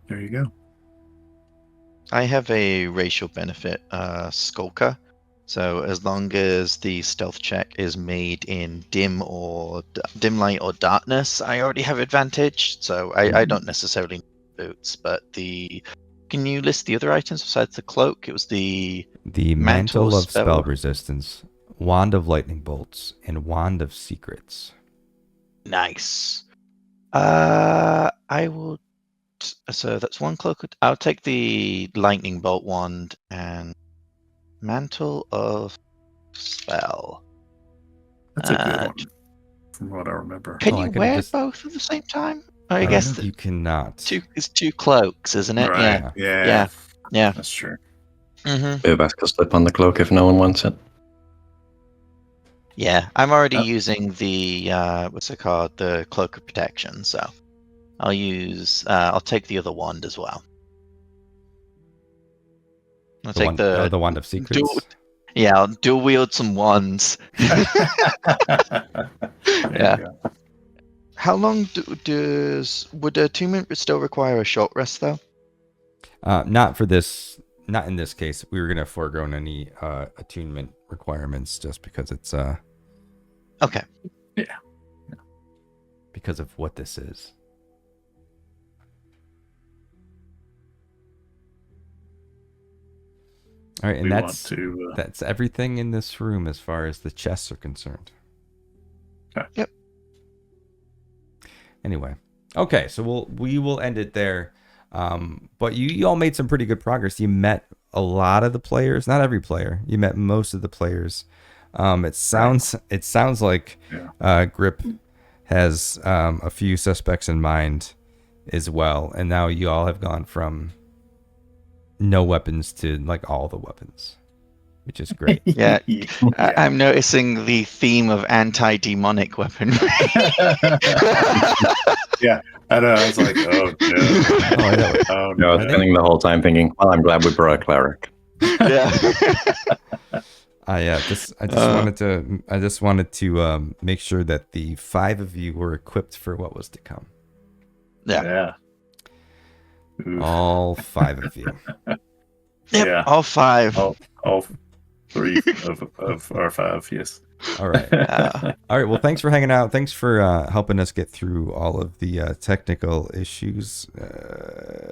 There you go. I have a racial benefit, Skulker. So as long as the stealth check is made in dim light or darkness, I already have advantage. So I don't necessarily need boots, but can you list the other items besides the cloak? It was the The Mantle mantle of spell- spell resistance, Wand of Lightning Bolts, and Wand of Secrets. Nice. I will. So that's one cloak. I'll take the lightning bolt wand and mantle of spell. That's a good one, from what I remember. Can I you could've wear just- both at the same time? I guess you cannot. it's two cloaks, isn't it? Right. Yeah. Yeah. That's true. Mm-hmm. Yvask will slip on the cloak if no one wants it. Yeah, I'm already Oh. using the what's it called? The cloak of protection. So I'll use. I'll take the other wand as well. I'll take the Wand of Secrets. I'll dual wield some wands. There Yeah. you go. How long would attunement still require a short rest though? Not for this. Not in this case. We were gonna forego any attunement requirements just because it's Okay. because of what this is. All right, and We that's want to. that's everything in this room as far as the chests are concerned. Okay. Yep. Anyway, okay, so we will end it there. But you all made some pretty good progress. You met a lot of the players, not every player. You met most of the players. It sounds like Grip has a few suspects in mind as well, and now you all have gone from no weapons to like all the weapons, which is great. Yeah. I'm noticing the theme of anti-demonic weaponry. Yeah, I know. I was like, oh no. I know. Oh No, I was spending the whole time thinking, well, I'm glad we brought a cleric. Yeah. I just wanted to make sure that the 5 of you were equipped for what was to come. Yeah. Oof. All 5 of you. Yep. Yeah. All 5. All 3 of our 5, yes. All right. All right. Well, thanks for hanging out. Thanks for helping us get through all of the technical issues.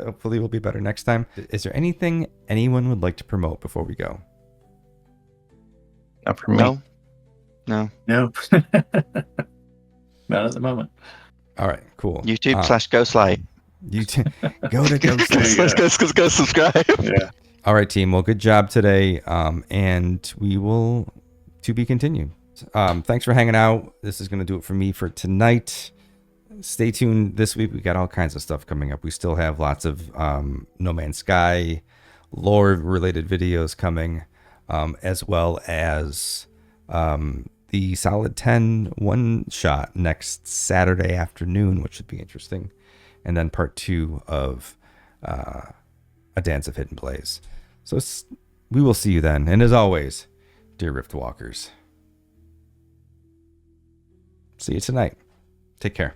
Hopefully, we'll be better next time. Is there anything anyone would like to promote before we go? Not for me. No. No. Not at the moment. All right. Cool. YouTube /Ghostlight. Go to Ghostlight. Go subscribe. Yeah. All right, team. Well, good job today. And we will to be continued. Thanks for hanging out. This is going to do it for me for tonight. Stay tuned this week. We got all kinds of stuff coming up. We still have lots of No Man's Sky lore related videos coming, as well as the Solid 10 one-shot next Saturday afternoon, which should be interesting. And then part 2 of A Dance of Hidden Plays. So we will see you then. And as always, dear Riftwalkers, see you tonight. Take care.